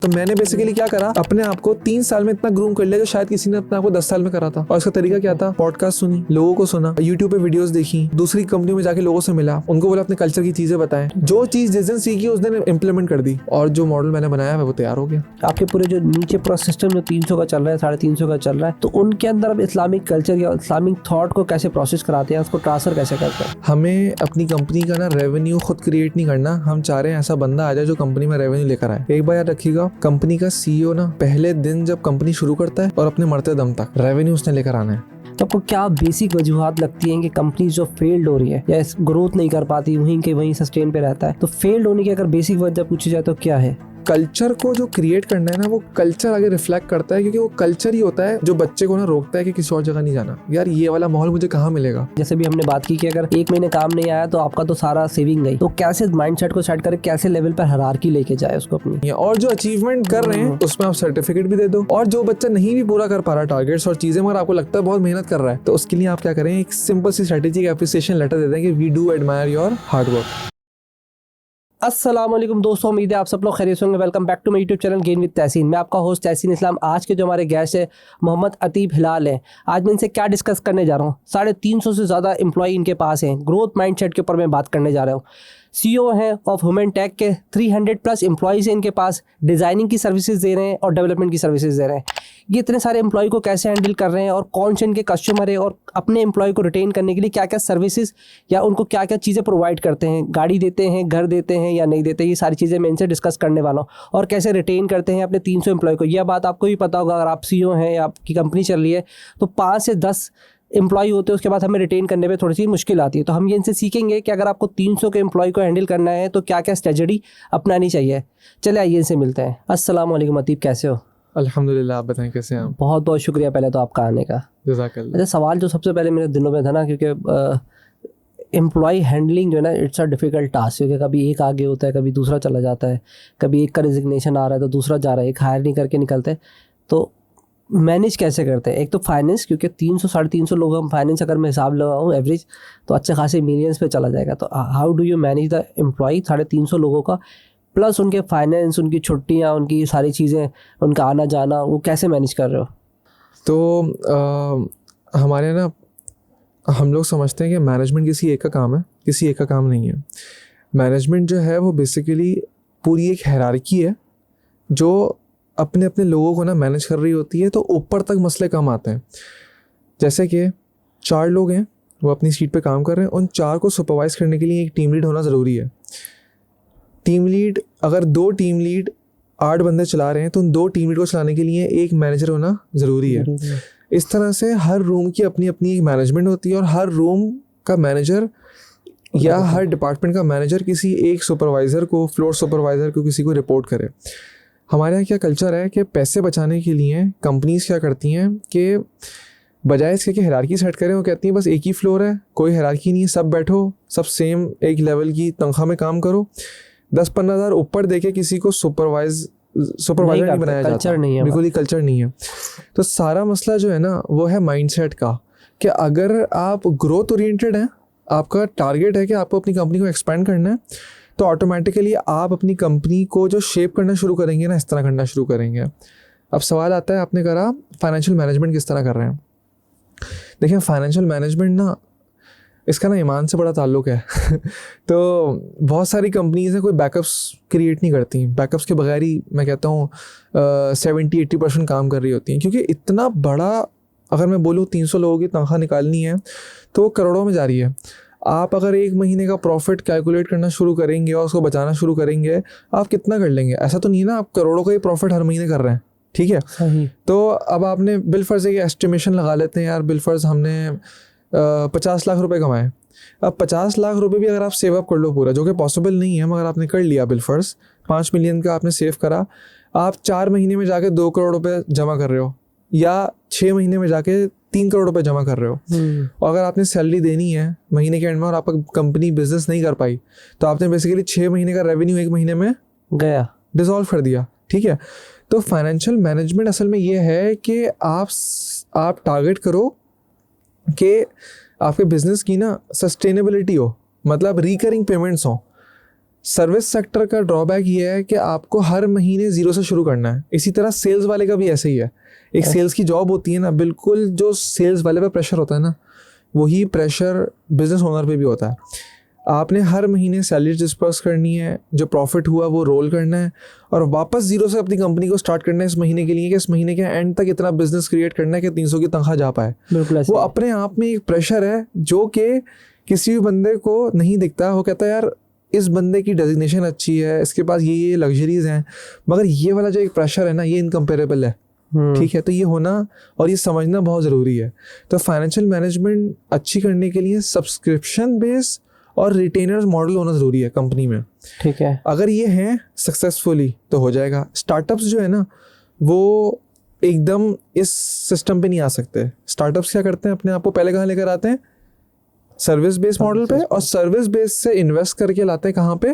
तो मैंने बेसिकली क्या करा, अपने आप को 3 साल में इतना ग्रूम कर लिया जो शायद किसी ने अपने आप को 10 साल में करा था। और इसका तरीका क्या था, पॉडकास्ट सुनी, लोगों को सुना, यूट्यूब पे वीडियोस देखी, दूसरी कंपनियों में जाके लोगों से मिला, उनको बोला अपने कल्चर की चीजें बताएं, जो चीज जिस दिन सीखी उस दिन इम्प्लीमेंट कर दी और जो मॉडल मैंने बनाया है वो तैयार हो गया। आपके पूरे जो नीचे पूरा सिस्टम जो 300 का चल रहा है, 350 का चल रहा है, तो उनके अंदर अब इस्लामिक कल्चर या इस्लामिक थॉट को कैसे प्रोसेस कराते हैं, उसको ट्रांसफर कैसे करते हैं? हमें अपनी कंपनी का ना रेवेन्यू खुद क्रिएट नहीं करना, हम चाह रहे हैं ऐसा बंदा आ जाए जो कंपनी में रेवेन्यू लेकर आए। एक बार याद रखिएगा, कंपनी का सीईओ ना पहले दिन जब कंपनी शुरू करता है और अपने मरते दम तक रेवेन्यू उसने लेकर आना है। तो आपको क्या बेसिक वजूहात लगती हैं कि कंपनी जो फेल्ड हो रही है या ग्रोथ नहीं कर पाती, वहीं के वहीं सस्टेन पे रहता है, तो फेल्ड होने की अगर बेसिक वजह पूछी जाए तो क्या है? कल्चर को जो क्रिएट करना है ना, वो कल्चर आगे रिफ्लेक्ट करता है, क्योंकि वो कल्चर ही होता है जो बच्चे को ना रोकता है कि किसी और जगह नहीं जाना। यार ये वाला माहौल मुझे कहाँ मिलेगा। जैसे भी हमने बात की कि अगर 1 महीने काम नहीं आया तो आपका तो सारा सेविंग गई, तो कैसे माइंडसेट को सेट करे, कैसे लेवल पर हायरार्की लेके जाए उसको अपनी। और जो अचीवमेंट कर रहे हैं उसमें आप सर्टिफिकेट भी दे दो, और जो बच्चा नहीं भी पूरा कर पा रहा टारगेट्स और चीजें मगर आपको लगता है बहुत मेहनत कर रहा है, तो उसके लिए आप क्या करें, एक सिंपल सी स्ट्रेटेजी का एप्रिसिएशन लेटर दे दें कि we do admire your hard work. अस्सलाम वालेकुम दोस्तों, उम्मीद है आप सब लोग खैरियत होंगे। Welcome back to my YouTube channel again with Tahseen. मैं आपका होस्ट तहसीन इस्लाम। आज के जो हमारे गेस्ट है मोहम्मद अतीब हिलाल हैं। आज मैं इनसे क्या डिस्कस करने जा रहा हूँ, 350 से ज़्यादा एम्प्लॉई इनके पास हैं। ग्रोथ माइंडसेट के ऊपर मैं बात करने जा रहा हूँ। सीईओ हैं ऑफ ह्यूमन टेक के, 300+ एम्प्लॉयज़ हैं इनके पास। डिज़ाइनिंग की सर्विसेज दे रहे हैं और डेवलपमेंट की सर्विसेज दे रहे हैं। ये इतने सारे एम्प्लॉय को कैसे हैंडल कर रहे हैं और कौन से इनके कस्टमर है, और अपने एम्प्लॉय को रिटेन करने के लिए क्या क्या सर्विसेज या उनको क्या क्या चीज़ें प्रोवाइड करते हैं, गाड़ी देते हैं, घर देते हैं या नहीं देते, ये सारी चीज़ें मैं इनसे डिस्कस करने वाला हूँ। और कैसे रिटेन करते हैं अपने 300 एम्प्लॉय को। यह बात आपको भी पता होगा, अगर आप सीईओ हैं या आपकी कंपनी चल रही है तो 5 से 10 एम्प्लॉय होते हैं, उसके बाद हमें रिटेन करने में थोड़ी सी मुश्किल आती है। तो हम ये इनसे सीखेंगे कि अगर आपको 300 के एम्प्लॉय को हैंडल करना है तो क्या क्या स्ट्रेटजी अपनानी चाहिए। चले आइए इनसे मिलते हैं। अस्सलाम वालेकुम अतीब, कैसे हो? अल्हम्दुलिल्लाह, आप बताएं कैसे हैं आप? बहुत बहुत शुक्रिया पहले तो आपका आने का। जज़ाकल्लाह। अच्छा, सवाल जो सबसे पहले मेरे दिलों में था ना, क्योंकि एम्प्लॉय हैंडलिंग जो है ना, इट्स अ डिफ़िकल्ट टास्क, क्योंकि कभी एक आगे होता है, कभी दूसरा चला जाता है, कभी एक का रिजिग्नेशन आ रहा है तो दूसरा जा रहा है, एक हायर नहीं करके निकलते हैं। तो मैनेज कैसे करते हैं? एक तो फाइनेंस, क्योंकि 300 350 लोग हम फाइनेंस अगर मैं हिसाब लगाऊँ एवरेज तो अच्छे खासे मिलियंस पे चला जाएगा। तो how do you manage the employ 350 लोगों का, प्लस उनके फाइनेंस, उनकी छुट्टियाँ, उनकी सारी चीज़ें, उनका आना जाना, वो कैसे मैनेज कर रहे हो? तो हमारे ना, हम लोग समझते हैं कि मैनेजमेंट किसी एक का काम है, किसी एक का काम नहीं है। मैनेजमेंट जो है वो बेसिकली पूरी एक हायरार्की है जो अपने अपने लोगों को ना मैनेज कर रही होती है, तो ऊपर तक मसले कम आते हैं। जैसे कि 4 लोग हैं, वो अपनी सीट पे काम कर रहे हैं, उन 4 को सुपरवाइज़ करने के लिए एक टीम लीड होना ज़रूरी है। टीम लीड, अगर 2 टीम लीड 8 बंदे चला रहे हैं तो उन 2 टीम लीड को चलाने के लिए एक मैनेजर होना ज़रूरी है। इस तरह से हर रूम की अपनी अपनी एक मैनेजमेंट होती है, और हर रूम का मैनेजर या हर डिपार्टमेंट का मैनेजर किसी एक सुपरवाइज़र को, फ्लोर सुपरवाइज़र को, किसी को रिपोर्ट करे। हमारे यहाँ क्या कल्चर है कि पैसे बचाने के लिए कंपनीज क्या करती हैं कि बजाय इसके कि हायरार्की सेट करें, वो कहती हैं बस एक ही फ्लोर है, कोई हायरार्की नहीं है, सब बैठो, सब सेम एक लेवल की तनख्वाह में काम करो। 10-15 हज़ार ऊपर देके किसी को सुपरवाइजर नहीं बनाया जाता, कल्चर नहीं है, बिल्कुल ही कल्चर नहीं है। तो सारा मसला जो है ना वो है माइंडसेट का, कि अगर आप ग्रोथ ओरिएंटेड हैं, आपका टारगेट है कि आपको अपनी कंपनी को एक्सपेंड करना है, तो ऑटोमेटिकली आप अपनी कंपनी को जो शेप करना शुरू करेंगे ना, इस तरह करना शुरू करेंगे। अब सवाल आता है, आपने करा फाइनेंशियल मैनेजमेंट किस तरह कर रहे हैं। देखिए, फाइनेंशियल मैनेजमेंट ना, इसका ना ईमान से बड़ा ताल्लुक है। तो बहुत सारी कंपनीज हैं, कोई बैकअप्स क्रिएट नहीं करती, बैकअप्स के बगैर ही मैं कहता हूँ 70-80% काम कर रही होती हैं, क्योंकि इतना बड़ा, अगर मैं बोलूँ 300 लोगों की तनख्वाह निकालनी है तो वो करोड़ों में जा रही है। आप अगर 1 महीने का प्रॉफिट कैलकुलेट करना शुरू करेंगे और उसको बचाना शुरू करेंगे, आप कितना कर लेंगे? ऐसा तो नहीं है ना आप करोड़ों का ही प्रॉफिट हर महीने कर रहे हैं, ठीक है? सही। तो अब आपने बिलफर्ज एक एस्टिमेशन लगा लेते हैं, यार बिलफर्ज हमने 50 लाख रुपए कमाए। अब 50 लाख रुपए भी अगर आप सेव अप कर लो पूरा, जो कि पॉसिबल नहीं है, मगर आपने कर लिया बिलफर्ज, 5 मिलियन का आपने सेव करा, आप 4 महीने में जाके 2 करोड़ रुपए जमा कर रहे हो, या 6 महीने में जाके 3 करोड़ रुपए जमा कर रहे हो। और अगर आपने सैलरी देनी है महीने के एंड में और आपका कंपनी बिजनेस नहीं कर पाई, तो आपने बेसिकली 6 महीने का रेवेन्यू 1 महीने में गया, डिसॉल्व कर दिया, ठीक है? तो फाइनेंशियल मैनेजमेंट असल में ये है कि आप टारगेट करो कि आपके बिजनेस की ना सस्टेनेबिलिटी हो, मतलब रिकरिंग पेमेंट्स हो। सर्विस सेक्टर का ड्रॉबैक ये है कि आपको हर महीने जीरो से शुरू करना है। इसी तरह सेल्स वाले का भी ऐसे ही है। एक सेल्स की जॉब होती है ना, बिल्कुल जो सेल्स वाले पे प्रेशर होता है ना, वही प्रेशर बिजनेस ओनर पे भी होता है। आपने हर महीने सैलरी डिस्पर्स करनी है, जो प्रॉफिट हुआ वो रोल करना है और वापस जीरो से अपनी कंपनी को स्टार्ट करना है इस महीने के लिए कि इस महीने के एंड तक इतना बिजनेस क्रिएट करना है कि 300 की तनख्वाह जा पाए। वो अपने आप में एक प्रेशर है जो कि किसी भी बंदे को नहीं दिखता। वो कहता है यार इस बंदे की डेजिग्नेशन अच्छी है, इसके पास ये लग्जरीज हैं, मगर ये वाला जो एक प्रेशर है ना, ये इनकम्पेरेबल है। ठीक है, तो ये होना और ये समझना बहुत ज़रूरी है। तो फाइनेंशियल मैनेजमेंट अच्छी करने के लिए सब्सक्रिप्शन बेस और रिटेनर्स मॉडल होना ज़रूरी है कंपनी में। ठीक है, अगर ये हैं सक्सेसफुली तो हो जाएगा। स्टार्टअप्स जो है ना, वो एकदम इस सिस्टम पे नहीं आ सकते। स्टार्टअप्स क्या करते हैं, अपने आप को पहले कहाँ लेकर आते हैं, सर्विस बेस्ड मॉडल पे, और सर्विस बेस से इन्वेस्ट करके लाते हैं कहाँ पे,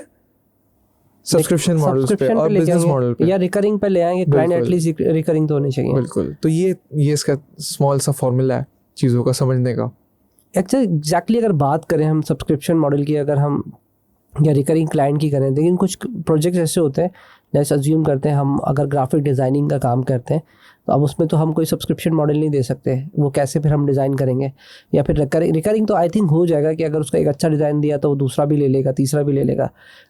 सब्सक्रिप्शन मॉडल्स पे और बिजनेस मॉडल पे, या रिकरिंग पे ले आएंगे क्लाइंट, एटलीस्ट रिकरिंग तो होनी चाहिए। बिल्कुल, तो ये इसका स्मॉल सा फॉर्मूला है चीज़ों का समझने का। अच्छा, एग्जैक्टली अगर बात करें हम सब्सक्रिप्शन मॉडल की, अगर हम या रिकरिंग क्लाइंट की करें, लेकिन कुछ प्रोजेक्ट्स ऐसे होते हैं, जैसे अज्यूम करते हैं हम अगर ग्राफिक डिज़ाइनिंग का काम करते हैं तो अब उसमें तो हम कोई सब्सक्रिप्शन मॉडल नहीं दे सकते, वो कैसे फिर हम डिज़ाइन करेंगे। या फिर रिकरिंग तो आई थिंक हो जाएगा कि अगर उसका एक अच्छा डिज़ाइन दिया तो वो दूसरा भी ले लेगा, तीसरा भी ले लेगा,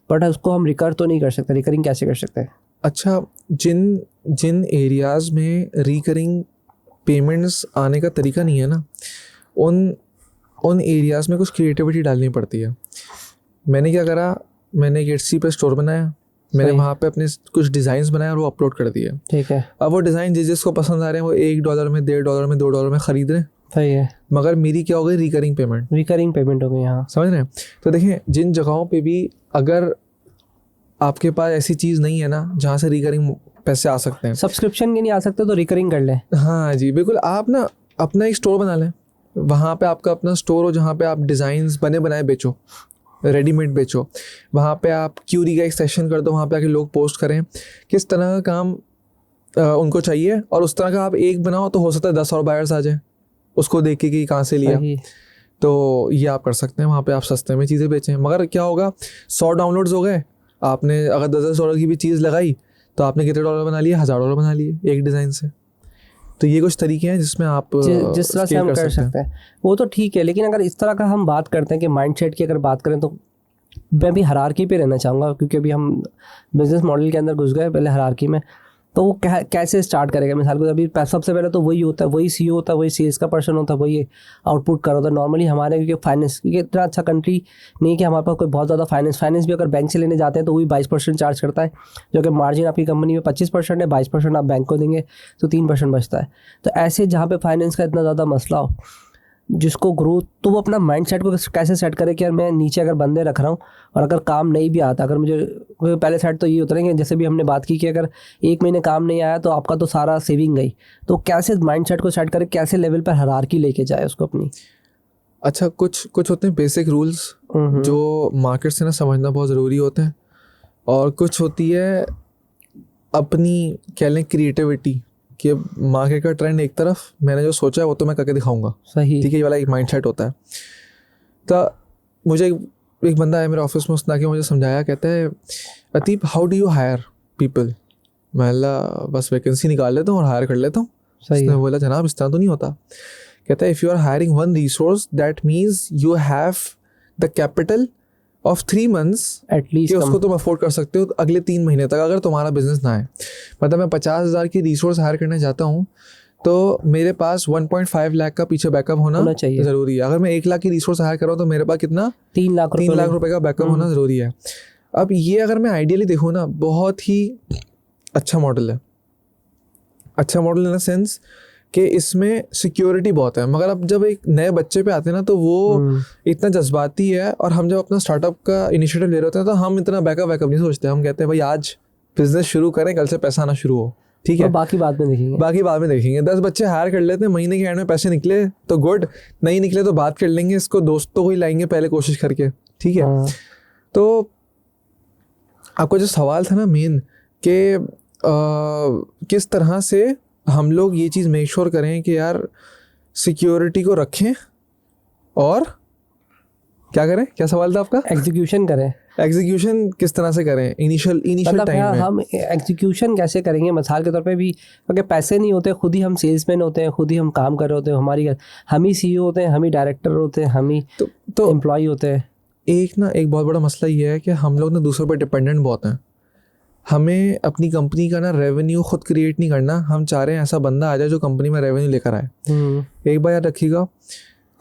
बट उसको हम रिकर तो नहीं कर सकते। रिकरिंग कैसे कर सकते हैं? अच्छा, जिन एरियाज़ में रिकरिंग पेमेंट्स आने का तरीका नहीं है ना, उन एरियाज़ में कुछ क्रिएटिविटी डालनी पड़ती है। मैंने क्या करा, मैंने एक एटसी पे स्टोर बनाया, मैंने वहाँ पे अपने कुछ डिज़ाइंस बनाए और वो अपलोड कर दिए। ठीक है, अब वो डिज़ाइन जिसको पसंद आ रहे हैं वो $1 में, $1.5 में, $2 में ख़रीद रहे हैं। सही है, मगर मेरी क्या हो गई, रिकरिंग पेमेंट हो गई। यहाँ समझ रहे हैं? तो देखें, जिन जगहों पे भी अगर आपके पास ऐसी चीज़ नहीं है ना जहाँ से रिकरिंग पैसे आ सकते हैं, सब्सक्रिप्शन के नहीं आ सकते तो रिकरिंग कर लें। हाँ जी बिल्कुल, आप ना अपना एक स्टोर बना लें, वहाँ पे आपका अपना स्टोर हो जहाँ पे आप डिज़ाइंस बने बनाए बेचो, रेडीमेड बेचो। वहाँ पे आप क्यूरी का एक सेशन कर दो, वहाँ पे आके लोग पोस्ट करें किस तरह का काम उनको चाहिए, और उस तरह का आप एक बनाओ तो हो सकता है 10 और बायर्स आ जाए उसको देख के कि कहाँ से लिया। तो ये आप कर सकते हैं, वहाँ पे आप सस्ते में चीज़ें बेचें। मगर क्या होगा, 100 डाउनलोड्स हो गए, आपने अगर $10 की भी चीज़ लगाई तो आपने कितने डॉलर बना लिए, $1000 बना लिए एक डिज़ाइन से। तो ये कुछ तरीके हैं जिसमें आप जिस तरह से हम कर सकते हैं वो तो ठीक है। लेकिन अगर इस तरह का हम बात करते हैं कि माइंडसेट की अगर बात करें, तो मैं भी हायरार्की पे रहना चाहूँगा, क्योंकि अभी हम बिजनेस मॉडल के अंदर घुस गए पहले हायरार्की में। तो वो कैसे स्टार्ट करेगा? मिसाल को अभी सबसे पहले तो वही होता है, वही CEO होता है, वही सेल्स का पर्सन होता है, वही आउटपुट कर होता है नॉर्मली हमारे, क्योंकि फाइनेंस, क्योंकि इतना अच्छा कंट्री नहीं है कि हमारे पास कोई बहुत ज़्यादा फाइनेंस भी अगर बैंक से लेने जाते हैं तो वही 22% चार्ज करता है, जो कि मार्जिन आपकी कंपनी में 25% है, 22% आप बैंक को देंगे तो 3% बचता है। तो ऐसे जहाँ पे फाइनेंस का इतना ज़्यादा मसला हो, जिसको ग्रोथ, तो वो अपना माइंडसेट को कैसे सेट करे कि यार मैं नीचे अगर बंदे रख रहा हूँ और अगर काम नहीं भी आता, अगर मुझे पहले सेट तो ये होता है कि जैसे भी हमने बात की कि अगर 1 महीने काम नहीं आया तो आपका तो सारा सेविंग गई, तो कैसे माइंडसेट को सेट करे, कैसे लेवल पर हायरार्की लेके जाए उसको अपनी। अच्छा, कुछ होते हैं बेसिक रूल्स जो मार्केट से ना समझना बहुत ज़रूरी होते हैं, और कुछ होती है अपनी कह लें क्रिएटिविटी, कि मार्केट का ट्रेंड एक तरफ, मैंने जो सोचा है वो तो मैं करके दिखाऊंगा। सही, ठीक है, ये वाला एक माइंडसेट होता है। तो मुझे एक बंदा है मेरे ऑफिस में, उसने आके मुझे समझाया, कहता है Ateeb how do you hire people. मैं बस वैकेंसी निकाल लेता हूँ और हायर कर लेता हूँ। उसने बोला जनाब इस तरह तो नहीं होता। कहता है if you are hiring one resource that means you have the capital of 3 months at least, उसको तुम अफोर्ड कर सकते हो अगले 3 महीने तक अगर तुम्हारा बिजनेस ना है। मतलब मैं 50,000 की रिसोर्स हायर करने जाता हूँ तो मेरे पास 1.5 लाख का पीछे बैकअप होना चाहिए, ज़रूरी है। अगर मैं 1 लाख की रिसोर्स हायर कर रहा हूँ तो मेरे पास कितना, 3 लाख रुपए का बैकअप होना ज़रूरी है। अब ये अगर मैं आइडियली देखूँ ना, बहुत ही अच्छा मॉडल है, अच्छा मॉडल इन द सेंस कि इसमें सिक्योरिटी बहुत है। मगर अब जब एक नए बच्चे पे आते हैं ना तो वो इतना जज्बाती है, और हम जब अपना स्टार्टअप का इनिशिएटिव ले रहे होते हैं तो हम इतना बैकअप नहीं सोचते। हम कहते हैं भाई आज बिजनेस शुरू करें, कल से पैसा आना शुरू हो, ठीक है, बाकी बाद में देखेंगे। 10 बच्चे हायर कर लेते हैं, महीने के एंड में पैसे निकले तो गुड, नहीं निकले तो बात कर लेंगे, इसको दोस्तों को ही लाएंगे पहले कोशिश करके, ठीक है। तो आपका जो सवाल था ना मेन, कि किस तरह से हम लोग ये चीज़ मेक श्योर करें कि यार सिक्योरिटी को रखें और क्या करें, क्या सवाल था आपका? एग्जीक्यूशन करें। एग्जीक्यूशन किस तरह से करें इनिशियल मतलब टाइम में? हम एग्जीक्यूशन कैसे करेंगे मिसाल के तौर पे भी, क्योंकि पैसे नहीं होते, खुद ही हम सेल्समैन होते हैं, खुद ही हम काम कर रहे होते हैं, हम ही CEO होते हैं, हम ही डायरेक्टर होते हैं, हम ही तो एम्प्लॉय होते हैं। एक बहुत बड़ा मसला ये है कि हम लोग ना दूसरों पर डिपेंडेंट बहुत हैं। हमें अपनी कंपनी का ना रेवेन्यू खुद क्रिएट नहीं करना, हम चाह रहे हैं ऐसा बंदा आ जाए जो कंपनी में रेवेन्यू लेकर आए। एक बार याद रखिएगा,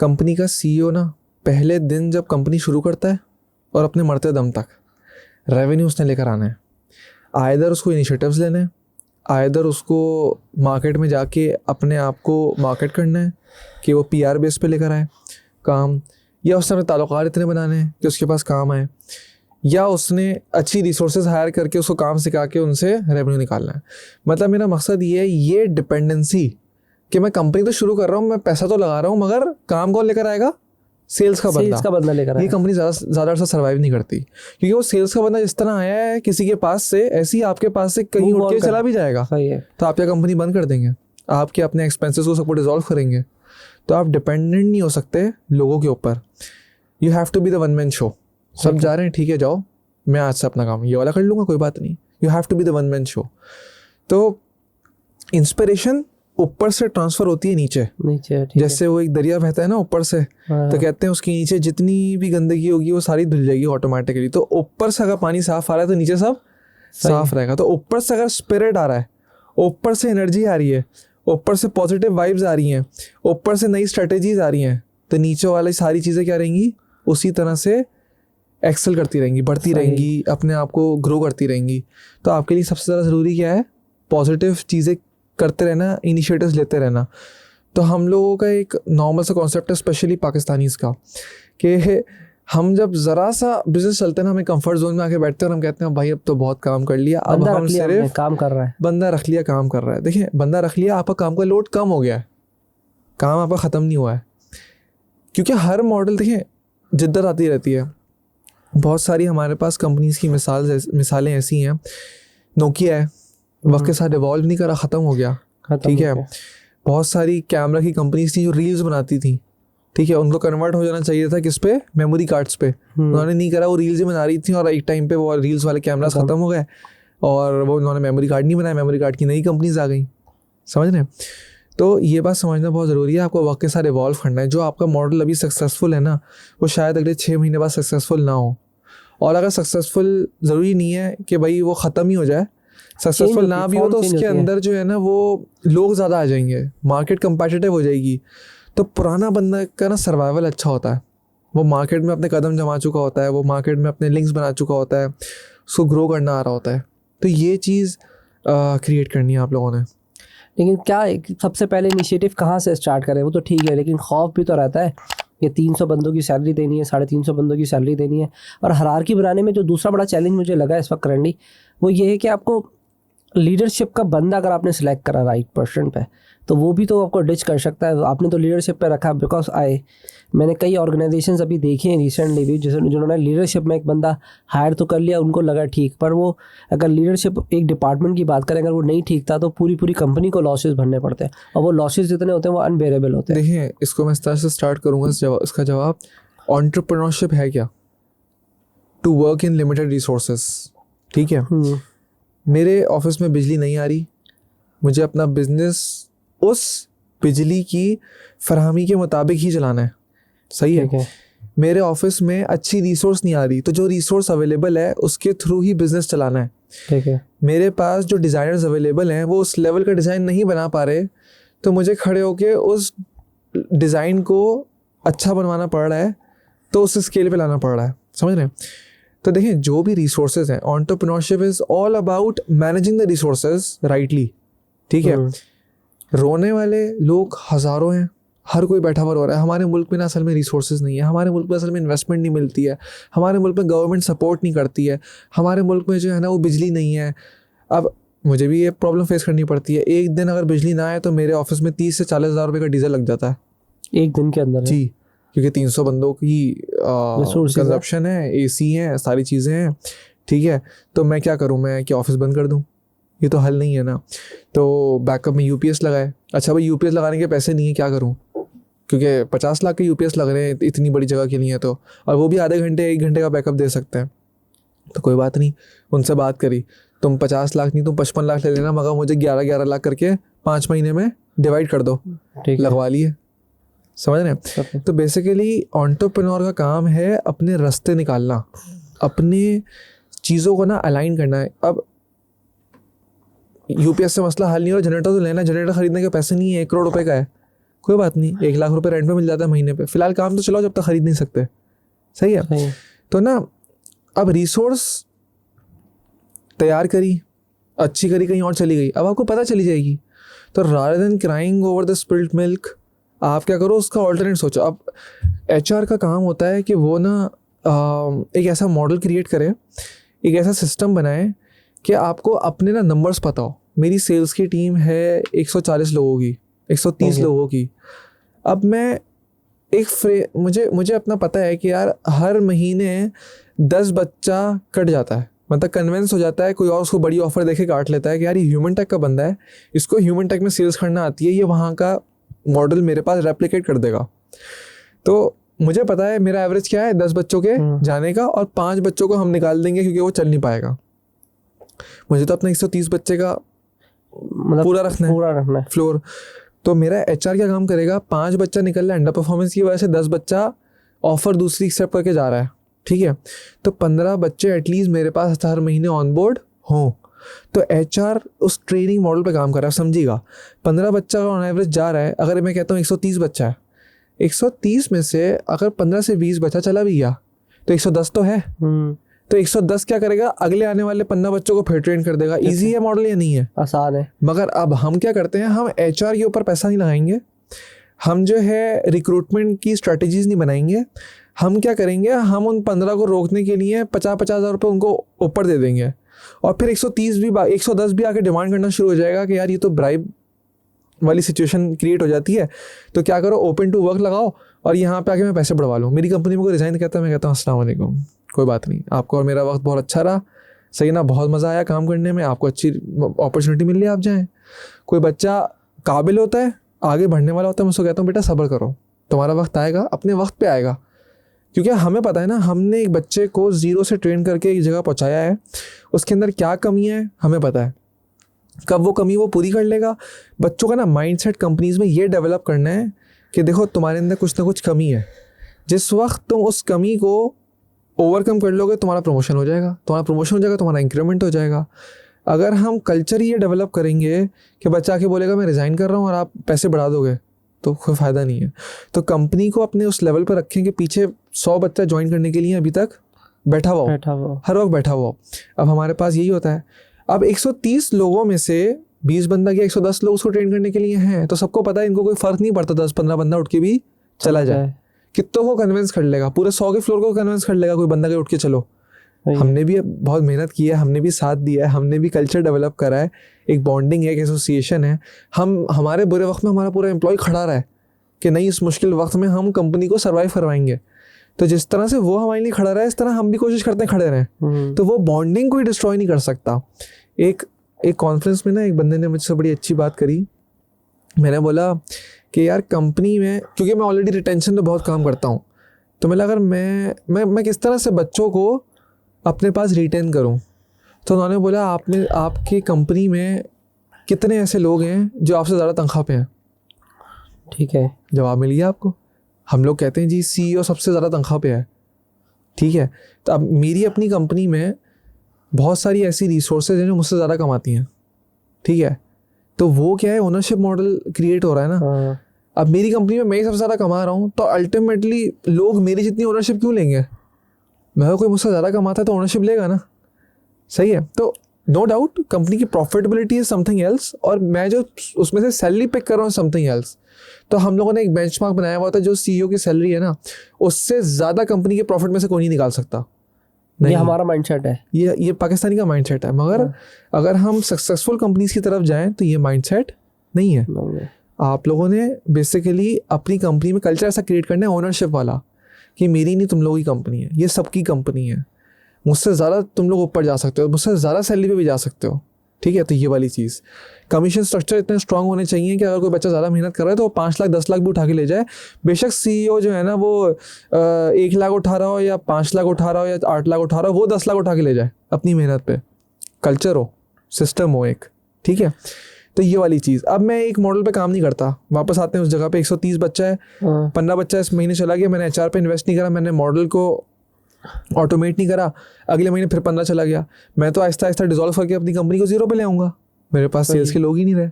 कंपनी का CEO ना पहले दिन जब कंपनी शुरू करता है और अपने मरते दम तक रेवेन्यू उसने लेकर आना है। आइदर उसको इनिशिएटिव्स लेने हैं, आइदर उसको मार्केट में जाके अपने आप को मार्केट करना है कि वो PR बेस पे लेकर आए काम, या उसने अपने ताल्लुकात इतने बनाने हैं कि उसके पास काम आए, या उसने अच्छी रिसोर्सेज हायर करके उसको काम सिखा के उनसे रेवेन्यू निकालना है। मतलब मेरा मकसद ये है, ये डिपेंडेंसी कि मैं कंपनी तो शुरू कर रहा हूँ, मैं पैसा तो लगा रहा हूँ, मगर काम कौन लेकर आएगा? सेल्स का बंदा लेकर। ये कंपनी ज़्यादा अर्सा सर्वाइव नहीं करती, क्योंकि वो सेल्स का बंदा जिस तरह आया है किसी के पास से, ऐसे ही आपके पास से कहीं उठ के चला भी जाएगा। तो आप क्या कंपनी बंद कर देंगे? आपके अपने एक्सपेंसेस को सबको डिजॉल्व करेंगे। तो आप डिपेंडेंट नहीं हो सकते लोगों के ऊपर। You have to be the one man show. सब जा रहे हैं, ठीक है जाओ, मैं आज से अपना काम ये वाला कर लूँगा, कोई बात नहीं। You have to be the one man show. तो इंस्पिरेशन ऊपर से ट्रांसफर होती है नीचे जैसे वो एक दरिया बहता है ना ऊपर से, तो कहते हैं उसके नीचे जितनी भी गंदगी होगी वो सारी धुल जाएगी ऑटोमेटिकली। तो ऊपर से अगर पानी साफ आ रहा है तो नीचे सब साफ रहेगा। तो ऊपर से अगर स्पिरिट आ रहा है, ऊपर से एनर्जी आ रही है, ऊपर से पॉजिटिव वाइब्स आ रही हैं, ऊपर से नई स्ट्रेटेजीज आ रही हैं, तो नीचे वाली सारी चीज़ें क्या रहेंगी? उसी तरह से एक्सेल करती रहेंगी, बढ़ती रहेंगी, अपने आप को ग्रो करती रहेंगी। तो आपके लिए सबसे ज़्यादा ज़रूरी क्या है? पॉजिटिव चीज़ें करते रहना, इनिशिएटिव्स लेते रहना। तो हम लोगों का एक नॉर्मल सा कॉन्सेप्ट है, स्पेशली पाकिस्तानीज़ का, कि हम जब ज़रा सा बिजनेस चलते हैं ना, हमें कंफर्ट जोन में आके बैठते हैं और हम कहते हैं भाई अब तो बहुत काम कर लिया, अब हम सिर्फ काम कर रहा है, बंदा रख लिया काम कर रहा है। देखिए, बंदा रख लिया, आपका काम का लोड कम हो गया है, काम आपका ख़त्म नहीं हुआ है। क्योंकि हर मॉडल देखिए जिद्दत आती रहती है। बहुत सारी हमारे पास कंपनीज़ की मिसालें ऐसी हैं। नोकिया है, वक्त के साथ इवॉल्व नहीं करा, ख़त्म हो गया, ठीक है। बहुत सारी कैमरा की कंपनीज थी जो रील्स बनाती थी, ठीक है, उनको कन्वर्ट हो जाना चाहिए था किस पे? मेमोरी कार्ड्स पे। उन्होंने नहीं करा, वो रील्स ही बना रही थी और एक टाइम पे वो रील्स वाले कैमरास ख़त्म हो गए और वो उन्होंने मेमोरी कार्ड नहीं बनाया, मेमोरी कार्ड की नई कंपनीज आ गई। समझ रहे हैं? तो ये बात समझना बहुत ज़रूरी है। आपको वक्त के साथ इवॉल्व करना है। जो आपका मॉडल अभी सक्सेसफुल है ना, वो शायद अगले 6 महीने बाद सक्सेसफुल ना हो। और अगर सक्सेसफुल ज़रूरी नहीं है कि भाई वो ख़त्म ही हो जाए, सक्सेसफुल ना भी हो तो उसके अंदर जो है ना वो लोग ज़्यादा आ जाएंगे, मार्केट कंपेटिटिव हो जाएगी। तो पुराना बंदा का ना सर्वाइवल अच्छा होता है, वो मार्केट में अपने कदम जमा चुका होता है, वो मार्केट में अपने लिंक्स बना चुका होता है, उसको ग्रो करना आ रहा होता है। तो ये चीज़ क्रिएट करनी है आप लोगों ने। लेकिन क्या सबसे पहले इनिशिएटिव कहाँ से स्टार्ट करें? वो तो ठीक है, लेकिन खौफ भी तो रहता है कि 300 बंदों की सैलरी देनी है, 350 बंदों की सैलरी देनी है। और हायरार्की बनाने में जो दूसरा बड़ा चैलेंज मुझे लगा इस वक्त करंटली, वो ये है कि आपको लीडरशिप का बंदा अगर आपने सेलेक्ट करा राइट पर्सन पे, तो वो भी तो आपको डिच कर सकता है। आपने तो लीडरशिप पे रखा, बिकॉज मैंने कई ऑर्गेनाइजेशंस अभी देखे हैं रिसेंटली भी, जिन्होंने लीडरशिप में एक बंदा हायर तो कर लिया, उनको लगा ठीक, पर वो अगर लीडरशिप एक डिपार्टमेंट की बात करें, अगर वो नहीं ठीक था तो पूरी कंपनी को लॉसेस भरने पड़ते हैं, और वो लॉसेस जितने होते हैं वो अनबेरेबल होते हैं। देखिए, इसको मैं इस तरह से स्टार्ट करूँगा, इसका जवाब एंटरप्रेन्योरशिप है क्या? To work in limited resources, ठीक है। मेरे ऑफिस में बिजली नहीं आ रही, मुझे अपना बिजनेस उस बिजली की फरहमी के मुताबिक ही चलाना है, सही है। मेरे ऑफिस में अच्छी रिसोर्स नहीं आ रही, तो जो रिसोर्स अवेलेबल है उसके थ्रू ही बिजनेस चलाना है, ठीक है। मेरे पास जो डिज़ाइनर्स अवेलेबल हैं वो उस लेवल का डिज़ाइन नहीं बना पा रहे, तो मुझे खड़े होके उस डिज़ाइन को अच्छा बनवाना पड़ रहा है, तो उस स्केल पे लाना पड़ रहा है। समझ रहे हैं? तो देखिए, जो भी रिसोर्सेज हैं, entrepreneurship is all about managing the resources rightly, ठीक है। रोने वाले लोग हज़ारों हैं, हर कोई बैठा हुआ रो रहा है। हमारे मुल्क में ना असल में रिसोर्सेज नहीं है, हमारे मुल्क में असल में इन्वेस्टमेंट नहीं मिलती है, हमारे मुल्क में गवर्नमेंट सपोर्ट नहीं करती है, हमारे मुल्क में जो है ना वो बिजली नहीं है। अब मुझे भी ये प्रॉब्लम फेस करनी पड़ती है। एक दिन अगर बिजली ना आए तो मेरे ऑफिस में 30 से 40 हज़ार रुपये का डीजल लग जाता है एक दिन के अंदर जी, क्योंकि 300 बंदों की कंजप्शन है, AC है, सारी चीज़ें हैं, ठीक है। तो मैं क्या करूँ, मैं क्या ऑफिस बंद कर दूँ? ये तो हल नहीं है ना। तो बैकअप में UPS लगाए। अच्छा भाई, UPS लगाने के पैसे नहीं है, क्या करूँ? क्योंकि 50 लाख के यूपीएस लग रहे हैं इतनी बड़ी जगह के लिए, तो और वो भी आधे घंटे 1 घंटे का बैकअप दे सकते हैं। तो कोई बात नहीं, उनसे बात करी, तुम 50 लाख नहीं तुम 55 लाख ले लेना, मगर मुझे 11-11 लाख करके 5 महीने में डिवाइड कर दो, ठीक है। लगवा लिए। समझ रहे हैं? तो बेसिकली एंटरप्रेन्योर का काम है अपने रास्ते निकालना, अपने चीज़ों को ना अलाइन करना है। अब यूपीएस से मसला हल नहीं हो रहा, जनरेटर तो लेना, जनरेटर खरीदने के पैसे नहीं है, 1 करोड़ रुपए का है, कोई बात नहीं, 1 लाख रुपए रेंट पे मिल जाता है महीने पे, फिलहाल काम तो चलाओ जब तक खरीद नहीं सकते। सही है। तो ना अब रिसोर्स तैयार करी, अच्छी करी, कहीं और चली गई, अब आपको पता चली जाएगी। तो rather than crying over the spilled milk, आप क्या करो, उसका ऑल्टरनेट सोचो। अब एचआर का काम होता है कि वो ना एक ऐसा मॉडल क्रिएट करे, एक ऐसा सिस्टम बनाए कि आपको अपने ना नंबर्स पता हो। मेरी सेल्स की टीम है 140 लोगों की, 130 लोगों की। अब मैं मुझे अपना पता है कि यार हर महीने 10 बच्चा कट जाता है, मतलब कन्विंस हो जाता है, कोई और उसको बड़ी ऑफर देके काट लेता है कि यार ये ह्यूमन टेक का बंदा है, इसको ह्यूमन टेक में सेल्स करना आती है, ये वहाँ का मॉडल मेरे पास रेप्लिकेट कर देगा। तो मुझे पता है मेरा एवरेज क्या है 10 बच्चों के जाने का, और 5 बच्चों को हम निकाल देंगे क्योंकि वो चल नहीं पाएगा। मुझे तो अपना 130 बच्चे का मतलब पूरा रखना है फ्लोर। तो मेरा एचआर क्या काम करेगा, 5 बच्चा निकल रहा है अंडर परफॉर्मेंस की वजह से, 10 बच्चा ऑफर दूसरी एक्सेप्ट करके जा रहा है, ठीक है। तो 15 बच्चे एटलीस्ट मेरे पास हर महीने ऑन बोर्ड हों। तो एचआर उस ट्रेनिंग मॉडल पे काम कर रहा है, समझिएगा। 15 बच्चा का ऑन एवरेज जा रहा है, अगर मैं कहता हूँ 130 बच्चा है, 130 में से अगर 15 से 20 बच्चा चला भी गया तो 110 तो है। तो 110 क्या करेगा, अगले आने वाले 15 बच्चों को फिर ट्रेन कर देगा। इजी है मॉडल या नहीं है? आसान है। मगर अब हम क्या करते हैं, हम एचआर के ऊपर पैसा नहीं लगाएंगे, हम जो है रिक्रूटमेंट की स्ट्रेटजीज नहीं बनाएंगे। हम क्या करेंगे, हम उन 15 को रोकने के लिए 50-50 हज़ार रुपये उनको ऊपर दे देंगे, और फिर 110 भी आके डिमांड करना शुरू हो जाएगा कि यार ये तो ब्राइब वाली सिचुएशन क्रिएट हो जाती है। तो क्या करो, ओपन टू वर्क लगाओ और यहाँ पे आके मैं पैसे बढ़वा लूँ। मेरी कंपनी में कोई रिजाइन कहता है, मैं कहता हूँ अस्सलाम वालेकुम, कोई बात नहीं, आपको और मेरा वक्त बहुत अच्छा रहा, सही ना, बहुत मज़ा आया काम करने में, आपको अच्छी अपॉर्चुनिटी मिल रही है, आप जाएँ। कोई बच्चा काबिल होता है, आगे बढ़ने वाला होता है, मैं उसको कहता हूँ बेटा सब्र करो, तुम्हारा वक्त आएगा, अपने वक्त पे आएगा। क्योंकि हमें पता है ना, हमने एक बच्चे को 0 से ट्रेन करके एक जगह पहुँचाया है, उसके अंदर क्या कमी है हमें पता है, कब वो कमी वो पूरी कर लेगा। बच्चों का ना माइंडसेट कंपनीज़ में ये डेवलप करना है कि देखो तुम्हारे अंदर कुछ ना कुछ कमी है, जिस वक्त तुम उस कमी को ओवरकम कर लोगे तुम्हारा प्रमोशन हो जाएगा, तुम्हारा इंक्रीमेंट हो जाएगा। अगर हम कल्चर ये डेवलप करेंगे कि बच्चा आके बोलेगा मैं रिज़ाइन कर रहा हूँ और आप पैसे बढ़ा दोगे, तो कोई फ़ायदा नहीं है। तो कंपनी को अपने उस लेवल पर रखें कि पीछे 100 बच्चा ज्वाइन करने के लिए अभी तक बैठा हुआ हो, हर वक्त बैठा हुआ हो। अब हमारे पास यही होता है, अब 130 लोगों में से 20 बंदा या 110 लोग उसको ट्रेन करने के लिए हैं, तो सबको पता है इनको कोई फ़र्क नहीं पड़ता 10-15 बंदा उठ के भी चला जाए, कितनों को कन्विंस कर लेगा, पूरे 100 के फ्लोर को कन्विंस कर लेगा कोई बंदा के उठ के चलो। हमने भी बहुत मेहनत की है, हमने भी साथ दिया है, हमने भी कल्चर डेवलप करा है, एक बॉन्डिंग है, एक एसोसिएशन है। हमारे बुरे वक्त में हमारा पूरा एम्प्लॉय खड़ा रहा है कि नहीं, इस मुश्किल वक्त में हम कंपनी को सर्वाइव करवाएंगे। तो जिस तरह से वो हमारे लिए खड़ा रहा है, इस तरह हम भी कोशिश करते हैं खड़े रहें। तो वो बॉन्डिंग कोई डिस्ट्रॉय नहीं कर सकता। एक कॉन्फ्रेंस में ना एक बंदे ने मुझसे बड़ी अच्छी बात करी। मैंने बोला कि यार कंपनी में, क्योंकि मैं ऑलरेडी रिटेंशन पे बहुत काम करता हूँ, तो मैं अगर मैं किस तरह से बच्चों को अपने पास रिटेन करूँ। तो उन्होंने बोला आपकी कंपनी में कितने ऐसे लोग हैं जो आपसे ज़्यादा तनख्वाह पे हैं? ठीक है, जवाब मिल गया आपको। हम लोग कहते हैं जी CEO सबसे ज़्यादा तनख्वाह पे है, ठीक है। तो अब मेरी अपनी कंपनी में बहुत सारी ऐसी रिसोर्सेज हैं जो मुझसे ज़्यादा कमाती हैं, ठीक है। तो वो क्या है, ओनरशिप मॉडल क्रिएट हो रहा है ना। अब मेरी कंपनी में मैं ही सबसे ज़्यादा कमा रहा हूँ, तो अल्टीमेटली लोग मेरी जितनी ओनरशिप क्यों लेंगे? मैं कोई मुझसे ज़्यादा कमाता है तो ओनरशिप लेगा ना, सही है। तो नो डाउट कंपनी की प्रॉफिटेबिलिटी इज समथिंग एल्स, और मैं जो उसमें से सैलरी पिक कर रहा हूँ समथिंग एल्स। तो हम लोगों ने एक बेंचमार्क बनाया हुआ था, जो CEO की सैलरी है ना, उससे ज़्यादा कंपनी के प्रॉफिट में से कोई नहीं निकाल सकता। नहीं, ये हमारा माइंडसेट है, ये पाकिस्तानी का माइंडसेट है। मगर अगर हम सक्सेसफुल कंपनीज की तरफ जाएं तो ये माइंडसेट नहीं है। आप लोगों ने बेसिकली अपनी कंपनी में कल्चर ऐसा क्रिएट करना है ओनरशिप वाला, कि मेरी नहीं तुम लोगों की कंपनी है, ये सबकी कंपनी है, मुझसे ज़्यादा तुम लोग ऊपर जा सकते हो, मुझसे ज़्यादा सैलरी पे भी जा सकते हो, ठीक है। तो ये वाली चीज़, कमीशन स्ट्रक्चर इतने स्ट्रांग होने चाहिए कि अगर कोई बच्चा ज़्यादा मेहनत कर रहा है तो वो 5 लाख 10 लाख भी उठा के ले जाए। बेशक CEO जो है ना वो 1 लाख उठा रहा हो या 5 लाख उठा रहा हो या 8 लाख उठा रहा हो, वो 10 लाख उठा के ले जाए अपनी मेहनत पे। कल्चर हो, सिस्टम हो एक, ठीक है। तो ये वाली चीज़। अब मैं एक मॉडल पे काम नहीं करता, वापस आते हैं उस जगह पे। 130 बच्चा है, 15 बच्चा इस महीने चला गया, मैंने HR पे इन्वेस्ट नहीं करा, मैंने मॉडल को ऑटोमेट नहीं करा, अगले महीने फिर 15 चला गया। मैं तो आहिस्ता आहिस्ता डिजॉल्व करके अपनी कंपनी को 0 पे ले आऊँगा, मेरे पास सेल्स के लोग ही नहीं रहे।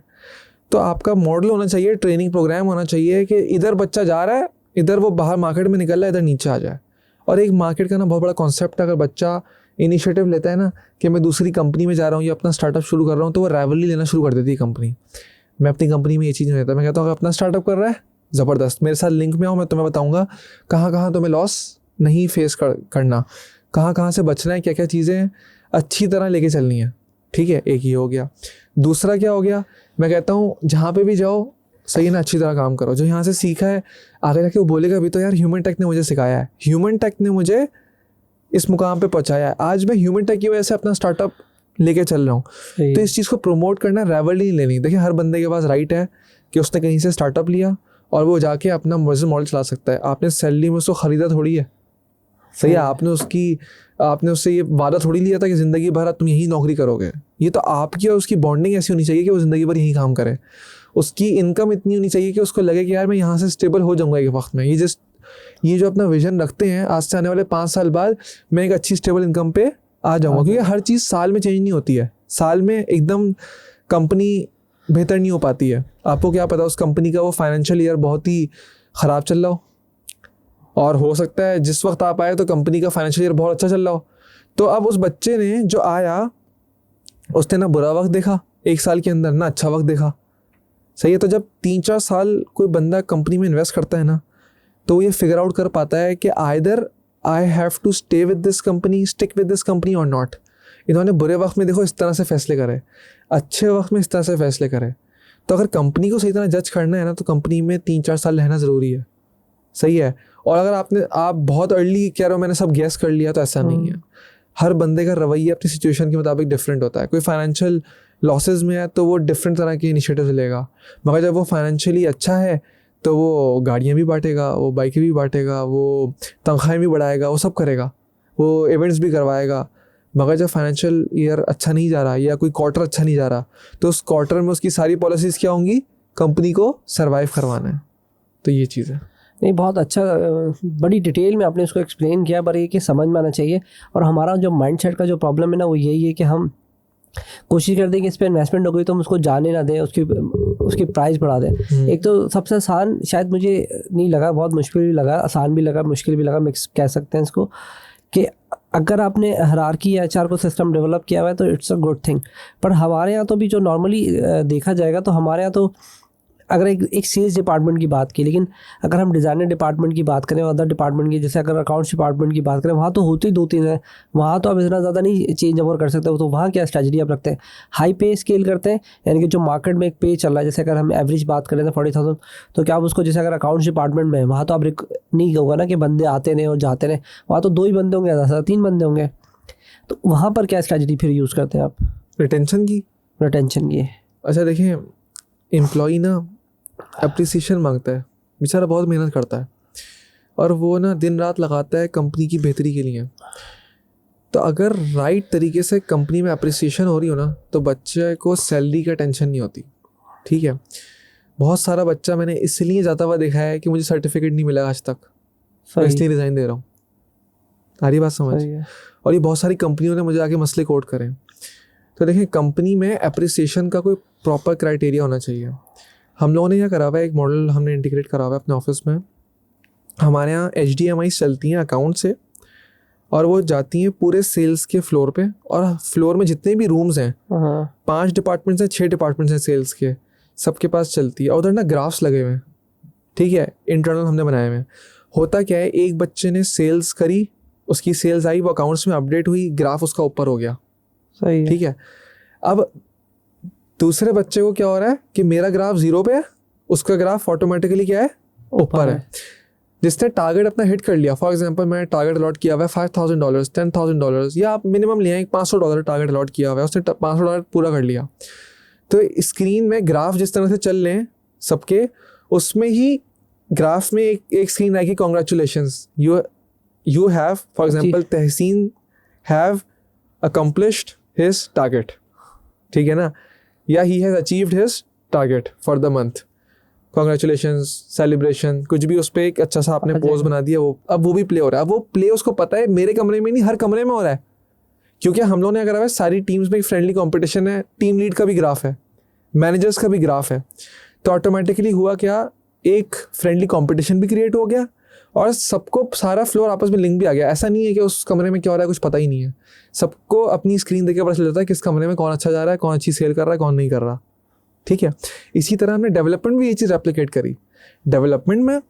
तो आपका मॉडल होना चाहिए, ट्रेनिंग प्रोग्राम होना चाहिए कि इधर बच्चा जा रहा है, इधर वो बाहर मार्केट में निकल रहा है, इधर नीचे आ जाए। और एक मार्केट का ना बहुत बड़ा कॉन्सेप्ट है, अगर बच्चा इनिशिएटिव लेता है ना कि मैं दूसरी कंपनी में जा रहा हूँ या अपना स्टार्टअप शुरू कर रहा हूँ, तो वो राइवलरी लेना शुरू कर देती है कंपनी। मैं अपनी कंपनी में ये चीज़ नहीं लेता, मैं कहता हूँ अगर अपना स्टार्टअप कर रहा है ज़बरदस्त, मेरे साथ लिंक में आओ, मैं तुम्हें बताऊँगा कहाँ कहाँ तुम्हें लॉस नहीं फेस करना, कहाँ कहाँ से बचना है, क्या क्या चीज़ें अच्छी तरह लेके चलनी है, ठीक है। एक ये हो गया। दूसरा क्या हो गया, मैं कहता हूँ जहाँ पे भी जाओ सही ना, अच्छी तरह काम करो। जो यहाँ से सीखा है आगे जाके वो बोलेगा भी तो यार ह्यूमन टेक ने मुझे सिखाया है, ह्यूमन टेक ने मुझे इस मुकाम पे पहुँचाया है। आज मैं ह्यूमन टेक की वजह से अपना स्टार्टअप लेके चल रहा हूँ। तो इस चीज़ को प्रमोट करना, राइवलरी नहीं लेनी। देखिए हर बंदे के पास राइट है कि उसने कहीं से स्टार्टअप लिया और वो जाके अपना बिजनेस मॉडल चला सकता है। आपने सैलरी में उसको ख़रीदा थोड़ी है, सही है। आपने उससे ये वादा थोड़ी लिया था कि ज़िंदगी भर तुम यही नौकरी करोगे। ये तो आपकी और उसकी बॉन्डिंग ऐसी होनी चाहिए कि वो ज़िंदगी भर यही काम करे। उसकी इनकम इतनी होनी चाहिए कि उसको लगे कि यार मैं यहाँ से स्टेबल हो जाऊँगा एक वक्त में। ये जो अपना विजन रखते हैं, आज से आने वाले 5 साल बाद मैं एक अच्छी स्टेबल इनकम पे आ जाऊँगा, क्योंकि हर चीज़ साल में चेंज नहीं होती है। साल में एकदम कंपनी बेहतर नहीं हो पाती है। आपको क्या पता उस कंपनी का वो फाइनेंशियल ईयर बहुत ही ख़राब चल रहा हो, और हो सकता है जिस वक्त आप आए तो कंपनी का फाइनेंशियल ईयर बहुत अच्छा चल रहा हो। तो अब उस बच्चे ने जो आया, उसने ना बुरा वक्त देखा 1 साल के अंदर, ना अच्छा वक्त देखा, सही है। तो जब 3-4 साल कोई बंदा कंपनी में इन्वेस्ट करता है ना, तो ये फिगर आउट कर पाता है कि either I have to stay with this company, stick with this company और नॉट। इन्होंने बुरे वक्त में देखो इस तरह से फैसले करे, अच्छे वक्त में इस तरह से फैसले करे। तो अगर कंपनी को सही तरह जज करना है ना, तो कंपनी में 3-4 साल रहना ज़रूरी है, सही है। और अगर आप बहुत अर्ली कह रहे हो मैंने सब गैस कर लिया, तो ऐसा नहीं है। हर बंदे का रवैया अपनी सिचुएशन के मुताबिक डिफरेंट होता है। कोई फाइनेंशियल लॉसेस में है तो वो डिफरेंट तरह के इनिशिएटिव लेगा, मगर जब वो फाइनेंशियली अच्छा है तो वो गाड़ियाँ भी बांटेगा, वो बाइकें भी बांटेगा, वो तनख्वाहें भी बढ़ाएगा, वो सब करेगा, वो इवेंट्स भी करवाएगा। मगर जब फाइनेंशियल ईयर अच्छा नहीं जा रहा या कोई क्वार्टर अच्छा नहीं जा रहा, तो उस क्वार्टर में उसकी सारी पॉलिसीज़ क्या होंगी, कंपनी को सर्वाइव करवाना है। तो ये चीज़ है। नहीं, बहुत अच्छा, बड़ी डिटेल में आपने उसको एक्सप्लेन किया, पर ये कि समझ में आना चाहिए। और हमारा जो माइंडसेट का जो प्रॉब्लम है ना, वो यही है कि हम कोशिश करते हैं कि इस पर इन्वेस्टमेंट हो गई तो हम उसको जाने ना दें, उसकी प्राइस बढ़ा दें। एक तो सबसे आसान शायद मुझे नहीं लगा, बहुत मुश्किल भी लगा, आसान भी लगा, मुश्किल भी लगा, मिक्स कह सकते हैं इसको, कि अगर आपने हायरार्की या HR को सिस्टम डेवलप किया हुआ है तो इट्स अ गुड थिंग। पर हमारे यहाँ तो भी जो नॉर्मली देखा जाएगा तो हमारे यहाँ तो अगर एक सेल्स डिपार्टमेंट की बात की, लेकिन अगर हम डिज़ाइनर डिपार्टमेंट की बात करें, अदर डिपार्टमेंट की, जैसे अगर अकाउंट्स डिपार्टमेंट की बात करें, वहाँ तो होती 2-3 है, वहाँ तो आप इतना ज़्यादा नहीं चेंज ओवर कर सकते हो। तो वहाँ क्या स्ट्रेटजी आप रखते हैं, हाई पे स्केल करते हैं, यानी कि जो मार्केट में एक पे चल रहा है, जैसे अगर हम एवरेज बात करें तो 40,000, तो क्या आप उसको, जैसे अगर अकाउंट्स डिपार्टमेंट में है, वहाँ तो आप नहीं होगा ना कि बंदे आते रहे और जाते रहे, वहाँ तो 2 ही बंदे होंगे, ज़्यादा 3 बंदे होंगे। तो वहाँ पर क्या स्ट्रेटजी फिर यूज़ करते हैं आप? रिटेंशन की। अच्छा, देखिए एम्प्लॉई ना अप्रिसिएशन मांगता है, बेचारा बहुत मेहनत करता है और वो ना दिन रात लगाता है कंपनी की बेहतरी के लिए। तो अगर राइट तरीके से कंपनी में अप्रिसिएशन हो रही हो ना, तो बच्चे को सैलरी का टेंशन नहीं होती, ठीक है। बहुत सारा बच्चा मैंने इसलिए जाता हुआ देखा है कि मुझे सर्टिफिकेट नहीं मिला आज तक, मैं इसलिए रिज़ाइन दे रहा हूँ। सारी बात समझ। और ये बहुत सारी कंपनियों ने मुझे आके मसले कोट करें। तो देखें, कंपनी में अप्रिसिएशन का कोई प्रॉपर क्राइटेरिया होना चाहिए। हम लोगों ने क्या करा हुआ है, एक मॉडल हमने इंटीग्रेट करा हुआ है अपने ऑफिस में। हमारे यहाँ HDMI चलती हैं अकाउंट से, और वो जाती हैं पूरे सेल्स के फ्लोर पे, और फ्लोर में जितने भी रूम्स हैं, 5 डिपार्टमेंट्स हैं, 6 डिपार्टमेंट्स हैं सेल्स के, सबके पास चलती है। और उधर ना ग्राफ्स लगे हुए हैं, ठीक है, इंटरनल हमने बनाए हुए हैं। होता क्या है, एक बच्चे ने सेल्स करी, उसकी सेल्स आई, वो अकाउंट्स में अपडेट हुई, ग्राफ उसका ऊपर हो गया, सही है, ठीक है। अब दूसरे बच्चे को क्या हो रहा है कि मेरा ग्राफ 0 पे है, उसका ग्राफ ऑटोमेटिकली क्या है, ऊपर है। जिसने टारगेट अपना हिट कर लिया, फॉर एग्जांपल मैं टारगेट अलॉट किया हुआ है $5,000, $10,000, या आप मिनिमम ले आए $500 टारगेट अलॉट किया हुआ है, उसने $500 पूरा कर लिया, तो स्क्रीन में ग्राफ जिस तरह से चल रहे हैं सबके, उसमें ही ग्राफ में एक स्क्रीन आएगी, congratulations, you have, for example Tahseen have accomplished his target, ठीक है ना, या he has achieved his target for the month, congratulations, celebration, कुछ भी उस पर एक अच्छा सा आपने पोज बना दिया, वो अब वो भी प्ले हो रहा है। अब वो प्ले उसको पता है मेरे कमरे में नहीं, हर कमरे में हो रहा है, क्योंकि हम लोगों ने अगर है सारी टीम्स में एक फ्रेंडली कंपटीशन है, टीम लीड का भी ग्राफ है, मैनेजर्स का भी ग्राफ है, तो ऑटोमेटिकली हुआ क्या, एक फ्रेंडली कंपटीशन भी क्रिएट हो गया और सबको सारा फ्लोर आपस में लिंक भी आ गया। ऐसा नहीं है कि उस कमरे में क्या हो रहा है कुछ पता ही नहीं है, सबको अपनी स्क्रीन देख के पता चल जाता है किस कमरे में कौन अच्छा जा रहा है, कौन अच्छी सेल कर रहा है, कौन नहीं कर रहा, ठीक है। इसी तरह हमने डेवलपमेंट भी ये चीज़ रेप्लिकेट करी। डेवलपमेंट में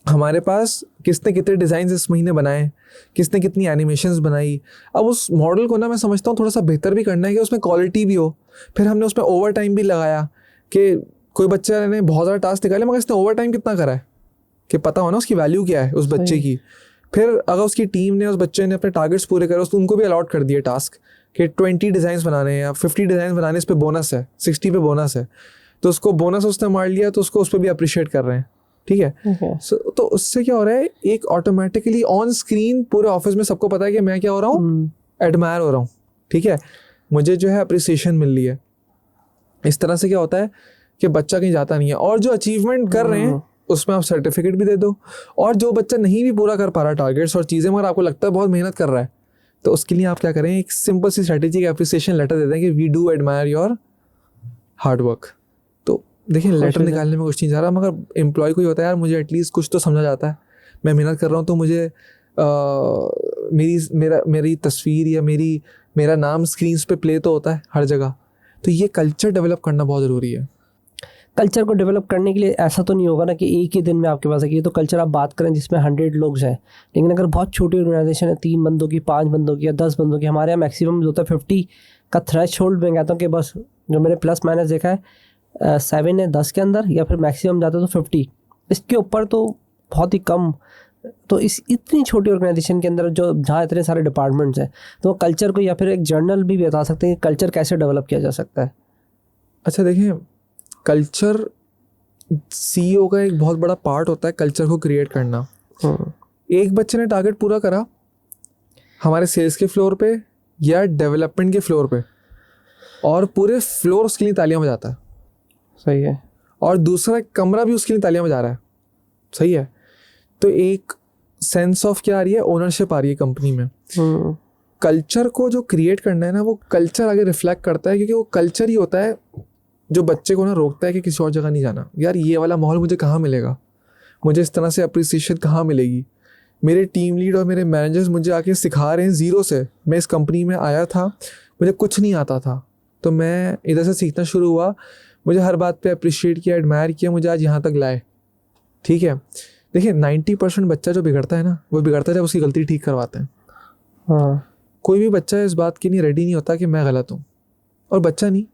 हमारे पास किसने कितने डिज़ाइन इस महीने बनाए, किसने कितनी एनिमेशंस बनाई, अब उस मॉडल को ना मैं समझता हूँ थोड़ा सा बेहतर भी करना है कि उसमें क्वालिटी भी हो। फिर हमने उसमें ओवर टाइम भी लगाया कि कोई बच्चे ने बहुत ज़्यादा टास्क निकाले मगर इसने ओवर टाइम कितना करा है, कि पता हो ना उसकी वैल्यू क्या है उस बच्चे की। फिर अगर उसकी टीम ने, उस बच्चे ने अपने टारगेट्स पूरे करे, उसको उनको भी अलॉट कर दिए टास्क कि 20 डिज़ाइंस बनाने हैं या 50 डिज़ाइन बनाने, इस पे बोनस है, 60 पे बोनस है, तो उसको बोनस उसने मार लिया, तो उसको उस पर भी अप्रिशिएट कर रहे हैं, ठीक है। तो उससे क्या हो रहा है, एक ऑटोमेटिकली ऑन स्क्रीन पूरे ऑफिस में सबको पता है कि मैं क्या हो रहा हूँ, एडमायर हो रहा हूँ, ठीक है, मुझे जो है अप्रिसिएशन मिल रही है। इस तरह से क्या होता है कि बच्चा कहीं जाता नहीं है, और जो अचीवमेंट कर रहे हैं उसमें आप सर्टिफिकेट भी दे दो, और जो बच्चा नहीं भी पूरा कर पा रहा टारगेट्स और चीज़ें मगर आपको लगता है बहुत मेहनत कर रहा है, तो उसके लिए आप क्या करें, एक सिंपल सी स्ट्रेटेजी का एप्रिसिएशन लेटर देते हैं कि we do admire your hard work. तो देखिए लेटर निकालने में कुछ नहीं जा रहा, मगर एम्प्लॉय को ही होता है यार मुझे एटलीस्ट कुछ तो समझा जाता है, मैं मेहनत कर रहा हूँ तो मुझे मेरी तस्वीर या मेरा नाम स्क्रीन्स पे प्ले तो होता है हर जगह। तो ये कल्चर डेवलप करना बहुत ज़रूरी है। कल्चर को डेवलप करने के लिए ऐसा तो नहीं होगा ना कि एक ही दिन में आपके पास है, ये तो कल्चर आप बात करें जिसमें 100 लोग हैं, लेकिन अगर बहुत छोटी ऑर्गेनाइजेशन है, 3 बंदों की, 5 बंदों की या 10 बंदों की, हमारे यहाँ मैक्सिमम होता है 50 का थ्रेश होल्ड। मैं कहता हूँ कि बस जो मैंने प्लस माइनस देखा है 7 है 10 के अंदर, या फिर मैक्सिमम जाता है तो 50, इसके ऊपर तो बहुत ही कम। तो इस इतनी छोटी ऑर्गेनाइजेशन के अंदर जो जहाँ इतने सारे डिपार्टमेंट्स हैं, तो कल्चर को, या फिर एक जर्नल भी बता सकते हैं कि कल्चर कैसे डेवलप किया जा सकता है। अच्छा देखिए, कल्चर सीईओ का एक बहुत बड़ा पार्ट होता है कल्चर को क्रिएट करना। एक बच्चे ने टारगेट पूरा करा हमारे सेल्स के फ्लोर पे या डेवलपमेंट के फ्लोर पे, और पूरे फ्लोर उसके लिए तालियां बजाता है, सही है, और दूसरा कमरा भी उसके लिए तालियां बजा रहा है, सही है, तो एक सेंस ऑफ क्या आ रही है, ओनरशिप आ रही है कंपनी में। कल्चर को जो क्रिएट करना है ना, वो कल्चर आगे रिफ्लेक्ट करता है, क्योंकि वो कल्चर ही होता है जो बच्चे को ना रोकता है कि किसी और जगह नहीं जाना। यार ये वाला माहौल मुझे कहाँ मिलेगा, मुझे इस तरह से अप्रिसिएशन कहाँ मिलेगी, मेरे टीम लीड और मेरे मैनेजर्स मुझे आके सिखा रहे हैं ज़ीरो से। मैं इस कंपनी में आया था, मुझे कुछ नहीं आता था, तो मैं इधर से सीखना शुरू हुआ, मुझे हर बात पे अप्रिशिएट किया, एडमायर किया, मुझे आज यहाँ तक लाए, ठीक है। देखिए 90% बच्चा जो बिगड़ता है ना, वो बिगड़ता है जब उसकी गलती ठीक करवाते हैं। कोई भी बच्चा इस बात के लिए रेडी नहीं होता कि मैं गलत हूँ, और बच्चा नहीं,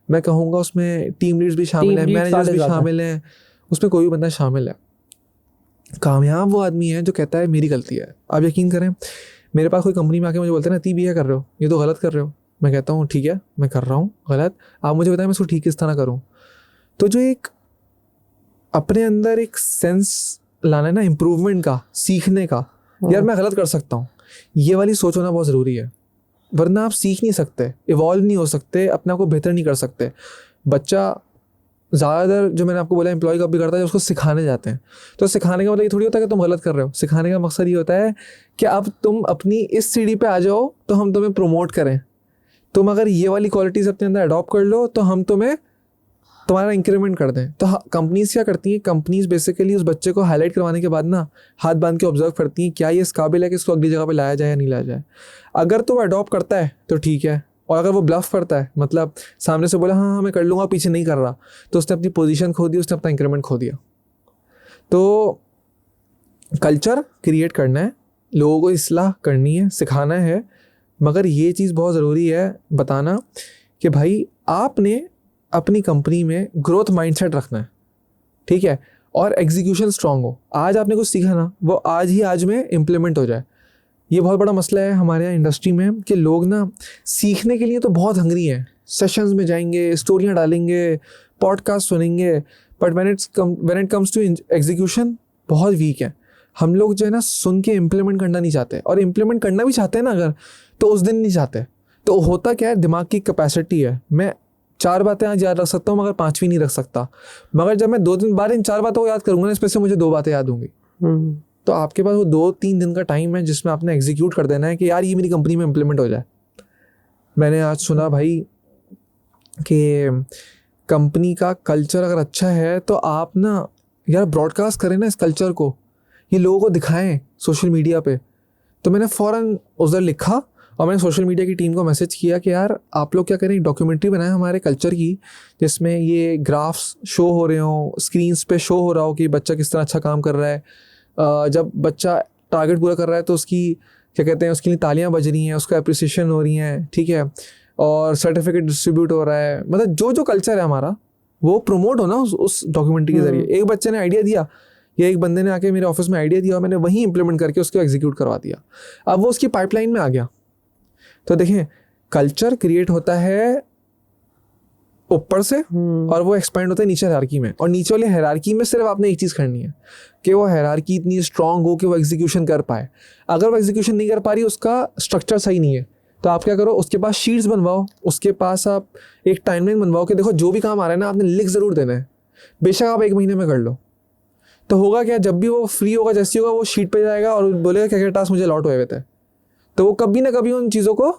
मैं कहूँगा उसमें टीम लीड्स भी शामिल हैं, मैनेजर्स भी शामिल हैं, उसमें कोई भी बंदा शामिल है। कामयाब वो आदमी है जो कहता है मेरी गलती है। आप यकीन करें, मेरे पास कोई कंपनी में आके मुझे बोलते हैं ना, ती भी ये कर रहे हो, ये तो गलत कर रहे हो, मैं कहता हूँ ठीक है मैं कर रहा हूँ गलत, आप मुझे बताएं मैं इसको ठीक किस तरह करूँ। तो जो एक अपने अंदर एक सेंस लाना है ना इम्प्रूवमेंट का, सीखने का, यार मैं गलत कर सकता हूँ, ये वाली सोच होना बहुत ज़रूरी है, वरना आप सीख नहीं सकते, इवॉल्व नहीं हो सकते, अपने आप को बेहतर नहीं कर सकते। बच्चा ज़्यादातर जो मैंने आपको बोला एम्प्लॉय कब भी करता है, उसको सिखाने जाते हैं, तो सिखाने का मतलब ये थोड़ी होता है कि तुम गलत कर रहे हो। सिखाने का मकसद ये होता है कि अब तुम अपनी इस सीढ़ी पे आ जाओ तो हम तुम्हें प्रमोट करें, तुम अगर ये वाली क्वालिटीज़ अपने अंदर अडॉप्ट कर लो तो हम तुम्हारा इंक्रीमेंट कर दें। तो कंपनीज क्या करती हैं, कंपनीज बेसिकली उस बच्चे को हाईलाइट करवाने के बाद ना हाथ बांध के ऑब्जर्व करती हैं क्या ये इस काबिल है कि इसको अगली जगह पे लाया जाए या नहीं लाया जाए। अगर तो वो अडॉप्ट करता है तो ठीक है, और अगर वो ब्लफ करता है, मतलब सामने से बोला हाँ मैं कर लूँगा, पीछे नहीं कर रहा, तो उसने अपनी पोजीशन खो दी, उसने अपना इंक्रीमेंट खो दिया। तो कल्चर क्रिएट करना है, लोगों को इस्लाह करनी है, सिखाना है, मगर ये चीज़ बहुत ज़रूरी है बताना कि भाई आपने अपनी कंपनी में ग्रोथ माइंडसेट रखना है, ठीक है, और एग्जीक्यूशन स्ट्रांग हो। आज आपने कुछ सीखा ना, वो आज ही आज में इम्प्लीमेंट हो जाए। ये बहुत बड़ा मसला है हमारे यहाँ इंडस्ट्री में कि लोग ना सीखने के लिए तो बहुत हंगरी हैं, सेशंस में जाएंगे, स्टोरियाँ डालेंगे, पॉडकास्ट सुनेंगे, but when it comes to execution बहुत वीक है। हम लोग जो है ना सुन के इम्प्लीमेंट करना नहीं चाहते, और इम्प्लीमेंट करना भी चाहते हैं ना अगर, तो उस दिन नहीं चाहते। तो होता क्या है, दिमाग की कैपेसिटी है, मैं 4 बातें आज याद रख सकता हूँ मगर 5वीं नहीं रख सकता। मगर जब मैं 2 दिन बाद इन 4 बातों को याद करूँगा ना, इसमें से मुझे 2 बातें याद होंगी। तो आपके पास वो 2-3 दिन का टाइम है जिसमें आपने एग्जीक्यूट कर देना है कि यार ये मेरी कंपनी में इम्प्लीमेंट हो जाए। मैंने आज सुना भाई कि कंपनी का कल्चर अगर अच्छा है तो आप ना यार ब्रॉडकास्ट करें ना इस कल्चर को, ये लोगों को दिखाएं सोशल मीडिया पे। तो मैंने फ़ौरन उधर लिखा और मैंने सोशल मीडिया की टीम को मैसेज किया कि यार आप लोग क्या करें, एक डॉक्यूमेंट्री बनाएं हमारे कल्चर की, जिसमें ये ग्राफ्स शो हो रहे हों, स्क्रीन्स पे शो हो रहा हो कि बच्चा किस तरह अच्छा काम कर रहा है। जब बच्चा टारगेट पूरा कर रहा है तो उसकी क्या कहते हैं, उसके लिए तालियां बज रही हैं, उसका अप्रिसिएशन हो रही हैं, ठीक है, और सर्टिफिकेट डिस्ट्रीब्यूट हो रहा है। मतलब जो जो कल्चर है हमारा वो प्रमोट हो ना उस डॉक्यूमेंट्री के जरिए। एक बच्चे ने आइडिया दिया या एक बंदे ने आके मेरे ऑफिस में आइडिया दिया और मैंने वहीं इंप्लीमेंट करके उसको एग्जीक्यूट करवा दिया। अब वो उसकी पाइपलाइन में आ गया। तो देखें, कल्चर क्रिएट होता है ऊपर से और वो एक्सपेंड होता है नीचे हायरार्की में, और नीचे वाली हायरार्की में सिर्फ आपने एक चीज़ करनी है कि वो हायरार्की इतनी स्ट्रांग हो कि वो एग्जीक्यूशन कर पाए। अगर वो एग्जीक्यूशन नहीं कर पा रही, उसका स्ट्रक्चर सही नहीं है, तो आप क्या करो, उसके पास शीट्स बनवाओ, उसके पास आप एक टाइमलाइन बनवाओ कि देखो जो भी काम आ रहा है ना आपने लिख ज़रूर देना है, बेशक आप 1 महीने में कर लो। तो होगा क्या, जब भी वो फ्री होगा, जैसे होगा वो शीट पे जाएगा और बोलेगा क्या क्या टास्क मुझे अलॉट हुए हुए थे, तो वो कभी ना कभी उन चीज़ों को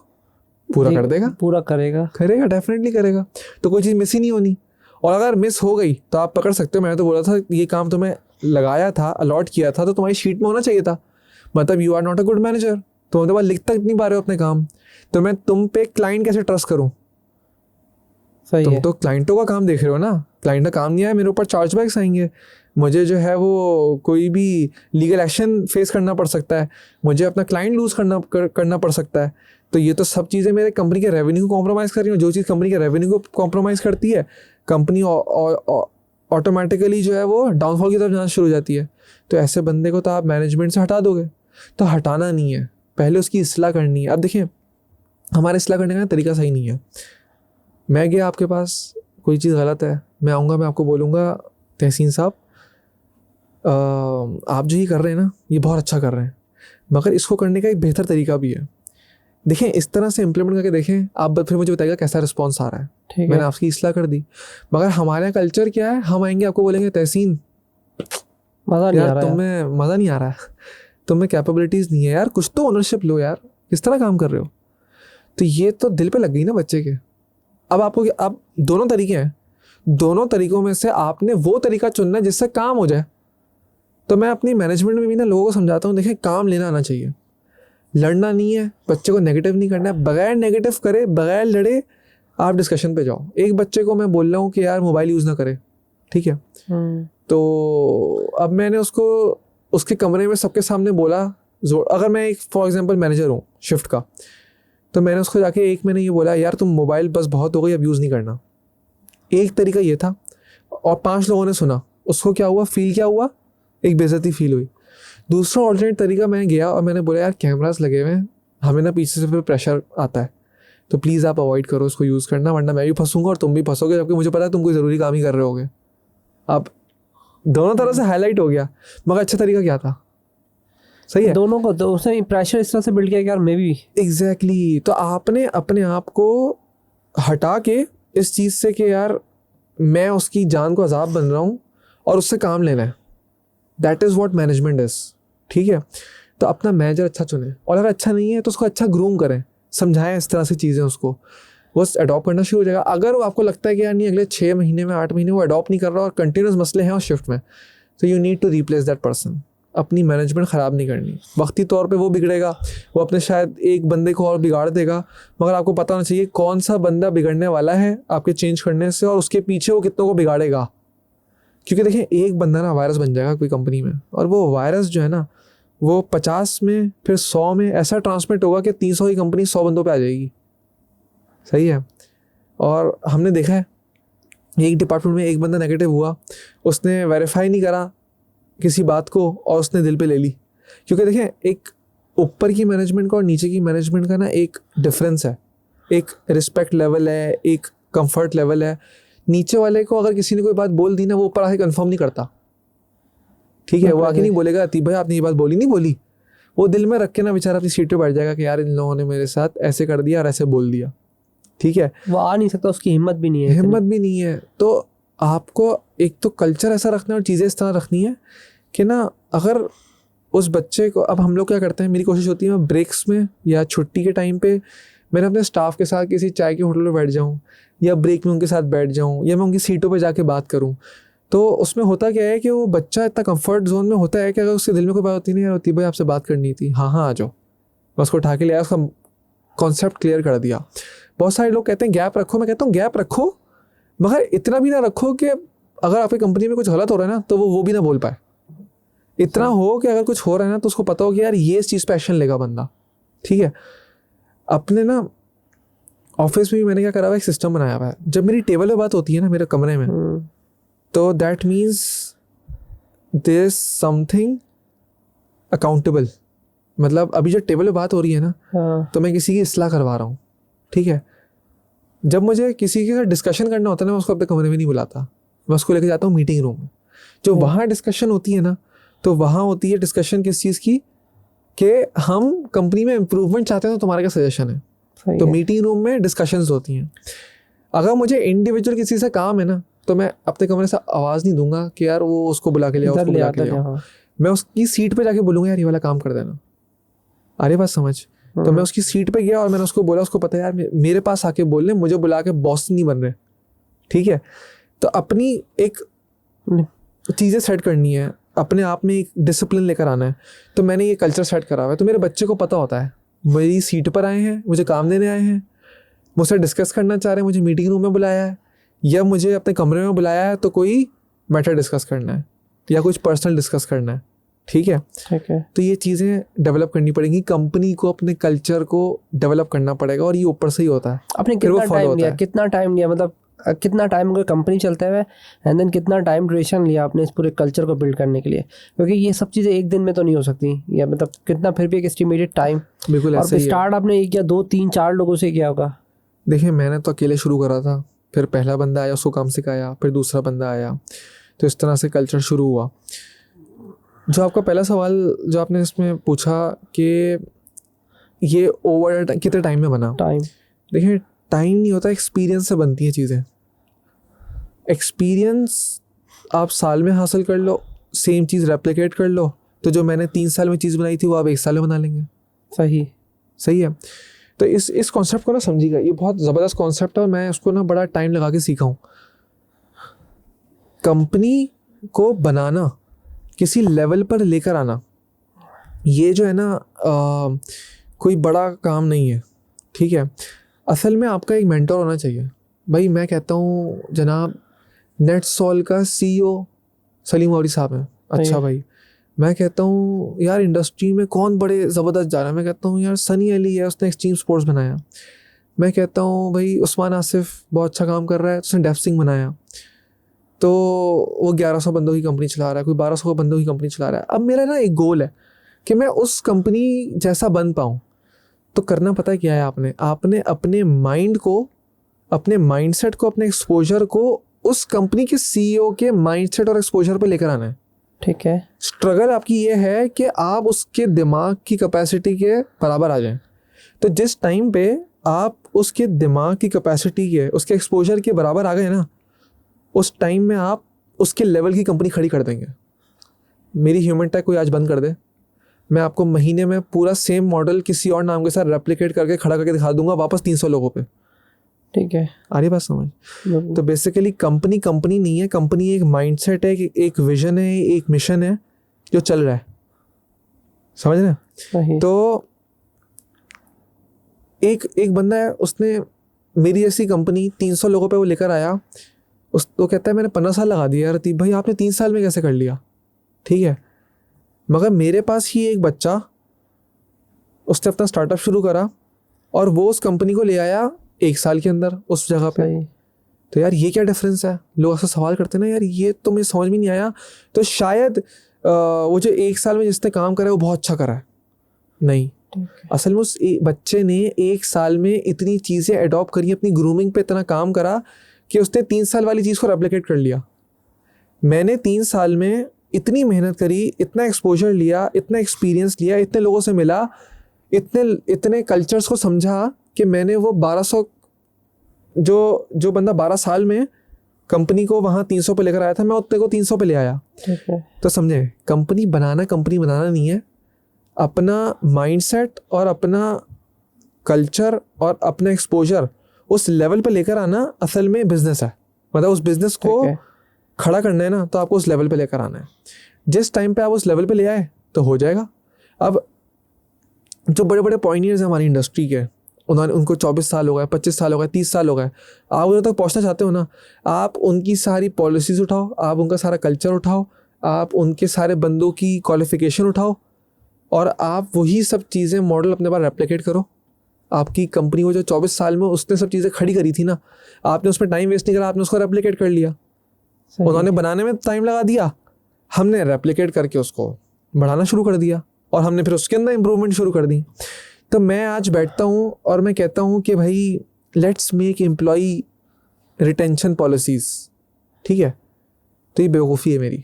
पूरा कर देगा, पूरा करेगा, डेफिनेटली करेगा। तो कोई चीज़ मिस ही नहीं होनी। और अगर मिस हो गई तो आप पकड़ सकते हो, मैंने तो बोला था ये काम तुम्हें लगाया था, अलॉट किया था, तो तुम्हारी शीट में होना चाहिए था। मतलब you are not a good manager, तुम तो बात लिख तक नहीं पा रहे हो अपने काम, तो मैं तुम पे क्लाइंट कैसे ट्रस्ट करूं? सही तुम है। तो क्लाइंटों का काम देख रहे हो ना, क्लाइंट का काम नहीं है, मेरे ऊपर चार्जबैक्स आएंगे, मुझे जो है वो कोई भी लीगल एक्शन फेस करना पड़ सकता है, मुझे अपना क्लाइंट लूज करना पड़ सकता है। तो ये तो सब चीज़ें मेरे कंपनी के रेवेन्यू को कॉम्प्रोमाइज़ कर रही हूँ। जो चीज़ कंपनी के रेवेन्यू को कॉम्प्रोमाइज़ करती है, कंपनी ऑटोमेटिकली जो है वो डाउनफॉल की तरफ जाना शुरू हो जाती है। तो ऐसे बंदे को तो आप मैनेजमेंट से हटा दोगे, तो हटाना नहीं है, पहले उसकी इस्लाह करनी है। अब देखिए, हमारा इस्लाह करने का तरीका सही नहीं है। मैं गया आपके पास, कोई चीज़ गलत है, मैं आऊँगा, मैं आपको बोलूँगा तहसीन साहब आप जो ये कर रहे हैं ना ये बहुत अच्छा कर रहे हैं, मगर इसको करने का एक बेहतर तरीका भी है। देखें, इस तरह से इम्प्लीमेंट करके देखें, आप फिर मुझे बताइएगा कैसा रिस्पॉन्स आ रहा है। मैंने आपकी इस्लाह कर दी, मगर हमारे यहाँ कल्चर क्या है, हम आएंगे आपको बोलेंगे तहसीन मज़ा नहीं आ रहा, तुम्हें मज़ा नहीं आ रहा है, तुम्हें कैपेबिलिटीज़ नहीं है यार, कुछ तो ओनरशिप लो यार, किस तरह काम कर रहे हो। तो ये तो दिल पे लग गई ना बच्चे के। अब आपको, आप दोनों तरीके हैं, दोनों तरीकों में से आपने वो तरीका चुनना है जिससे काम हो जाए। तो मैं अपनी मैनेजमेंट में भी ना लोगों को समझाता हूँ, देखें काम लेना आना चाहिए, लड़ना नहीं है, बच्चे को नेगेटिव नहीं करना है, बगैर नेगेटिव करे, बगैर लड़े आप डिस्कशन पे जाओ। एक बच्चे को मैं बोल रहा हूँ कि यार मोबाइल यूज़ ना करे, ठीक है, तो अब मैंने उसको उसके कमरे में सबके सामने बोला, अगर मैं एक फॉर एग्जांपल मैनेजर हूँ शिफ्ट का, तो मैंने उसको जाके एक मैंने ये बोला, यार तुम मोबाइल बस बहुत हो गई, अब यूज़ नहीं करना। एक तरीका ये था, और 5 लोगों ने सुना, उसको क्या हुआ, फील क्या हुआ, एक बेइज्जती फील हुई। दूसरा ऑल्टरनेट तरीका, मैं गया और मैंने बोला यार कैमरास लगे हुए हैं, हमें ना पीछे से फिर प्रेशर आता है, तो प्लीज़ आप अवॉइड करो उसको यूज़ करना, वरना मैं भी फंसूंगा और तुम भी फंसोगे, जबकि मुझे पता है तुम कोई ज़रूरी काम ही कर रहे होगे। अब दोनों तरह से हाईलाइट हो गया, मगर अच्छा तरीका क्या था? सही है, दोनों को तो उसने प्रेशर इस तरह से बिल्ड किया कि यार मैं भी एग्जैक्टली। तो आपने अपने आप को हटा के इस चीज़ से कि यार मैं उसकी जान को अजाब बन रहा हूँ और उससे काम लेना है, that is what management is, ठीक है। तो अपना मैनेजर अच्छा चुने, और अगर अच्छा नहीं है तो उसको अच्छा ग्रूम करें, समझाएं इस तरह से चीज़ें, उसको वो अडॉप्ट करना शुरू हो जाएगा। अगर वो आपको लगता है कि यार नहीं अगले 6 महीने में 8 महीने वो अडॉप्ट नहीं कर रहा और कंटिन्यूस मसले हैं उस शिफ्ट में, तो you need to replace that person. अपनी मैनेजमेंट ख़राब नहीं करनी, वक्ती तौर पे वो बिगड़ेगा, वो अपने शायद एक बंदे को और बिगाड़ देगा, मगर आपको पता होना चाहिए कौन सा बंदा बिगड़ने वाला है आपके चेंज करने से, और उसके पीछे वो कितनों को बिगाड़ेगा। क्योंकि देखें, एक बंदा ना वायरस बन जाएगा कोई कंपनी में, और वो वायरस जो है ना वो 50 में फिर 100 में ऐसा ट्रांसमिट होगा कि 300 की कंपनी 100 बंदों पे आ जाएगी। सही है। और हमने देखा है एक डिपार्टमेंट में एक बंदा नेगेटिव हुआ, उसने वेरीफाई नहीं करा किसी बात को और उसने दिल पे ले ली। क्योंकि देखें, एक ऊपर की मैनेजमेंट का और नीचे की मैनेजमेंट का ना एक डिफरेंस है, एक रिस्पेक्ट लेवल है, एक कंफर्ट लेवल है। नीचे वाले को अगर किसी ने कोई बात बोल दी ना, वो ऊपर आके कंफर्म नहीं करता, ठीक है, वो आके नहीं बोलेगा अतीब भाई आपने ये बात बोली नहीं बोली, वो दिल में रख के ना बेचारा अपनी सीट पे बैठ जाएगा कि यार इन लोगों ने मेरे साथ ऐसे कर दिया और ऐसे बोल दिया, ठीक है, वो आ नहीं सकता, उसकी हिम्मत भी नहीं है, हिम्मत भी नहीं है। तो आपको एक तो कल्चर ऐसा रखना है और चीज़ें इस तरह रखनी है कि ना, अगर उस बच्चे को, अब हम लोग क्या करते हैं, मेरी कोशिश होती है मैं ब्रेक्स में या छुट्टी के टाइम पे मैंने अपने स्टाफ के साथ किसी चाय के होटल में बैठ जाऊँ या ब्रेक में उनके साथ बैठ जाऊँ या मैं उनकी सीटों पे जाके बात करूँ। तो उसमें होता क्या है कि वो बच्चा इतना कंफर्ट जोन में होता है कि अगर उसके दिल में कोई बात होती नहीं यार होती भाई आपसे बात करनी थी, हाँ हाँ आ जाओ, मैं उसको उठा के ले आया, उसका कॉन्सेप्ट क्लियर कर दिया। बहुत सारे लोग कहते हैं गैप रखो, मैं कहता हूँ गैप रखो मगर इतना भी ना रखो कि अगर आपकी कंपनी में कुछ गलत हो रहा है ना तो वो भी ना बोल पाए। इतना हो कि अगर कुछ हो रहा है ना तो उसको पता हो कि यार ये इस चीज़ पे एक्शन लेगा बंदा, ठीक है। अपने ना ऑफिस में भी मैंने क्या करा हुआ है, एक सिस्टम बनाया हुआ है। जब मेरी टेबल पे बात होती है ना मेरे कमरे में, तो that means there is something accountable. मतलब अभी जब टेबल पे बात हो रही है ना, तो मैं किसी की इस्लाह करवा रहा हूँ, ठीक है। जब मुझे किसी के साथ डिस्कशन करना होता है ना, मैं उसको अपने कमरे में नहीं बुलाता, मैं उसको लेके जाता हूँ मीटिंग रूम में। जो वहाँ डिस्कशन होती है ना, तो वहाँ होती है डिस्कशन किस चीज़ की, कि हम कंपनी में इम्प्रूवमेंट चाहते हैं तो तुम्हारा क्या सजेशन है। तो मीटिंग रूम में डिस्कशंस होती हैं। अगर मुझे इंडिविजुअल किसी से काम है ना, तो मैं अपने कमरे से आवाज़ नहीं दूंगा कि यार वो उसको बुला के ले आओ, उसको बुला के ले आओ। मैं उसकी सीट पे जाके बोलूँगा यार ये वाला काम कर देना, अरे बात समझ। तो मैं उसकी सीट पे गया और मैंने उसको बोला, उसको पता है यार मेरे पास आके बोल ले, मुझे बुला के बॉस नहीं बन रहे, ठीक है। तो अपनी एक चीज़ें सेट करनी है, अपने आप में एक डिसिप्लिन लेकर आना है। तो मैंने ये कल्चर सेट करा हुआ है। तो मेरे बच्चे को पता होता है मेरी सीट पर आए हैं, मुझे काम देने आए हैं, मुझसे डिस्कस करना चाह रहे हैं, मुझे मीटिंग रूम में बुलाया है या मुझे अपने कमरे में बुलाया है, तो कोई मैटर डिस्कस करना है या कुछ पर्सनल डिस्कस करना है, ठीक है। तो ये चीज़ें डेवलप करनी पड़ेंगी, कंपनी को अपने कल्चर को डेवलप करना पड़ेगा और ये ऊपर से ही होता है। आपने कितना टाइम लिया मतलब कितना टाइम अगर कंपनी चलते हुए एंड देन कितना टाइम ड्यूरेशन लिया आपने इस पूरे कल्चर को बिल्ड करने के लिए, क्योंकि ये सब चीज़ें एक दिन में तो नहीं हो सकती, या मतलब कितना फिर भी एक एस्टिमेटेड टाइम। बिल्कुल ऐसे ही है। स्टार्ट आपने एक या 2 3 4 लोगों से किया होगा? देखिए मैंने तो अकेले शुरू करा था, फिर पहला बंदा आया उसको काम सिखाया, फिर दूसरा बंदा आया, तो इस तरह से कल्चर शुरू हुआ। जो आपका पहला सवाल जो आपने इसमें पूछा कि ये ओवर कितने टाइम में बना, देखिए टाइम नहीं होता, एक्सपीरियंस से बनती हैं चीज़ें। एक्सपीरियंस आप साल में हासिल कर लो, सेम चीज़ रेप्लिकेट कर लो, तो जो मैंने 3 साल में चीज़ बनाई थी वो आप 1 साल में बना लेंगे। सही है। तो इस कॉन्सेप्ट को ना समझिएगा, ये बहुत ज़बरदस्त कॉन्सेप्ट है और मैं उसको ना बड़ा टाइम लगा के सीखा हूँ। कंपनी को बनाना, किसी लेवल पर लेकर आना, ये जो है ना कोई बड़ा काम नहीं है, ठीक है। असल में आपका एक मेंटर होना चाहिए। भाई मैं कहता हूँ जनाब नेटसॉल का CEO सलीम मौरी साहब हैं, अच्छा भाई। मैं कहता हूँ यार इंडस्ट्री में कौन बड़े ज़बरदस्त जा रहा है, मैं कहता हूँ यार सनी अली है, उसने एक्सट्रीम स्पोर्ट्स बनाया। मैं कहता हूँ भाई उस्मान आसिफ बहुत अच्छा काम कर रहा है, उसने डेफ सिंह बनाया, तो वो 1100 बंदों की कंपनी चला रहा है, कोई 1200 बंदों की कंपनी चला रहा है। अब मेरा ना एक गोल है कि मैं उस कंपनी जैसा बन पाऊँ। तो करना पता है क्या है, आपने अपने माइंड को, अपने माइंडसेट को, अपने एक्सपोजर को उस कंपनी के CEO के माइंडसेट और एक्सपोजर पे लेकर आना है, ठीक है। स्ट्रगल आपकी ये है कि आप उसके दिमाग की कैपेसिटी के बराबर आ जाएं। तो जिस टाइम पे आप उसके दिमाग की कैपेसिटी के, उसके एक्सपोजर के बराबर आ गए ना, उस टाइम में आप उसके लेवल की कंपनी खड़ी कर देंगे। मेरी ह्यूमन टेक कोई आज बंद कर दे, मैं आपको महीने में पूरा सेम मॉडल किसी और नाम के साथ रेप्लिकेट करके खड़ा करके दिखा दूंगा वापस 300 लोगों पे, ठीक है। आ रही बात समझ? तो बेसिकली कंपनी नहीं है, कंपनी एक माइंडसेट है, एक विजन है, एक मिशन है जो चल रहा है, समझ रहे? तो एक बंदा है, उसने मेरी ऐसी कंपनी 300 लोगों पे वो लेकर आया, तो कहता है मैंने 15 साल लगा दिया। यार रतीब भाई आपने 3 साल में कैसे कर लिया, ठीक है। मगर मेरे पास ही एक बच्चा, उसने अपना स्टार्टअप शुरू करा और वो उस कंपनी को ले आया 1 साल के अंदर उस जगह पे। तो यार ये क्या डिफरेंस है, लोग अक्सर सवाल करते हैं ना, यार ये तो मुझे समझ में नहीं आया। तो शायद वो जो 1 साल में जिसने काम करा है वो बहुत अच्छा करा है, नहीं, असल में उस बच्चे ने 1 साल में इतनी चीज़ें अडॉप्ट करी, अपनी ग्रूमिंग पे इतना काम करा कि उसने 3 साल वाली चीज़ को रेप्लिकेट कर लिया। मैंने 3 साल में इतनी मेहनत करी, इतना एक्सपोजर लिया, इतना एक्सपीरियंस लिया, इतने लोगों से मिला, इतने कल्चर्स को समझा कि मैंने वो 1200 जो बंदा 12 साल में कंपनी को वहाँ 300 पे लेकर आया था, मैं उतने को 300 पे ले आया। तो समझे, कंपनी बनाना नहीं है, अपना माइंडसेट और अपना कल्चर और अपना एक्सपोजर उस लेवल पे लेकर आना असल में बिजनेस है। मतलब उस बिजनेस को खड़ा करना है ना, तो आपको उस लेवल पे लेकर आना है। जिस टाइम पे आप उस लेवल पे ले आए तो हो जाएगा। अब जो बड़े बड़े पॉइनियर्स हैं हमारी इंडस्ट्री के, उनको 24 साल हो गए, 25 साल हो गए, 30 साल हो गए, आप उधर तक पहुंचना चाहते हो ना, आप उनकी सारी पॉलिसीज़ उठाओ, आप उनका सारा कल्चर उठाओ, आप उनके सारे बंदों की क्वालिफिकेशन उठाओ और आप वही सब चीज़ें मॉडल अपने पास रेप्लिकेट करो। आपकी कंपनी को जो 24 साल में उसने सब चीज़ें खड़ी करी थी ना, आपने उसमें टाइम वेस्ट नहीं करा, आपने उसको रेप्लिकेट कर लिया। उन्होंने बनाने में टाइम लगा दिया, हमने रेप्लिकेट करके उसको बढ़ाना शुरू कर दिया और हमने फिर उसके अंदर इम्प्रूवमेंट शुरू कर दी। तो मैं आज बैठता हूँ और मैं कहता हूँ कि भाई let's make employee retention policies, ठीक है। तो ये बेवकूफ़ी है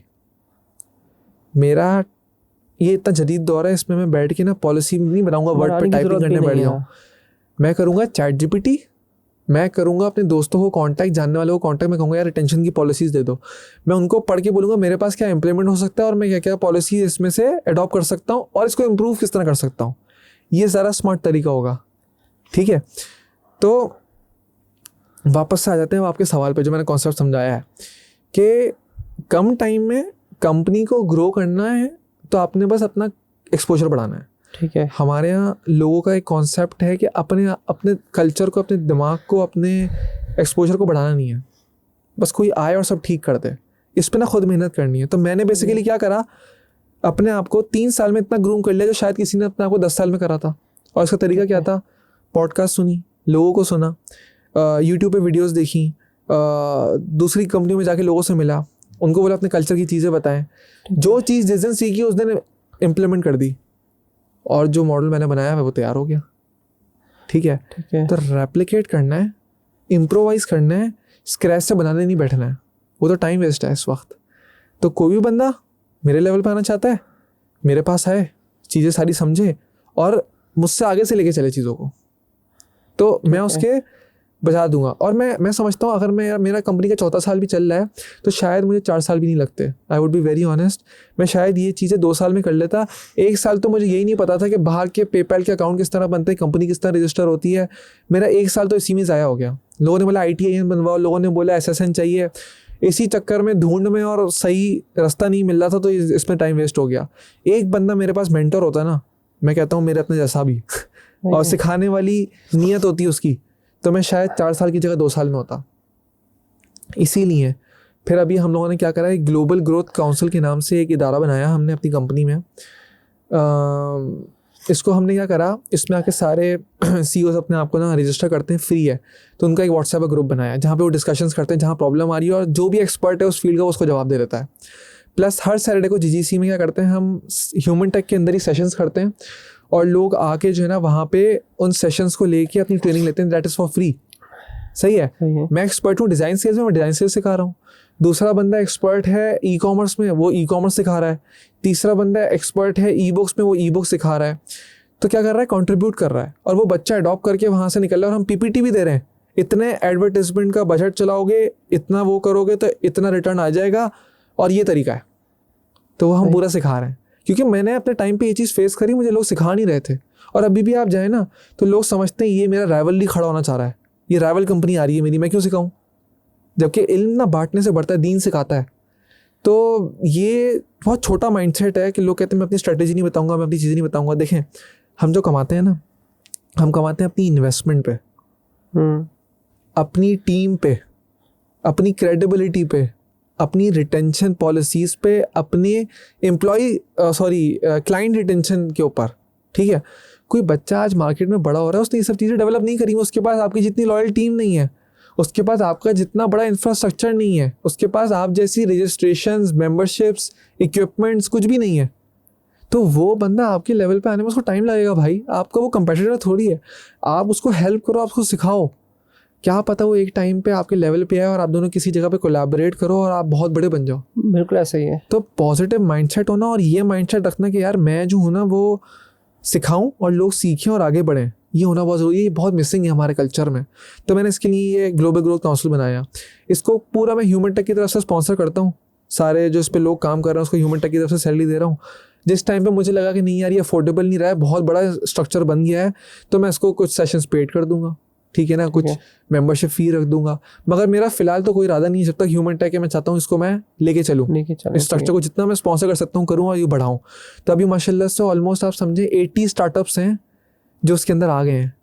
मेरा ये इतना जदीद दौर है, इसमें मैं बैठ के ना पॉलिसी नहीं बनाऊंगा, वर्ड पे टाइपिंग करने बैठ जाऊँ। मैं करूँगा चैट जीपीटी, मैं करूँगा अपने दोस्तों को कांटेक्ट, जानने वालों को कांटेक्ट, मैं कहूँगा यार रिटेंशन की पॉलिसीज़ दे दो। मैं उनको पढ़ के बोलूँगा मेरे पास क्या इम्प्लीमेंट हो सकता है और मैं क्या क्या पॉलिसी इसमें से अडॉप्ट कर सकता हूँ और इसको इम्प्रूव किस तरह कर सकता हूँ। ये ज़रा स्मार्ट तरीका होगा, ठीक है। तो वापस से आ जाते हैं आपके सवाल पे, जो मैंने कॉन्सेप्ट समझाया है कि कम टाइम में कंपनी को ग्रो करना है तो आपने बस अपना एक्सपोजर बढ़ाना है, ठीक है। हमारे यहाँ लोगों का एक कॉन्सेप्ट है कि अपने कल्चर को, अपने दिमाग को, अपने एक्सपोजर को बढ़ाना नहीं है, बस कोई आए और सब ठीक कर दे। इस पर ना खुद मेहनत करनी है। तो मैंने बेसिकली क्या करा, अपने आप को 3 साल में इतना ग्रूम कर लिया जो शायद किसी ने अपने आप को 10 साल में करा था। और इसका तरीका क्या था, पॉडकास्ट सुनी, लोगों को सुना, यूट्यूब पे वीडियोस देखी, दूसरी कंपनियों में जाके लोगों से मिला, उनको बोला अपने कल्चर की चीज़ें बताएं, जो चीज़ जिस दिन सीखी उस दिन इम्प्लीमेंट कर दी और जो मॉडल मैंने बनाया है वो तैयार हो गया, ठीक है। तो रेप्लिकेट करना है, इम्प्रोवाइज़ करना है, स्क्रैच से बनाने नहीं बैठना है, वो तो टाइम वेस्ट है इस वक्त। तो कोई भी बंदा मेरे लेवल पे आना चाहता है, मेरे पास आए, चीज़ें सारी समझे और मुझसे आगे से लेके चले चीज़ों को, तो मैं उसके बजा दूंगा। और मैं समझता हूँ अगर मेरा कंपनी का 4था साल भी चल रहा है तो शायद मुझे 4 साल भी नहीं लगते। आई वुड बी वेरी ऑनेस्ट, मैं शायद ये चीज़ें 2 साल में कर लेता। 1 साल तो मुझे यही नहीं पता था कि बाहर के पेपैल के अकाउंट किस तरह बनते हैं, कंपनी किस तरह रजिस्टर होती है। मेरा 1 साल तो इसी में ज़ाया हो गया। लोगों ने बोला ITIN बनवाओ, लोगों ने बोला SSN चाहिए, इसी चक्कर में ढूंढ में और सही रास्ता नहीं मिल रहा था, तो इसमें टाइम वेस्ट हो गया। एक बंदा मेरे पास मेंटर होता ना, मैं कहता हूँ मेरे अपने जैसा भी और सिखाने वाली नीयत होती है उसकी, तो मैं शायद 4 साल की जगह 2 साल में होता। इसीलिए फिर अभी हम लोगों ने क्या करा है, ग्लोबल ग्रोथ काउंसिल के नाम से एक इदारा बनाया हमने अपनी कंपनी में। इसको हमने क्या करा, इसमें आके सारे CEOs अपने आप को ना रजिस्टर करते हैं, फ्री है। तो उनका एक व्हाट्सएप ग्रुप बनाया जहाँ पे वो डिस्कशंस करते हैं, जहाँ प्रॉब्लम आ रही है और जो भी एक्सपर्ट है उस फील्ड का उसको जवाब दे देता है। प्लस हर सैटरडे को GGC में क्या करते हैं, हम ह्यूमन टेक के अंदर ही सेशंस करते हैं और लोग आके जो है ना वहाँ पे उन सेशंस को लेके अपनी ट्रेनिंग लेते हैं, दैट इज़ फॉर फ्री। सही है। मैं एक्सपर्ट हूँ डिज़ाइन सेल्स में, मैं डिज़ाइन सेल्स सिखा रहा हूँ। दूसरा बंदा एक्सपर्ट है E-कॉमर्स में, वो E-कॉमर्स सिखा रहा है। तीसरा बंदा एक्सपर्ट है ई-बुक्स में, वो ई-बुक्स सिखा रहा है। तो क्या कर रहा है, कंट्रीब्यूट कर रहा है और वो बच्चा अडॉप्ट करके वहाँ से निकल रहा है। और हम PPT भी दे रहे हैं, इतने एडवर्टाइजमेंट का बजट चलाओगे, इतना वो करोगे तो इतना रिटर्न आ जाएगा, और ये तरीका है। तो वो हम पूरा सिखा रहे हैं, क्योंकि मैंने अपने टाइम पे ये चीज़ फेस करी, मुझे लोग सिखा नहीं रहे थे। और अभी भी आप जाए ना तो लोग समझते हैं ये मेरा राइवल खड़ा होना चाह रहा है, ये राइवल कंपनी आ रही है मेरी, मैं क्यों सिखाऊं, जबकि इल्म ना बांटने से बढ़ता है, दीन सिखाता है। तो ये बहुत छोटा माइंडसेट है कि लोग कहते हैं मैं अपनी स्ट्रेटेजी नहीं बताऊंगा, मैं अपनी चीज़ें नहीं बताऊंगा। देखें, हम जो कमाते हैं ना, हम कमाते हैं अपनी इन्वेस्टमेंट पे, अपनी टीम पे, अपनी क्रेडिबिलिटी पे, अपनी रिटेंशन पॉलिसीज़ पे, अपने क्लाइंट रिटेंशन के ऊपर, ठीक है। कोई बच्चा आज मार्केट में बड़ा हो रहा है, उसने ये सब चीज़ें डेवलप नहीं करी, उसके पास आपकी जितनी लॉयल टीम नहीं है, उसके पास आपका जितना बड़ा इंफ्रास्ट्रक्चर नहीं है, उसके पास आप जैसी रजिस्ट्रेशंस, मेंबरशिप्स, इक्विपमेंट्स कुछ भी नहीं है, तो वो बंदा आपके लेवल पे आने में उसको टाइम लगेगा भाई। आपका वो कंपेटिटर थोड़ी है। आप उसको हेल्प करो, आप उसको सिखाओ, क्या पता वो एक टाइम पे आपके लेवल पे आए और आप दोनों किसी जगह पे कोलैबोरेट करो और आप बहुत बड़े बन जाओ। बिल्कुल ऐसा ही है। तो पॉजिटिव माइंडसेट होना और ये माइंडसेट रखना कि यार मैं जो हूँ ना वो सिखाऊं और लोग सीखें और आगे बढ़ें, ये होना बहुत ज़रूरी है। ये बहुत मिसिंग है हमारे कल्चर में। तो मैंने इसके लिए ये ग्लोबल ग्रोथ काउंसिल बनाया। इसको पूरा मैं ह्यूमन टेक की तरफ से स्पॉन्सर करता हूँ। सारे जो इस पे लोग काम कर रहे हैं उसको ह्यूमन टेक की तरफ से सैलरी दे रहा हूँ। जिस टाइम पे मुझे लगा कि नहीं यार ये अफोर्डेबल नहीं रहा है, बहुत बड़ा स्ट्रक्चर बन गया है, तो मैं इसको कुछ सेशंस पेड कर दूंगा, ठीक है ना, कुछ मेंबरशिप फी रख दूंगा। मगर मेरा फिलहाल तो कोई इरादा नहीं है, जब तक ह्यूमन टेक है मैं चाहता हूँ इसको मैं लेके चलूँ, इस स्ट्रक्चर को जितना मैं स्पॉन्सर कर सकता हूँ करूँ और ये बढ़ाऊँ। तो अभी माशाल्लाह से ऑलमोस्ट आप समझे 80 स्टार्टअप्स हैं जो उसके अंदर आ गए हैं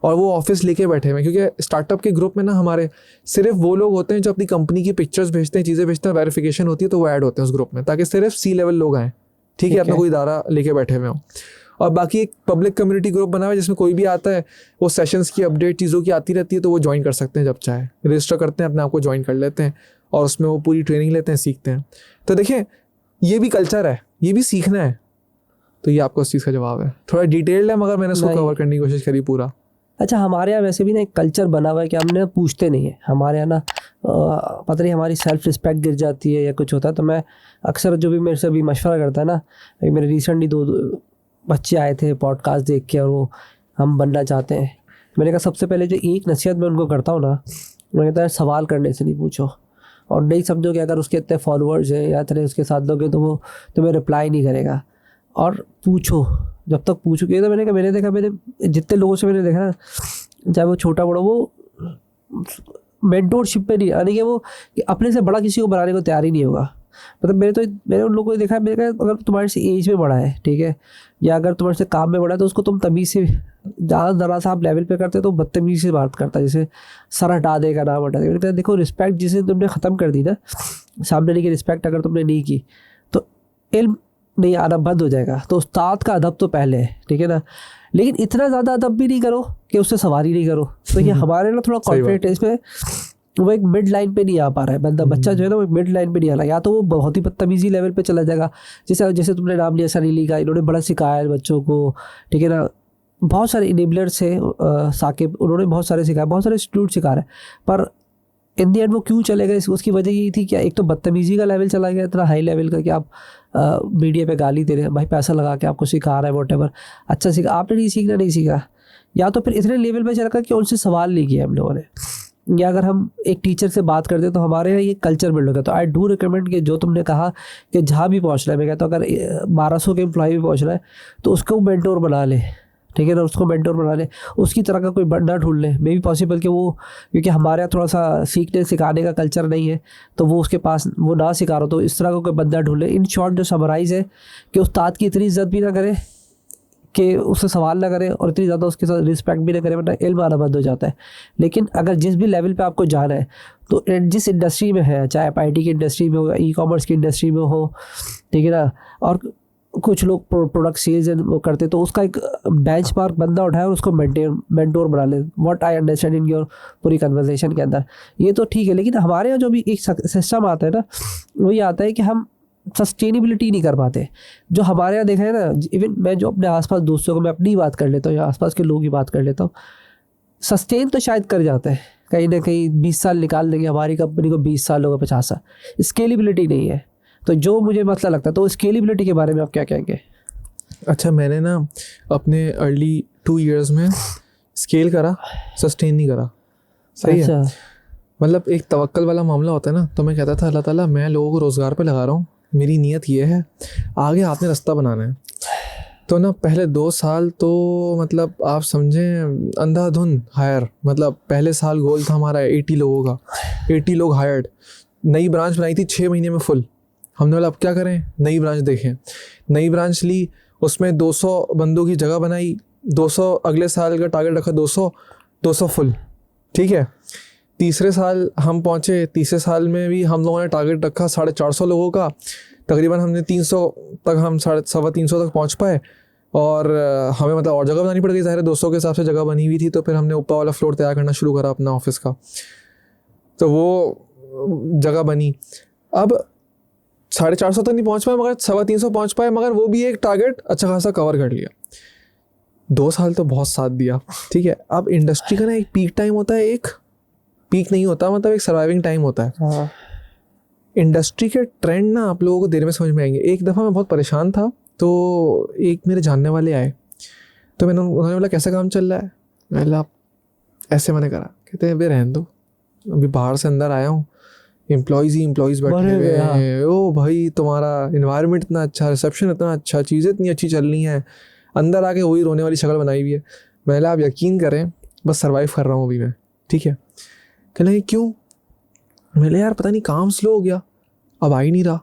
और वो ऑफिस लेके बैठे हुए हैं। क्योंकि स्टार्टअप के ग्रुप में ना हमारे सिर्फ वो लोग होते हैं जो अपनी कंपनी की पिक्चर्स भेजते हैं, चीज़ें भेजते हैं, वेरिफिकेशन होती है तो वो ऐड होते हैं उस ग्रुप में, ताकि सिर्फ सी लेवल लोग आएँ, ठीक है, अपना कोई इदारा लेके बैठे हुए हों। और बाकी एक पब्लिक कम्युनिटी ग्रुप बना हुआ है जिसमें कोई भी आता है, वो सेशंस की अपडेट चीज़ों की आती रहती है, तो वो ज्वाइन कर सकते हैं जब चाहे, रजिस्टर करते हैं, अपने आप को ज्वाइन कर लेते हैं और उसमें वो पूरी ट्रेनिंग लेते हैं, सीखते हैं। तो देखिए ये भी कल्चर है, ये भी सीखना है। तो ये आपको उस चीज़ का जवाब है। थोड़ा डिटेल्ड है मगर मैंने उसको कवर करने की कोशिश करी पूरा। अच्छा, हमारे यहाँ वैसे भी ना एक कल्चर बना हुआ है कि हमने पूछते नहीं है। हमारे यहाँ ना पता नहीं हमारी सेल्फ रिस्पेक्ट गिर जाती है या कुछ होता है। तो मैं अक्सर जो भी मेरे से भी मशवरा करता है ना, मेरे रिसेंटली 2 बच्चे आए थे पॉडकास्ट देख के और वो हम बनना चाहते हैं। मैंने कहा सबसे पहले जो एक नसीहत मैं उनको करता हूँ ना, मैं कहता है सवाल करने से नहीं पूछो, और नहीं समझो कि अगर उसके इतने फॉलोअर्स हैं या इतने उसके साथ लोगे तो वो तुम्हें रिप्लाई नहीं करेगा, और पूछो जब तक पूछोगे। तो मैंने देखा मेरे जितने लोगों से मैंने देखा ना, चाहे वो छोटा बड़ा, वो मेंटोरशिप पे नहीं यानी कि वो अपने से बड़ा किसी को बनाने को तैयार ही नहीं होगा। मतलब मैंने उन लोगों को देखा है, मैंने कहा अगर तुम्हारे से एज में बड़ा है, ठीक है, या अगर तुम्हारे से काम में बड़ा है, तो उसको तुम तमीज़ से, ज़रा सा आप लेवल पे करते तो बदतमीज़ी से बात करता है, जैसे सर हटा देगा, नाम हटा देगा। मैंने कहा देखो रिस्पेक्ट जिसे तुमने ख़त्म कर दी ना, सामने नहीं की रिस्पेक्ट अगर तुमने नहीं की तो इल्म नहीं आना बंद हो जाएगा। तो उस्ताद का अदब तो पहले है, ठीक है ना, लेकिन इतना ज़्यादा अदब भी नहीं करो कि उससे सवारी नहीं करो। तो ये हमारे ना थोड़ा कॉन्फिडेंट है इसमें, वो एक मिड लाइन पे नहीं आ पा रहा है बंदा, बच्चा जो है ना वो मिड लाइन पे नहीं आ रहा। या तो वो बहुत ही बदतमीजी लेवल पे चला जाएगा, जैसे तुमने नाम लिया सनी ली का, इन्होंने बड़ा सिखाया है बच्चों को, ठीक है ना, बहुत सारे इनेबलर्स है, साकिब, उन्होंने बहुत सारे सिखाया, बहुत सारे इंस्टीट्यूट सिखा रहे हैं, पर इन दी एंड वो क्यों चले गए, उसकी वजह यही थी कि एक तो बदतमीजी का लेवल चला गया इतना हाई लेवल का कि आप मीडिया पे गाली दे रहे हैं, भाई पैसा लगा के आपको सिखा रहा है वॉटेवर, अच्छा सीखा, आपने नहीं सीखा, या तो फिर इतने लेवल पे चला कि उनसे सवाल नहीं किया हम लोगों ने। या अगर हम एक टीचर से बात करते तो हमारे यहाँ ये कल्चर बिल्ड हो गया। तो आई डू रिकमेंड कि जो तुमने कहा कि जहाँ भी पहुँच रहा है, मैं कहता हूँ अगर 1200 के एम्प्लॉय भी पहुँच रहा है तो उसको मेंटोर बना ले, ठीक है ना, उसको मेंटोर बना ले, उसकी तरह का कोई बंदा ढूंढ ले। मे भी पॉसिबल कि वो, क्योंकि हमारे यहाँ थोड़ा सा सीखने सिखाने का कल्चर नहीं है, तो वो उसके पास वो ना सिखा रहा, तो इस तरह का कोई बंदा ढूंढ ले। इन शॉर्ट जो समराइज़ है कि उस्ताद की इतनी इज्जत भी ना करे कि उससे सवाल ना करे, और इतनी ज़्यादा उसके साथ रिस्पेक्ट भी ना करे, वरना इल्म आना बंद हो जाता है। लेकिन अगर जिस भी लेवल पे आपको जाना है, तो जिस इंडस्ट्री में है, चाहे आप IT की इंडस्ट्री में हो, ई-कॉमर्स की इंडस्ट्री में हो, ठीक है ना, और कुछ लोग प्रोडक्ट सेल्स वो करते, तो उसका एक बेंचमार्क बंदा उठाए और उसको मेंटोर बना ले। What I understand in your पूरी कन्वर्सेशन के अंदर, ये तो ठीक है। लेकिन हमारे यहाँ जो भी एक सिस्टम आता है ना, वो ये आता है कि हम सस्टेनेबिलिटी नहीं कर पाते। जो हमारे यहाँ देखा है ना, इवन मैं जो अपने आसपास दोस्तों को, मैं अपनी बात कर लेता हूँ या आसपास के लोगों की बात कर लेता हूँ, सस्टेन तो शायद कर जाते हैं, कहीं ना कहीं 20 साल निकाल देंगे, हमारी कंपनी को 20 साल होगा, 50 साल। स्केलेबिलिटी नहीं है। तो जो मुझे मसला लगता है, तो स्केलेबिलिटी के बारे में आप क्या कहेंगे? अच्छा, मैंने ना अपने अर्ली 2 years में स्केल करा, सस्टेन नहीं करा। सही है, मतलब एक तवक्कल वाला मामला होता है ना। तो मैं कहता था अल्लाह ताला मैं लोगों को रोज़गार पे लगा रहा हूँ, मेरी नीयत ये है, आगे आपने रास्ता बनाना है। तो ना पहले 2 साल तो मतलब आप समझें अंधाधुन हायर, मतलब पहले साल गोल था हमारा 80 लोगों का, 80 लोग हायर्ड। नई ब्रांच बनाई थी 6 महीने में फुल। हमने बोला अब क्या करें, नई ब्रांच देखें। नई ब्रांच ली, उसमें 200 बंदों की जगह बनाई, 200 अगले साल का टारगेट रखा, 200 फुल, ठीक है। तीसरे साल हम पहुँचे, तीसरे साल में भी हम लोगों ने टारगेट रखा 450 लोगों का। तकरीबन हमने 300 तक, हम 350 तक पहुँच पाए। और हमें मतलब और जगह बनानी पड़ गई, ज़ाहिर है 200 के हिसाब से जगह बनी हुई थी। तो फिर हमने ऊपर वाला फ्लोर तैयार करना शुरू करा अपना ऑफिस का। तो वो जगह बनी। अब 450 तक नहीं पहुंच पाए, मगर 350 पहुंच पाए, मगर वो भी एक टारगेट अच्छा खासा कवर कर लिया। 2 साल तो बहुत साथ दिया, ठीक है। अब इंडस्ट्री का ना एक पीक टाइम होता है, एक पीक नहीं होता, मतलब एक सर्वाइविंग टाइम होता है। हाँ। इंडस्ट्री के ट्रेंड ना आप लोगों को देर में समझ में आएंगे। एक दफ़ा मैं बहुत परेशान था, तो एक मेरे जानने वाले आए, तो उन्होंने बोला कैसा काम चल रहा है। मैंने बोला ऐसे, मैंने करा। कहते हैं भाई रहने दो, अभी बाहर से अंदर आया हूँ, एम्प्लॉयज़ ही एम्प्लॉयज़ बैठे हुए हैं। ओ भाई तुम्हारा इन्वायरमेंट इतना अच्छा, रिसेप्शन इतना अच्छा, चीज़ें इतनी अच्छी चल रही हैं, अंदर आके वही रोने वाली शक्ल बनाई हुई है। मैंने बोला आप यकीन करें, बस सर्वाइव कर रहा हूँ अभी मैं, ठीक है। कहने लगे क्यों? मैंने यार पता नहीं काम स्लो हो गया, अब आ ही नहीं रहा।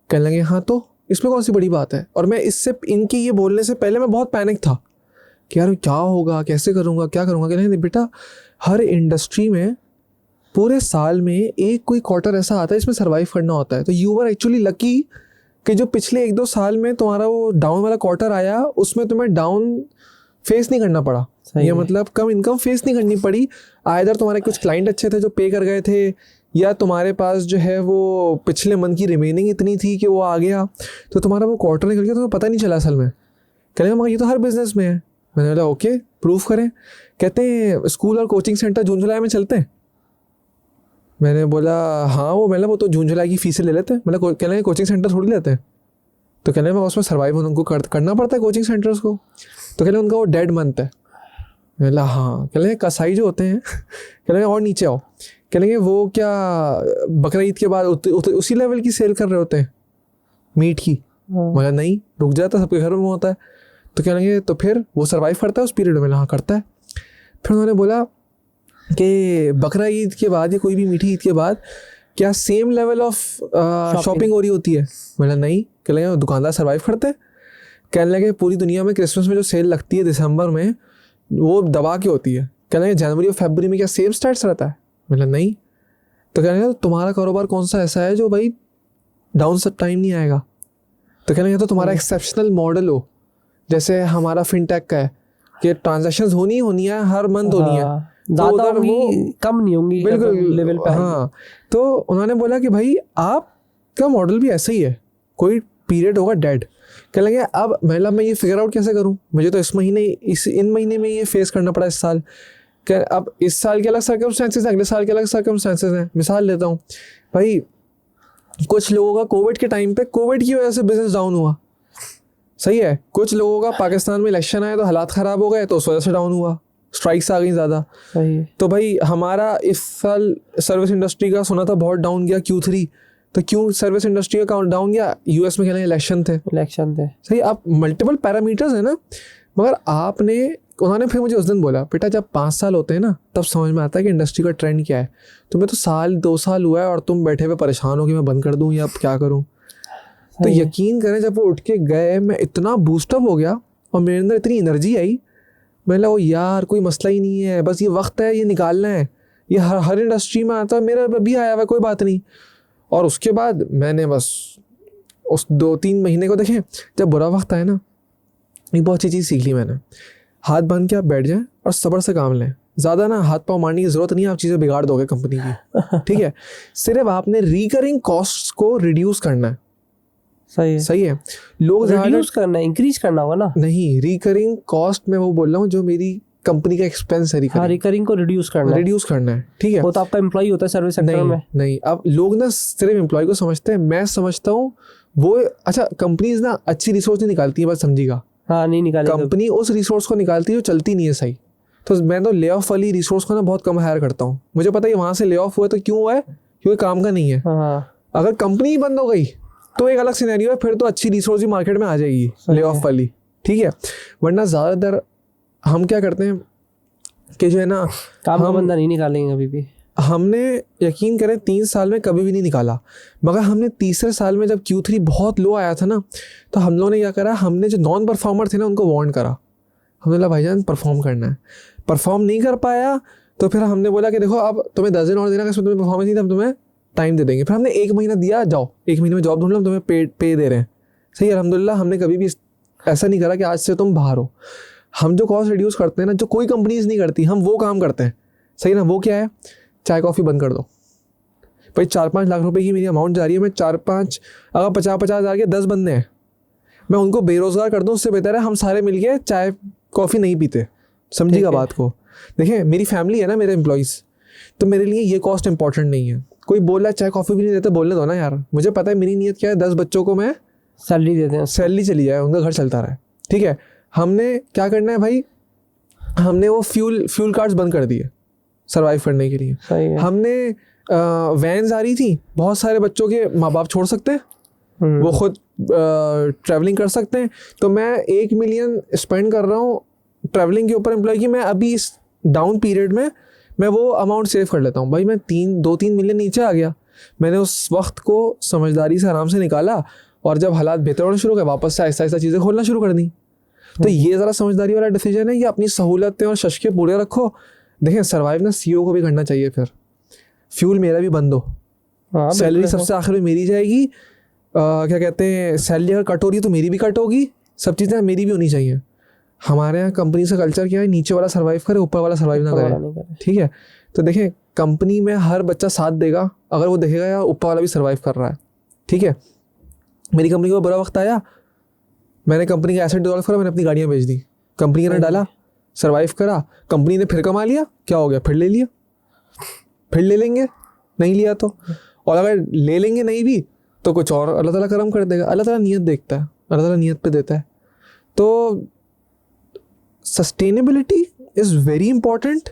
कहने लगे हाँ तो इसमें कौन सी बड़ी बात है। और मैं इससे, इनके ये बोलने से पहले मैं बहुत पैनिक था कि यार क्या होगा, कैसे करूँगा, क्या करूँगा। कहने लगे बेटा हर इंडस्ट्री में पूरे साल में एक कोई क्वार्टर ऐसा आता है जिसमें सर्वाइव करना होता है। तो यू आर एक्चुअली लकी कि जो पिछले 1-2 साल में तुम्हारा वो डाउन वाला क्वार्टर आया, उसमें तुम्हें डाउन फेस नहीं करना पड़ा, ये मतलब कम इनकम फेस नहीं करनी पड़ी। आइदर तुम्हारे कुछ क्लाइंट अच्छे थे जो पे कर गए थे, या तुम्हारे पास जो है वो पिछले मंथ की रिमेनिंग इतनी थी कि वो आ गया, तो तुम्हारा वो क्वार्टर निकल गया, तुम्हें पता नहीं चला असल में। कहने मगर ये तो हर बिजनेस में है। मैंने बोला ओके प्रूफ करें। कहते हैं स्कूल और कोचिंग सेंटर जून जुलाई में चलते हैं। मैंने बोला हाँ, वो तो जून जुलाई की फीसें ले लेते हैं। मतलब कहने लगे कोचिंग सेंटर थोड़ी लेते हैं। तो कहने लगे उसमें सर्वाइव उनको करना पड़ता है कोचिंग सेंटर्स को। तो कहने उनका वो डेड मंथ है। मैंने बोला हाँ। कहने लगे कसाई जो होते हैं, कहने लगे और नीचे आओ, कहने लगे वो क्या बकरा ईद के बाद उसी लेवल की सेल कर रहे होते हैं मीट की। मतलब नहीं, रुक जाता, सबके घर में होता है। तो कहने लगे तो फिर वो सर्वाइव करता है उस पीरियड में? हाँ करता है। फिर उन्होंने बोला कि बकरा ईद के बाद या कोई भी मीठी ईद के बाद क्या सेम लेवल ऑफ शॉपिंग हो रही होती है? मतलब नहीं। कहने लगे दुकानदार सर्वाइव करते हैं। कहने लगे पूरी दुनिया में क्रिसमस में जो सेल लगती है दिसंबर में, वो दबा के होती है। कहने लगे जनवरी और फरवरी में क्या सेम स्टार्ट रहता है? मतलब नहीं। तो कहने लगे तुम्हारा कारोबार कौन सा ऐसा है जो भाई डाउन सब टाइम नहीं आएगा? तो कहने लगे तो तुम्हारा एक्सेप्शनल मॉडल हो, जैसे हमारा फिनटेक का है कि ट्रांजैक्शंस होनी है, हर मंथ होनी है, ज़्यादा होंगी कम नहीं होंगी, बिल्कुल लेवल पे। हाँ। तो उन्होंने बोला कि भाई आपका मॉडल भी ऐसा ही है, कोई पीरियड होगा डेड। कहने लगे अब मतलब मैं ये फिगर आउट कैसे करूँ, मुझे तो इन महीने में ये फेस करना पड़ा इस साल। अब इस साल के अलग सर्कमस्टांसेस हैं, अगले साल के अलग सर्कमस्टांसेस हैं। मिसाल लेता हूँ भाई, कुछ लोगों का कोविड के टाइम पे कोविड की वजह से बिजनेस डाउन हुआ, सही है। कुछ लोगों का पाकिस्तान में इलेक्शन आया तो हालात ख़राब हो गए, तो उस वजह से डाउन हुआ, स्ट्राइक्स आ गई ज़्यादा। तो भाई हमारा इस साल सर्विस इंडस्ट्री का सुना था बहुत डाउन गया Q3। तो क्यों सर्विस इंडस्ट्री का डाउन गया? यूएस में कहने इलेक्शन थे सही। आप मल्टीपल पैरामीटर्स है ना, मगर उन्होंने फिर मुझे उस दिन बोला बेटा जब 5 साल होते हैं ना तब समझ में आता है कि इंडस्ट्री का ट्रेंड क्या है। तुम्हें तो 1-2 साल हुआ है और तुम बैठे हुए परेशान हो कि मैं बंद कर दूँ या अब क्या करूँ। तो यकीन करें जब वो उठ के गए, मैं इतना बूस्टअप हो गया और मेरे अंदर इतनी एनर्जी आई। मैंने वो यार कोई मसला ही नहीं है, बस ये वक्त है, ये निकालना है। ये हर इंडस्ट्री में आता है, मेरा भी आया हुआ, कोई बात नहीं। और उसके बाद मैंने बस उस 2-3 महीने को देखें, जब बुरा वक्त आया ना, एक बहुत अच्छी चीज़ सीख ली मैंने। हाथ बांध के आप बैठ जाएं और सब्र से काम लें। ज़्यादा ना हाथ पाँव मारने की ज़रूरत नहीं है, आप चीज़ें बिगाड़ दोगे कंपनी की, ठीक है। सिर्फ आपने रिकरिंग कॉस्ट को रिड्यूस करना है। सही है। लोग रिड्यूस करना है, इंक्रीज करना होगा ना। नहीं, रिकरिंग कॉस्ट में वो बोल रहा हूँ जो मेरी कंपनी का एक्सपेंस है, रिकरिंग को रिड्यूस करना है, ठीक है। वो तो आपका एम्प्लॉय होता है सर्विस सेक्टर में। नहीं, अब लोग ना सिर्फ एम्प्लॉय को समझते हैं। मैं समझता हूँ वो अच्छा कंपनीज ना अच्छी रिसोर्स नहीं निकालती है, बस समझिएगा। हाँ, नहीं निकालेगी कंपनी उस रिसोर्स को निकालती है जो चलती नहीं है सही। तो मैं तो ले ऑफ वाली रिसोर्स को ना बहुत कम हायर करता हूँ। मुझे पता है वहाँ से ले ऑफ हुआ तो क्यों हुआ है, क्योंकि काम का नहीं है। अगर कंपनी ही बंद हो गई तो एक अलग सिनेरियो है, फिर तो अच्छी रिसोर्स भी मार्केट में आ जाएगी ले ऑफ वाली, ठीक है। वरना ज़्यादातर हम क्या करते हैं कि जो है ना, काम का बंदा नहीं निकालेंगे अभी भी। हमने यकीन करें 3 साल में कभी भी नहीं निकाला, मगर हमने तीसरे साल में जब Q3 बहुत लो आया था ना, तो हम लोगों ने क्या करा, हमने जो नॉन परफॉर्मर थे ना उनको वार्न करा। हमने बोला भाईजान परफॉर्म करना है। परफॉर्म नहीं कर पाया तो फिर हमने बोला कि देखो अब तुम्हें 10 दिन और देना, इसमें तुम्हें परफॉर्मेंस नहीं था, हम तुम्हें टाइम दे देंगे। फिर हमने 1 महीना दिया, जाओ 1 महीने में जॉब ढूंढ लो, हम तुम्हें पे दे रहे हैं। सही, अल्हम्दुलिल्लाह। हमने कभी भी ऐसा नहीं करा कि आज से तुम बाहर हो। हम जो कॉस्ट रिड्यूस करते हैं ना, जो कोई कंपनीज नहीं करती, हम वो काम करते हैं, सही ना। वो क्या है, चाय कॉफ़ी बंद कर दो, भाई 4-5 लाख रुपए की मेरी अमाउंट जा रही है, मैं 4-5 अगर 50-50 हज़ार के 10 बंदे हैं, मैं उनको बेरोज़गार कर दूँ उससे बेहतर है हम सारे मिलके चाय कॉफ़ी नहीं पीते। समझिएगा बात को। देखिए मेरी फैमिली है ना, मेरे एम्प्लॉयज़, तो मेरे लिए ये कॉस्ट इंपॉर्टेंट नहीं है। कोई बोल रहा है चाय कॉफ़ी भी नहीं देते, बोलने दो ना यार, मुझे पता है मेरी नीयत क्या है, 10 बच्चों को मैं सैलरी देते हैं, सैलरी चली जाए, उनका घर चलता रहे। ठीक है, हमने क्या करना है भाई, हमने वो फ्यूल कार्ड्स बंद कर दिए सर्वाइव करने के लिए। सही है। हमने वैन्स आ रही थी, बहुत सारे बच्चों के माँ बाप छोड़ सकते हैं, वो खुद ट्रैवलिंग कर सकते हैं। तो मैं 1 मिलियन स्पेंड कर रहा हूँ ट्रैवलिंग के ऊपर एम्प्लॉय की। मैं अभी इस डाउन पीरियड में मैं वो अमाउंट सेव कर लेता हूँ। भाई मैं 2-3 मिलियन नीचे आ गया, मैंने उस वक्त को समझदारी से आराम से निकाला, और जब हालात बेहतर होने शुरू हो गए वापस से आहिस्ता आहिस्ता चीज़ें खोलना शुरू कर दी। तो ये ज़रा समझदारी वाला डिसीजन है, ये अपनी सहूलतें और शशके पूरे रखो। देखें सर्वाइव ना सीईओ को भी करना चाहिए, फिर फ्यूल मेरा भी बंद हो, हाँ, सैलरी बिल्कुल। सबसे आखिर में मेरी जाएगी। क्या कहते हैं, सैलरी अगर कट हो रही है तो मेरी भी कट होगी, सब चीज़ें मेरी भी होनी चाहिए। हमारे यहाँ कंपनी से कल्चर क्या है, नीचे वाला सर्वाइव करे, ऊपर वाला सर्वाइव ना करे। ठीक है, तो देखें कंपनी में हर बच्चा साथ देगा अगर वो देखेगा यार ऊपर वाला भी सर्वाइव कर रहा है। ठीक है, मेरी कंपनी को बुरा वक्त आया, मैंने कंपनी का एसेट डेवलप करा, मैंने अपनी गाड़ियाँ बेच दी, कंपनी ने डाला, सर्वाइव करा, कंपनी ने फिर कमा लिया, क्या हो गया, फिर ले लिया, फिर ले लेंगे, नहीं लिया तो, और अगर ले लेंगे नहीं भी तो कुछ और अल्लाह ताला करम कर देगा। अल्लाह ताला नियत देखता है, अल्लाह ताला नियत पे देता है। तो sustainability is very important.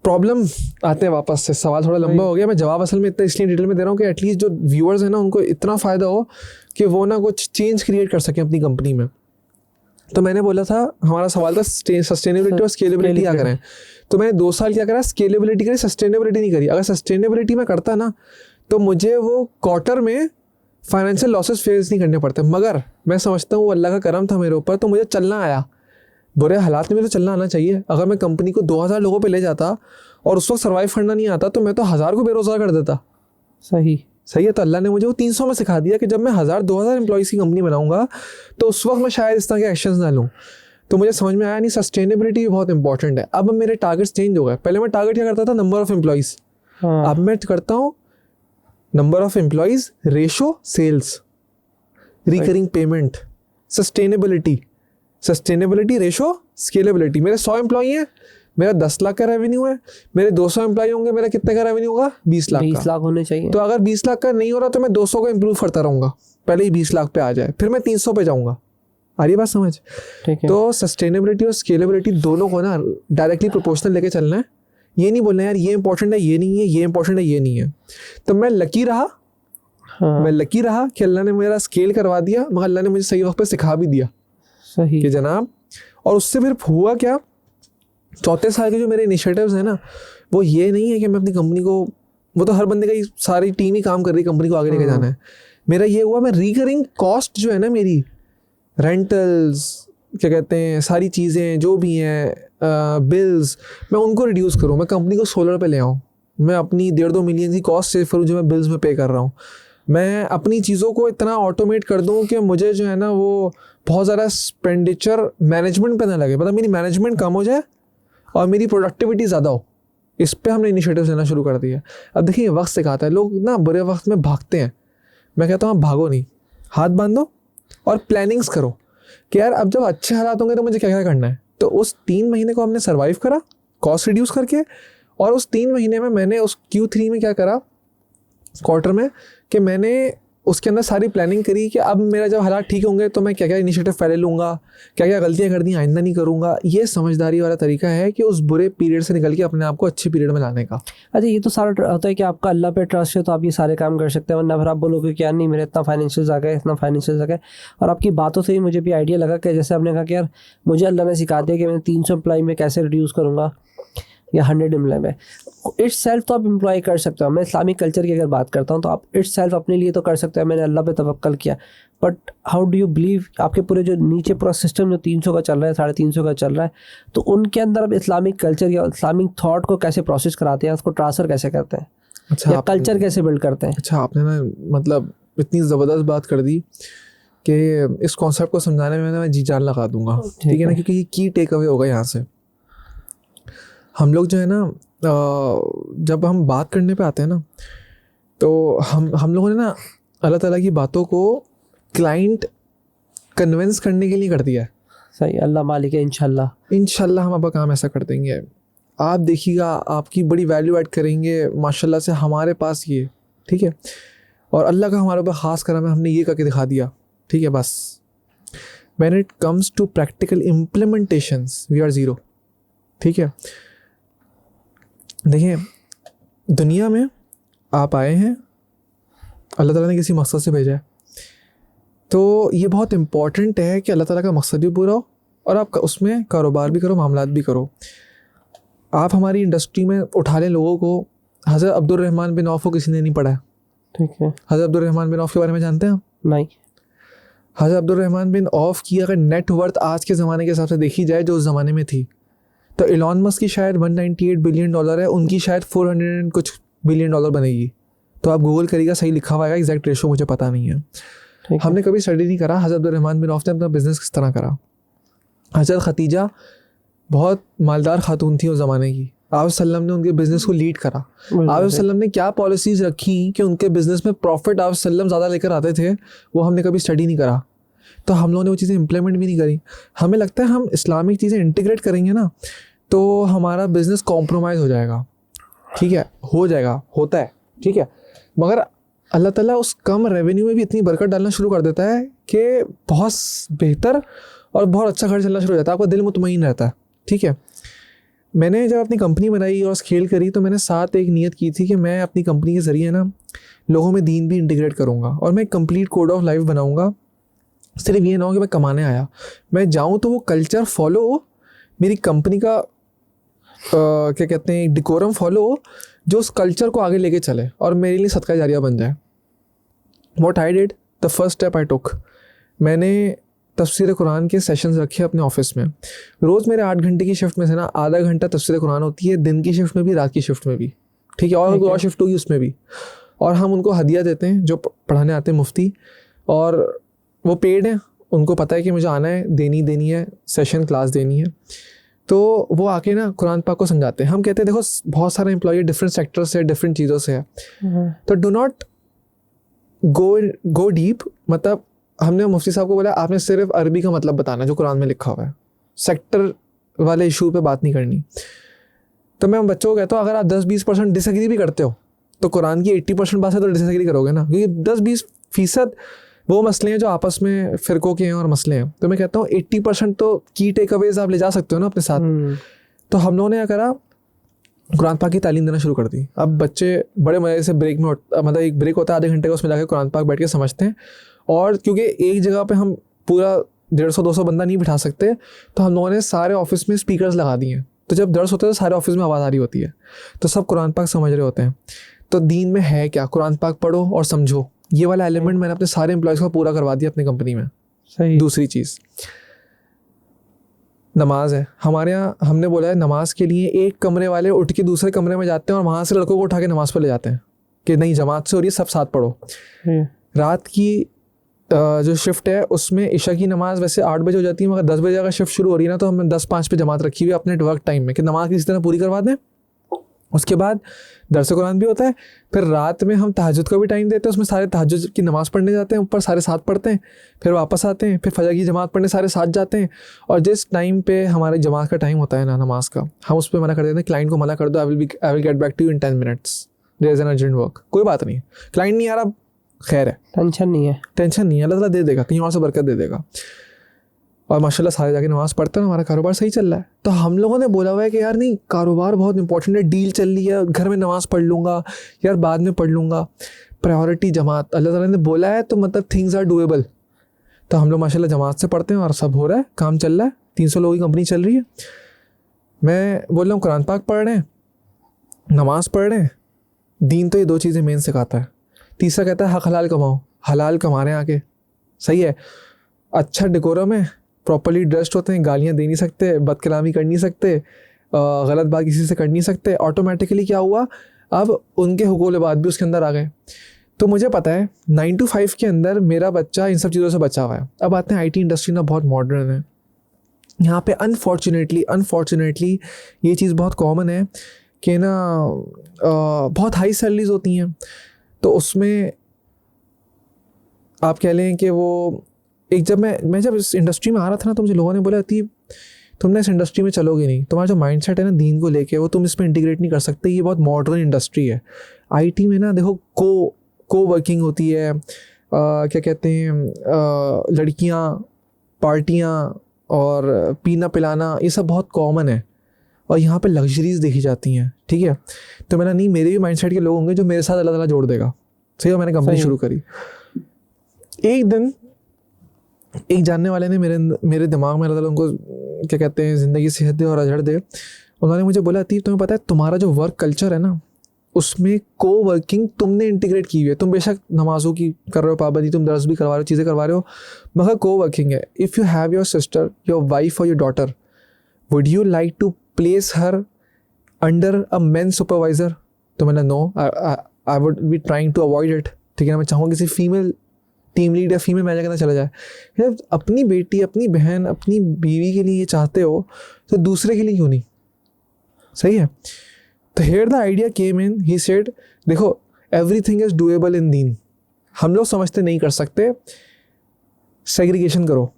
Problem आते हैं वापस से, सवाल थोड़ा लंबा हो गया, मैं जवाब असल में इतना इसलिए डिटेल में दे रहा हूँ कि एटलीस्ट जो व्यूअर्स हैं ना उनको इतना फ़ायदा हो कि वो ना कुछ चेंज क्रिएट कर सकें अपनी कंपनी में। तो मैंने बोला था, हमारा सवाल था सस्टेनेबिलिटी और स्केलेबिलिटी क्या करें। तो मैंने 2 साल क्या करा, स्केलेबिलिटी करी, सस्टेनेबिलिटी नहीं करी। अगर सस्टेनेबिलिटी में करता ना तो मुझे वो क्वार्टर में फाइनेंशियल लॉसेस फेस नहीं करने पड़ते, मगर मैं समझता हूँ वो अल्लाह का करम था मेरे ऊपर, तो मुझे चलना आया। बुरे हालात में तो चलना आना चाहिए। अगर मैं कंपनी को 2000 लोगों पे ले जाता और उस वक्त सर्वाइव करना नहीं आता तो मैं तो 1000 को बेरोजगार कर देता। सही है, तो अल्लाह ने मुझे वो 300 में सिखा दिया कि जब मैं 1000-2000 एम्प्लॉयज़ की कंपनी बनाऊंगा तो उस वक्त मैं शायद इस तरह के एक्शंस ना लूँ। तो मुझे समझ में आया नहीं, सस्टेनेबिलिटी भी बहुत इंपॉर्टेंट है। अब मेरे टारगेट्स चेंज हो गए। पहले मैं टारगेट क्या करता था, नंबर ऑफ एम्प्लॉयज़, अब मैं करता हूँ number of employees ratio sales, recurring payment, sustainability ratio scalability. मेरे 100 एम्प्लॉई हैं, मेरा 10 लाख का रेवेन्यू है, मेरे 200 एम्प्लॉई होंगे, मेरा कितने का रेवेन्यू होगा, 20 लाख 20 लाख होने चाहिए। तो अगर 20 लाख का नहीं हो रहा तो मैं 200 को इम्प्रूव करता रहूँगा, पहले ही 20 लाख पे आ जाए, फिर मैं 300 पे जाऊँगा। आ रही बात समझ? ठीक है। तो सस्टेनेबिलिटी और स्केलेबिलिटी दोनों को ना डायरेक्टली प्रोपोर्शनल लेके चलना है। ये नहीं बोलना यार ये इंपॉर्टेंट है, ये नहीं है, ये इंपॉर्टेंट है, ये नहीं है। तो मैं लकी रहा, मैं लकी रहा कि अल्लाह ने मेरा स्केल करवा दिया, मगर अल्लाह ने मुझे सही वक्त पे सिखा भी दिया सही कि जनाब। और उससे फिर हुआ क्या, 34 साल के जो मेरे इनिशिएटिव्स हैं ना, वो ये नहीं है कि मैं अपनी कंपनी को, वो तो हर बंदे का ही, सारी टीम ही काम कर रही है कंपनी को आगे लेके जाना है। मेरा ये हुआ, मैं रिकरिंग कॉस्ट जो है ना मेरी, रेंटल्स क्या कहते हैं, सारी चीज़ें जो भी हैं, बिल्स, मैं उनको रिड्यूस करूँ, मैं कंपनी को सोलर पे ले आऊँ, मैं अपनी 1.5-2 मिलियन की कॉस्ट सेव करूँ जो मैं बिल्स में पे कर रहा हूँ, मैं अपनी चीज़ों को इतना ऑटोमेट कर दूँ कि मुझे जो है ना वो बहुत ज़्यादा एक्सपेंडिचर मैनेजमेंट पे ना लगे, मतलब मेरी मैनेजमेंट कम हो जाए और मेरी प्रोडक्टिविटी ज़्यादा हो। इस पे हमने इनिशिएटिव लेना शुरू कर दिया। अब देखिए वक्त सिखाता है, लोग ना बुरे वक्त में भागते हैं, मैं कहता हूँ भागो नहीं, हाथ बांधो और प्लानिंग्स करो कि यार अब जब अच्छे हालात होंगे तो मुझे क्या क्या करना है। तो उस 3 महीने को हमने सर्वाइव करा कॉस्ट रिड्यूस करके, और उस 3 महीने में मैंने उस Q3 में क्या करा, क्वार्टर में, कि मैंने उसके अंदर सारी प्लानिंग करी कि अब मेरा जब हालात ठीक होंगे तो मैं क्या क्या इनिशिएटिव पहले लूँगा, क्या क्या गलतियाँ कर दी आइंदा नहीं करूँगा। ये समझदारी वाला तरीका है कि उस बुरे पीरियड से निकल के अपने आप को अच्छे पीरियड में लाने का। अच्छा, ये तो सारा होता है कि आपका अल्लाह पे ट्रस्ट है तो आप ये सारे काम कर सकते हैं, वरना फिर आप बोलोगे कि यार नहीं मेरे इतना फाइनेंशियल आ गए, इतना फाइनेंशियल आ गए। और आपकी बातों से ही मुझे भी आइडिया लगा कि जैसे आपने कहा कि यार मुझे अल्लाह ने सिखा दिया कि मैं 300 एम्प्लॉई में कैसे रिड्यूस करूँगा या 100 एम्प्लॉय में। इट्स सेल्फ तो आप एम्प्लॉय कर सकते हो। मैं इस्लामिक कल्चर की अगर बात करता हूँ तो आप इट्स सेल्फ अपने लिए तो कर सकते हो, मैंने अल्लाह पे तवक्कल किया। But how do you believe, आपके पूरे जो नीचे पूरा सिस्टम जो 300 का चल रहा है, 350 का चल रहा है, तो उनके अंदर अब इस्लामिक कल्चर या इस्लामिक थॉट को कैसे प्रोसेस कराते हैं, उसको ट्रांसफर कैसे करते हैं, अच्छा, या कल्चर कैसे बिल्ड करते हैं? अच्छा, आपने ना मतलब इतनी ज़बरदस्त बात कर दी कि इस कॉन्सेप्ट को समझाने में मैं जी जान लगा दूंगा, ठीक है ना, क्योंकि ये की टेक अवे होगा यहाँ से। हम लोग जो है ना, जब हम बात करने पे आते हैं ना, तो हम लोगों ने ना अल्लाह ताला की बातों को क्लाइंट कन्विंस करने के लिए कर दिया है। सही, अल्लाह मालिक है, इंशाल्लाह हम आपका काम ऐसा कर देंगे, आप देखिएगा, आपकी बड़ी वैल्यू ऐड करेंगे माशाल्लाह से हमारे पास ये, ठीक है। और अल्लाह का हमारे ऊपर ख़ास करम है, हमने ये करके दिखा दिया, ठीक है। बस when it comes to practical implementations we are zero, ठीक है। देखिए, दुनिया में आप आए हैं, अल्लाह ताला ने किसी मकसद से भेजा है, तो ये बहुत इम्पॉर्टेंट है कि अल्लाह ताला का मकसद भी पूरा हो और आप उसमें कारोबार भी करो, मामलात भी करो। आप हमारी इंडस्ट्री में उठा लें लोगों को, हज़रत अब्दुर्रहमान बिन औफ को किसी ने नहीं पढ़ा है, ठीक है। हज़रत अब्दुर्रहमान बिन औफ के बारे में जानते हैं आप? नहीं। हज़रत अब्दुर्रहमान बिन औफ की अगर नेट वर्थ आज के ज़माने के हिसाब से देखी जाए जो उस ज़माने में थी, तो एलॉन मस्क की शायद $198 बिलियन है, उनकी शायद 400 कुछ बिलियन डॉलर बनेगी। तो आप गूगल करिएगा, सही लिखा हुआ है, एग्जैक्ट रेशो मुझे पता नहीं है। हमने कभी स्टडी नहीं करा हज़रत अब्दुर्रहमान बिन औफ ने अपना बिजनेस किस तरह करा। हज़रत खतीजा बहुत मालदार खातून थी उस ज़माने की, आप सल्लम ने उनके बिज़नेस को लीड करा। आप सल्लम ने क्या पॉलिसीज़ रखी कि उनके बिज़नेस में प्रॉफिट आप सल्लम ज़्यादा लेकर आते थे, वो हमने कभी स्टडी नहीं करा। तो हम लोगों ने वो चीज़ें इम्प्लीमेंट भी नहीं करी। हमें लगता है हम इस्लामिक चीज़ें इंटीग्रेट करेंगे ना तो हमारा बिज़नेस कॉम्प्रोमाइज़ हो जाएगा, ठीक है, हो जाएगा, होता है, ठीक है। मगर अल्लाह ताला उस कम रेवेन्यू में भी इतनी बरकत डालना शुरू कर देता है कि बहुत बेहतर और बहुत अच्छा घर चलना शुरू हो जाता है, आपका दिल मुतमईन रहता है, ठीक है। मैंने जब अपनी कंपनी बनाई और स्केल करी तो मैंने साथ एक नियत की थी कि मैं अपनी कंपनी के ज़रिए ना लोगों में दीन भी इंटीग्रेट करूँगा और मैं एक कंप्लीट कोड ऑफ लाइफ बनाऊँगा। सिर्फ ये ना हो कि मैं कमाने आया, मैं जाऊँ तो वो कल्चर फॉलो हो, मेरी कंपनी का क्या कहते हैं डिकोरम फॉलो हो जो उस कल्चर को आगे लेके चले और मेरे लिए सदका जारिया बन जाए। What I did, the first step I took, मैंने तफसीर कुरान के सेशंस रखे अपने ऑफिस में। रोज़ मेरे 8 घंटे की शिफ्ट में से ना आधा घंटा तफसीर कुरान होती है, दिन की शिफ्ट में भी, रात की शिफ्ट में भी, ठीक है, और शिफ्ट होगी उसमें भी। और हम उनको हदिया देते हैं जो पढ़ाने आते हैं मुफ्ती, और वो पेड हैं, उनको पता है कि मुझे आना है, देनी है सेशन, क्लास देनी है, तो वो आके ना कुरान पाक को समझाते हैं। हम कहते हैं देखो बहुत सारे एम्प्लॉय डिफरेंट सेक्टर से, डिफरेंट चीज़ों से है, तो डू नॉट गो डीप। मतलब हमने मुफ्ती साहब को बोला आपने सिर्फ अरबी का मतलब बताना जो कुरान में लिखा हुआ है, सेक्टर वाले इशू पे बात नहीं करनी। तो मैं बच्चों को कहता हूँ अगर आप 10-20% डिसएग्री भी करते हो तो कुरान की 80% बात से तो डिसएग्री करोगे ना, क्योंकि 10-20% वो मसले हैं जो आपस में फ़िरकों के हैं और मसले हैं। तो मैं कहता हूँ 80% तो की टेक अवेज आप ले जा सकते हो ना अपने साथ। तो हम लोगों ने क्या करा, कुरान पाक की तालीम देना शुरू कर दी। अब बच्चे बड़े मज़े से ब्रेक में मतलब एक ब्रेक होता है आधे घंटे का, उसमें जाकर कुरान पाक बैठ के समझते हैं। और क्योंकि एक जगह पे हम पूरा 150-200 बंदा नहीं बिठा सकते, तो हम लोगों ने सारे ऑफिस में स्पीकर्स लगा दिए हैं, तो जब दर्स होते हैं तो सारे ऑफिस में आवाज़ आ रही होती है, तो सब कुरान पाक समझ रहे होते हैं। तो दीन में है क्या, कुरान पाक पढ़ो और समझो, ये वाला एलिमेंट मैंने अपने सारे एम्प्लॉयज़ को पूरा करवा दिया अपनी कंपनी में। सही। दूसरी चीज़ नमाज है हमारे यहाँ, हमने बोला है नमाज के लिए एक कमरे वाले उठ के दूसरे कमरे में जाते हैं और वहाँ से लड़कों को उठा के नमाज पर ले जाते हैं कि नहीं जमात से हो रही है, सब साथ पढ़ो। रात की जो शिफ्ट है उसमें इशा की नमाज वैसे 8 बजे हो जाती है, मगर 10 बजे अगर शिफ्ट शुरू हो रही है ना तो हमने 10:05 पे जमात रखी हुई है अपने वर्क टाइम में कि नमाज किसी तरह पूरी करवा दें। उसके बाद दर्स कुरान भी होता है, फिर रात में हम तहज्जुद का भी टाइम देते हैं, उसमें सारे तहज्जुद की नमाज़ पढ़ने जाते हैं, ऊपर सारे साथ पढ़ते हैं, फिर वापस आते हैं, फिर फजर की जमात पढ़ने सारे साथ जाते हैं। और जिस टाइम पे हमारे जमात का टाइम होता है ना नमाज का, हम उस पर मना कर देते हैं, क्लाइंट को मना कर दो, I will get back to you in 10 minutes, there is an urgent work. कोई बात नहीं, क्लाइंट नहीं आ रहा, खैर है, टेंशन नहीं है, अल्लाह ताला दे देगा, कहीं और से बरकत दे देगा। और माशाल्लाह सारे जाके नमाज़ पढ़ते हैं, हमारा कारोबार सही चल रहा है। तो हम लोगों ने बोला हुआ है कि यार नहीं, कारोबार बहुत इंपॉर्टेंट है, डील चल रही है, घर में नमाज़ पढ़ लूँगा यार, बाद में पढ़ लूँगा, प्रायोरिटी जमात, अल्लाह ताला ने बोला है तो मतलब थिंग्स आर डूएबल। तो हम लोग माशाल्लाह जमात से पढ़ते हैं और सब हो रहा है, काम चल रहा है, 300 लोगों की कंपनी चल रही है। मैं बोल रहा हूँ कुरान पाक पढ़ रहे हैं, नमाज़ पढ़ रहे हैं, दीन तो ये 2 चीज़ें मेन सिखाता है। तीसरा कहता है हक हलाल कमाओ, हलाल कमा रहे हैं आके, सही है, अच्छा डेकोरम है, प्रॉपर्ली ड्रेस्ड होते हैं, गालियाँ दे नहीं सकते, बदकलामी कर नहीं सकते, गलत बात किसी से कर नहीं सकते। ऑटोमेटिकली क्या हुआ, अब उनके हुकूक बात भी उसके अंदर आ गए। तो मुझे पता है 9 to 5 के अंदर मेरा बच्चा इन सब चीज़ों से बचा हुआ है। अब आते हैं IT इंडस्ट्री ना बहुत मॉडर्न है, यहाँ पे अनफॉर्चुनेटली ये चीज़ बहुत कॉमन है कि ना बहुत हाई सैलरीज होती हैं, तो उसमें आप कह लें कि वो एक जब मैं जब इस इंडस्ट्री में आ रहा था ना, तो मुझे लोगों ने बोला अतीब तुम ना इस इंडस्ट्री में चलोगे नहीं, तुम्हारा जो माइंडसेट है ना दीन को लेके, वो तुम इसमें इंटीग्रेट नहीं कर सकते, ये बहुत मॉडर्न इंडस्ट्री है। आईटी में ना देखो को वर्किंग होती है, क्या कहते हैं, लड़कियां, पार्टियां और पीना पिलाना, ये सब बहुत कॉमन है और यहाँ पे लग्जरीज देखी जाती हैं, ठीक है। तो मैंने नहीं, मेरे भी माइंडसेट के लोग होंगे जो मेरे साथ अल्लाह ताला जोड़ देगा, सही है। मैंने कंपनी शुरू करी। एक दिन एक जानने वाले ने मेरे दिमाग में, अल्लाह ताला उनको क्या कहते हैं, ज़िंदगी सेहत दे और अजर दे, उन्होंने मुझे बोला अतीब तुम्हें पता है तुम्हारा जो वर्क कल्चर है ना, उसमें को वर्किंग तुमने इंटीग्रेट की हुई है। तुम बेशक नमाज़ों की कर रहे हो पाबंदी, तुम दर्स भी करवा रहे हो, चीज़ें करवा रहे हो, मगर को वर्किंग है। If you have your sister, your wife और your daughter, would you like to place her under a men supervisor? तो मैंने no, I would be trying to avoid it, ठीक है ना। मैं चाहूँगा किसी फीमेल टीम लीड या फीमेल मैनेजर के अंदर चला जाए। जब अपनी बेटी, अपनी बहन, अपनी बीवी के लिए ये चाहते हो तो दूसरे के लिए क्यों नहीं, सही है। तो here the idea came in, he said देखो एवरीथिंग इज डूएबल इन दीन। हम लोग समझते नहीं कर सकते, सेग्रीगेशन करो।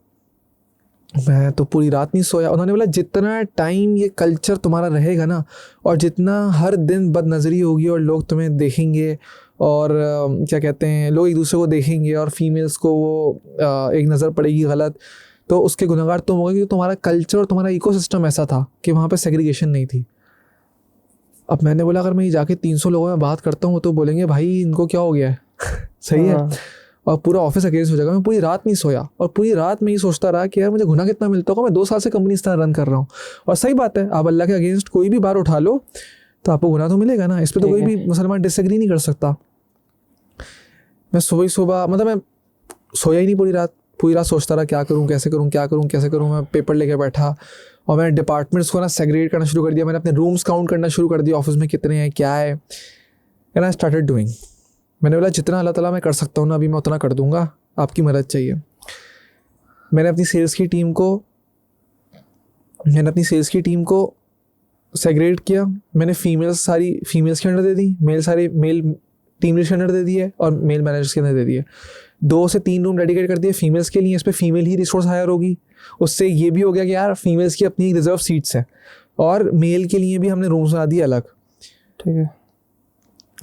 मैं तो पूरी रात नहीं सोया। उन्होंने बोला जितना टाइम ये कल्चर तुम्हारा रहेगा ना, और जितना हर दिन बदनज़री होगी और लोग तुम्हें देखेंगे और क्या कहते हैं, लोग एक दूसरे को देखेंगे और फीमेल्स को वो एक नज़र पड़ेगी गलत, तो उसके गुनहगार तुम होगे, क्योंकि तुम्हारा कल्चर और तुम्हारा इकोसिस्टम ऐसा था कि वहाँ पे सेग्रीगेशन नहीं थी। अब मैंने बोला अगर मैं ये जाके 300 लोगों में बात करता हूँ तो बोलेंगे भाई इनको क्या हो गया है सही है, और पूरा ऑफिस अगेंस्ट हो जाएगा। मैं पूरी रात नहीं सोया और पूरी रात में ही सोचता रहा कि यार मुझे गुनाह कितना मिलता होगा, मैं 2 साल से कंपनी इस तरह रन कर रहा हूँ। और सही बात है, आप अल्लाह के अगेंस्ट कोई भी बार उठा लो तो आपको गुनाह तो मिलेगा ना, इस पर तो कोई भी मुसलमान डिसएग्री नहीं कर सकता। मैं सुबह मतलब मैं सोया ही नहीं पूरी रात सोचता रहा क्या करूँ, कैसे करूँ, क्या करूँ, कैसे करूँ। मैं पेपर लेके बैठा और मैंने डिपार्टमेंट्स को ना सेग्रीगेट करना शुरू कर दिया। मैंने अपने रूम्स काउंट करना शुरू कर दिया, ऑफिस में कितने हैं, क्या है, एंड आई स्टार्टेड डूइंग। मैंने बोला जितना अल्लाह ताला मैं कर सकता हूँ ना अभी मैं उतना कर दूंगा, आपकी मदद चाहिए। मैंने अपनी सेल्स की टीम को सेग्रीगेट किया। मैंने सारी फीमेल्स के अंडर दे दी, मेल टीम लीड के अंडर दे दिए और मेल मैनेजर्स के अंदर दे दिए। 2 से 3 रूम डेडिकेट कर दिए फीमेल्स के लिए, इस पर फीमेल ही रिसोर्स हायर होगी। उससे ये भी हो गया कि यार फीमेल्स की अपनी रिजर्व सीट्स हैं, और मेल के लिए भी हमने रूम्स बना दिए अलग, ठीक है।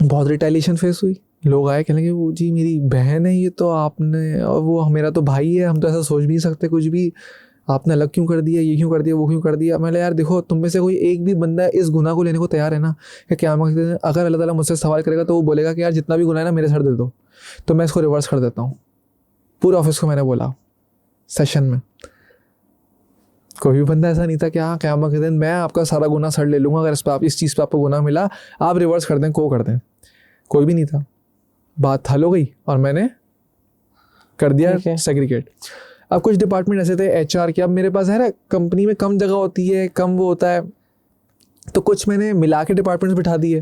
बहुत रिटेलिएशन फेस हुई, लोग आए कहने लगे वो जी मेरी बहन है ये तो आपने, और वो मेरा तो भाई है, हम तो ऐसा सोच भी नहीं सकते कुछ भी, आपने अलग क्यों कर दिया, ये क्यों कर दिया, वो क्यों कर दिया। मैंने यार देखो तुम में से कोई एक भी बंदा इस गुनाह को लेने को तैयार है ना, कि क्या अगर अल्लाह ताला मुझसे सवाल करेगा तो वो बोलेगा कि यार जितना भी गुनाह है ना मेरे सर दे दो, तो मैं इसको रिवर्स कर देता हूँ। पूरे ऑफिस को मैंने बोला सेशन में, कोई भी बंदा ऐसा नहीं था कि हाँ क़यामत के दिन मैं आपका सारा गुनाह सर ले लूँगा, अगर इस चीज़ पर आपको गुनाह मिला आप रिवर्स कर दें, कर दें, कोई भी नहीं था। बात हल हो गई और मैंने कर दिया सेग्रीगेट। अब कुछ डिपार्टमेंट ऐसे थे एचआर के, अब मेरे पास है ना कंपनी में कम जगह होती है, कम वो होता है, तो कुछ मैंने मिला के डिपार्टमेंट्स बिठा दिए,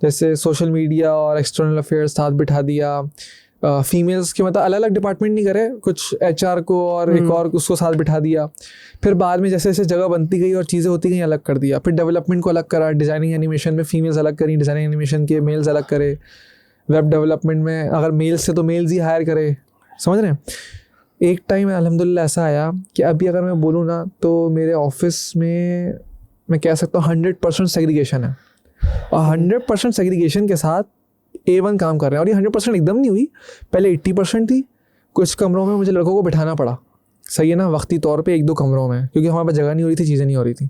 जैसे सोशल मीडिया और एक्सटर्नल अफेयर्स साथ बिठा दिया। फीमेल्स के मतलब अलग अलग डिपार्टमेंट नहीं करे, कुछ एचआर को और एक और उसको साथ बिठा दिया। फिर बाद में जैसे जैसे जगह बनती गई और चीज़ें होती गई अलग कर दिया। फिर डेवलपमेंट को अलग करा, डिज़ाइनिंग एनिमेशन में फीमेल्स अलग करी, डिज़ाइनिंग एनिमेशन के मेल्स अलग करे, वेब डेवलपमेंट में अगर मेल्स से तो मेल्स ही हायर करे, समझ रहे हैं। एक टाइम अल्हम्दुलिल्लाह ऐसा आया कि अभी अगर मैं बोलूँ ना तो मेरे ऑफिस में मैं कह सकता हूँ 100% सेग्रीगेशन है, और 100% सेग्रीगेशन के साथ A1 काम कर रहे हैं। और ये 100% एकदम नहीं हुई, पहले 80% थी। कुछ कमरों में मुझे लड़कों को बिठाना पड़ा, सही है ना, वक्ती तौर पे 1-2 कमरों में, क्योंकि हमारे पास जगह नहीं हो रही थी, चीज़ें नहीं हो रही थी।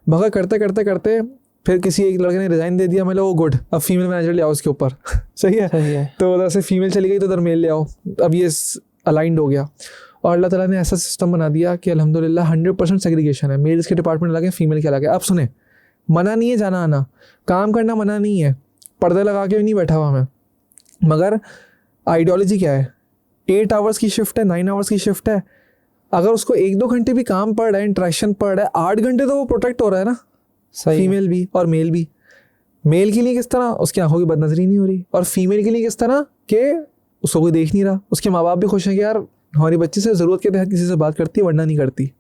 मगर करते करते करते फिर किसी एक लड़के ने रिज़ाइन दे दिया। मैं वो गुड, अब फीमेल मैनेजर ले आओ उसके ऊपर सही है। तो उधर से फीमेल चली गई तो उधर मेल ले आओ, अब ये अलाइंड हो गया। और अल्लाह ताला ने ऐसा सिस्टम बना दिया कि अल्हम्दुलिल्लाह 100% सेग्रीगेशन है। मेल्स के डिपार्टमेंट अलग है, फीमेल के अलग है। अब सुने, मना नहीं है जाना आना, काम करना मना नहीं है, पर्दे लगा के भी नहीं बैठा हुआ मैं, मगर आइडियोलॉजी क्या है, 8 आवर्स की शिफ्ट है, 9 आवर्स की शिफ्ट है, अगर उसको 1-2 घंटे भी काम पड़ रहा है, इंट्रैक्शन पड़ रहा है, 8 घंटे तो वो प्रोटेक्ट हो रहा है ना, फीमेल भी और मेल भी। मेल के लिए किस तरह, उसकी आंखों की बदनजरी नहीं हो रही, और फीमेल के लिए किस तरह कि उसको कोई देख नहीं रहा, उसके माँ बाप भी खुश हैं कि यार हमारी बच्ची से ज़रूरत के तहत किसी से बात करती है, वरना नहीं करती।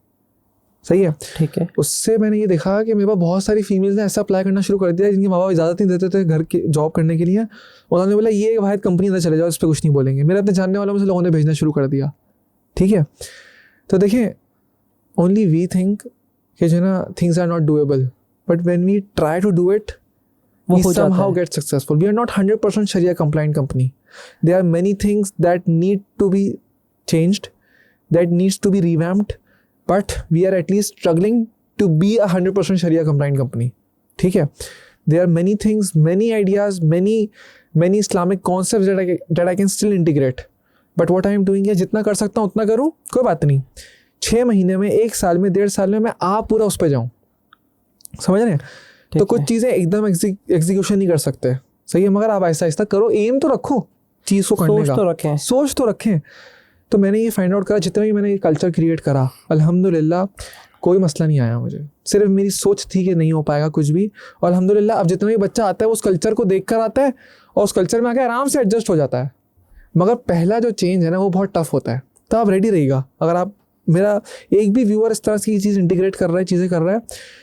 सही है। ठीक है। उससे मैंने ये देखा कि मेरे पास बहुत सारी फीमेल्स ने ऐसा अप्लाई करना शुरू कर दिया जिनके माँ बाप इजाज़त नहीं देते थे घर के जॉब करने के लिए। उन्होंने बोला ये वाहिद कंपनी अंदर चले जाओ, इस पर कुछ नहीं बोलेंगे। मेरे अपने जानने वालों में से लोगों ने भेजना शुरू कर दिया। ठीक है, तो देखिए ओनली वी थिंक कि जो ना things are not doable, but when we try to do it वो we हो जाता somehow है। get successful. We are not 100% Sharia compliant company. There are many things that need to be changed, that needs to be revamped, but we are at least struggling to be a 100% Sharia compliant company. ठीक है, there are many things, many ideas, many Islamic concepts that I can still integrate. But what I am doing है जितना कर सकता हूँ उतना करूँ, कोई बात नहीं। 6 महीने में, 1 साल में, 1.5 साल में मैं आप पूरा उस पर जाऊँ, समझ रहे हैं? तो कुछ चीज़ें एकदम एग्जीक्यूशन नहीं कर सकते, सही है, मगर आप ऐसा ऐसा करो, एम तो रखो चीज़ को करने का, सोच तो रखें। तो मैंने ये फाइंड आउट करा, जितना भी मैंने ये कल्चर क्रिएट करा, अल्हम्दुलिल्लाह कोई मसला नहीं आया मुझे। सिर्फ मेरी सोच थी कि नहीं हो पाएगा कुछ भी, और अल्हम्दुलिल्लाह अब जितना भी बच्चा आता है वो उस कल्चर को देख कर आता है और उस कल्चर में आके आराम से एडजस्ट हो जाता है। मगर पहला जो चेंज है ना वो बहुत टफ होता है। तो आप रेडी रहिएगा, अगर आप मेरा एक भी व्यूअर इस तरह की चीज़ इंटीग्रेट कर रहा है, चीज़ें कर रहा है,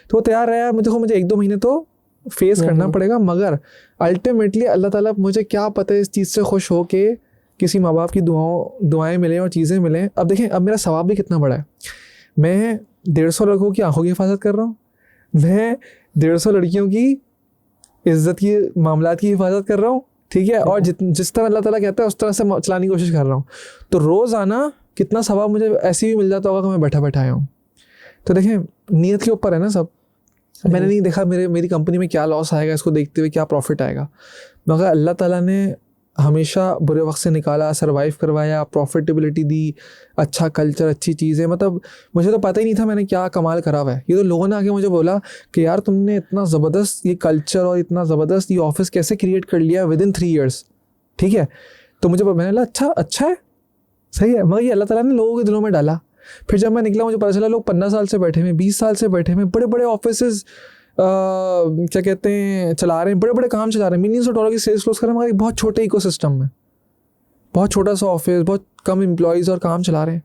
तो वो तैयार रहा है। मुझे 1-2 महीने तो फेस करना पड़ेगा, मगर अल्टीमेटली अल्लाह ताला, मुझे क्या पता है इस चीज़ से खुश हो के किसी माँ बाप की दुआएं मिलें और चीज़ें मिलें। अब देखें, अब मेरा सवाब भी कितना बड़ा है। मैं 150 लड़कों की आंखों की हिफाजत कर रहा हूँ, मैं 150 लड़कियों की इज्जत की मामलात की हिफाजत कर रहा हूँ, ठीक है, और जिस तरह अल्लाह ताला कहता है उस तरह से चलाने की कोशिश कर रहा हूँ। तो रोज़ आना कितना सवाब मुझे ऐसे भी मिल जाता होगा कि मैं बैठा बैठा आया हूँ। तो देखें, नीयत के ऊपर है ना सब। मैंने नहीं देखा मेरी कंपनी में क्या लॉस आएगा, इसको देखते हुए क्या प्रॉफिट आएगा, मगर अल्लाह ताला ने हमेशा बुरे वक्त से निकाला, सरवाइव करवाया, प्रॉफिटेबिलिटी दी, अच्छा कल्चर, अच्छी चीज़ें। मतलब मुझे तो पता ही नहीं था मैंने क्या कमाल करा हुआ है। ये तो लोगों ने आके मुझे बोला कि यार तुमने इतना ज़बरदस्त ये कल्चर और इतना ज़बरदस्त ये ऑफिस कैसे क्रिएट कर लिया विदिन 3 years। ठीक है, तो मुझे मैंने बोला अच्छा है, सही है, मगर ये अल्लाह ताला ने लोगों के दिलों में डाला। फिर जब मैं निकला मुझे पता चला लोग 15 साल से बैठे हुए, 20 साल से बैठे हुए, बड़े बड़े ऑफिस क्या कहते हैं चला रहे हैं, बड़े बड़े काम चला रहे हैं, $millions की सेल्स क्लोज कर रहे हैं, मगर एक बहुत छोटे इकोसिस्टम में, बहुत छोटा सा ऑफिस, बहुत कम एम्प्लॉयज़ और काम चला रहे हैं।